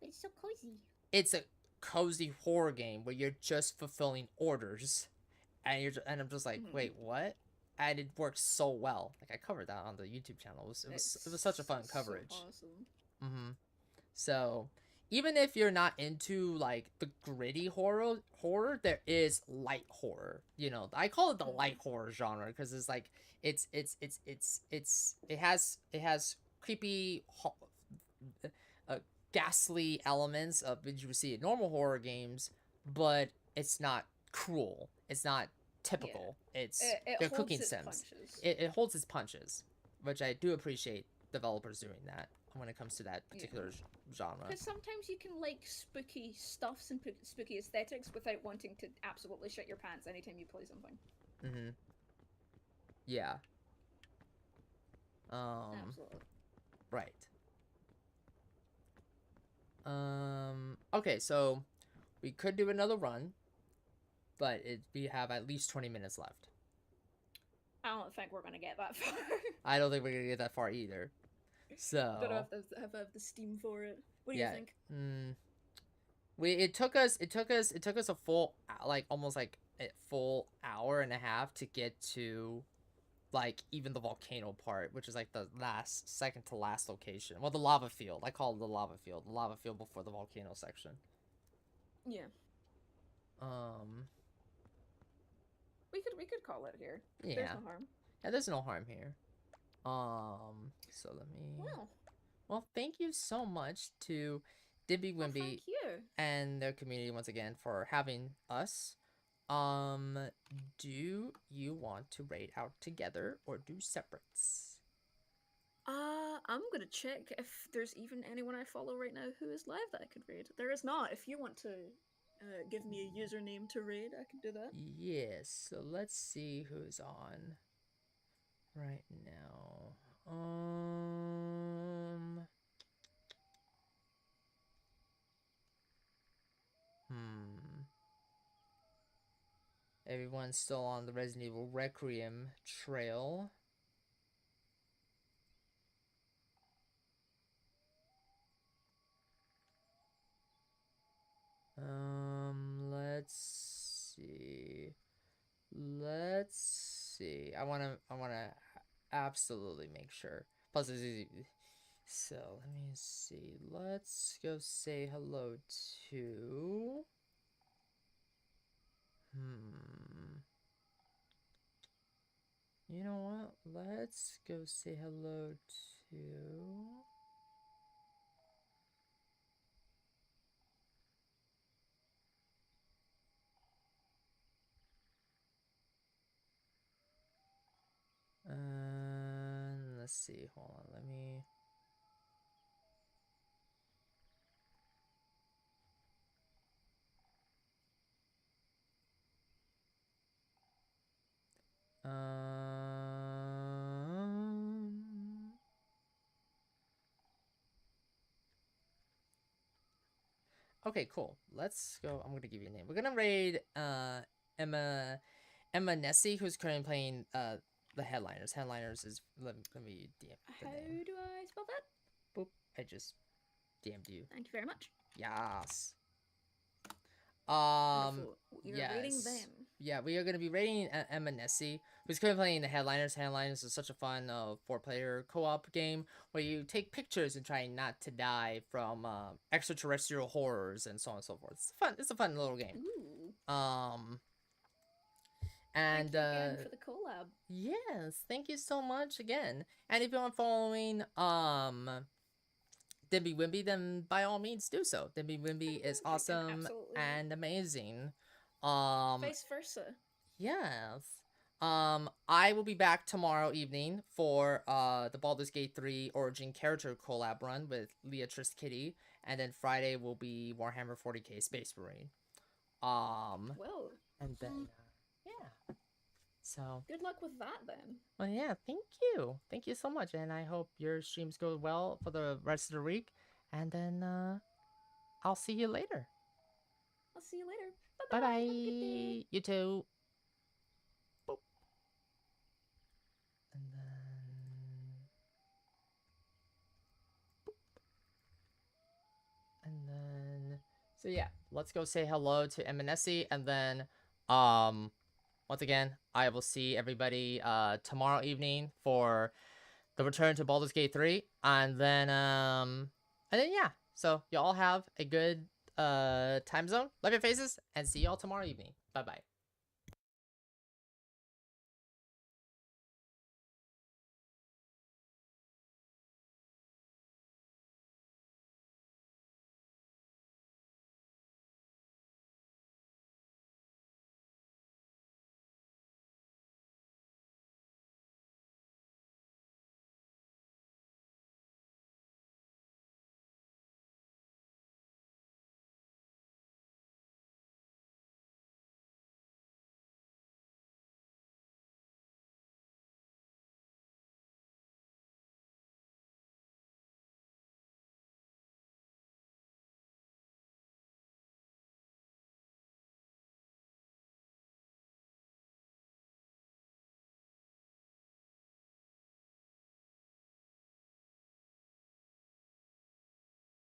It's so cozy. it's a cozy horror game where you're just fulfilling orders, and I'm just like, wait, what? And it works so well. Like, I covered that on the YouTube channel. It was such a fun coverage. So awesome. So even if you're not into like the gritty horror, there is light horror. You know, I call it the light horror genre because it's like it has creepy, ghastly elements of which you would see in normal horror games, but it's not cruel. It's not typical. It's their cooking sims. It holds its punches, which I do appreciate developers doing that when it comes to that particular genre. Because sometimes you can like spooky stuffs and spooky aesthetics without wanting to absolutely shit your pants anytime you play something. Yeah. Absolutely. Right. Okay, so we could do another run, but we have at least 20 minutes left. I don't think we're gonna get that far. I don't think we're gonna get that far either. So don't know if I have the steam for it. What do you think? It took us a full, like, almost like a full hour and a half to get to, like, even the volcano part, which is like the second to last location. Well, the lava field. I call it the lava field. The lava field before the volcano section. Yeah. We could call it here. Yeah. There's no harm. Yeah, there's no harm here. So let me. Well, thank you so much to Dimbywimby thank you. and their community once again for having us. Do you want to raid out together or do separates? I'm gonna check if there's even anyone I follow right now who is live that I could raid. There is not. If you want to give me a username to raid, I can do that. Yes, so let's see who's on right now. Everyone's still on the Resident Evil Requiem trail. Let's see. I wanna absolutely make sure. Plus, it's easy. So let me see. Let's go say hello to. You know what? Let's go say hello to. Let's see. Hold on. Let me. Okay, cool. Let's go. I'm gonna give you a name. We're gonna raid Emma Nessie, who's currently playing the Headliners. Headliners is let me DM the How name. do I spell that? Boop. I just DM'd you. Thank you very much. Yes. Wonderful. You're rating Yes. them. Yeah, we are gonna be rating Emma Nessie, who's currently playing the Headliners. Headliners is such a fun 4-player co-op game where you take pictures and try not to die from extraterrestrial horrors and so on and so forth. It's fun. It's a fun little game. Ooh. And Thank you again for the collab. yes, thank you so much again. And if you are following Dimbywimby, then by all means do so. Dimbywimby is awesome Absolutely. and amazing. Vice versa. Yes. I will be back tomorrow evening for the Baldur's Gate 3 Origin character collab run with Leatrice Kitty, and then Friday will be Warhammer 40k Space Marine. Well. And then yeah. So good luck with that then. well, yeah, thank you so much, and I hope your streams go well for the rest of the week, and then I'll see you later. I'll see you later. Bye Bye-bye. bye. Have a good day. You too. Boop. And then boop. And then so yeah, let's go say hello to Eminessi, and then once again, I will see everybody tomorrow evening for the return to Baldur's Gate 3, and then yeah. So you all have a good time zone. Love your faces, and see y'all tomorrow evening. Bye bye.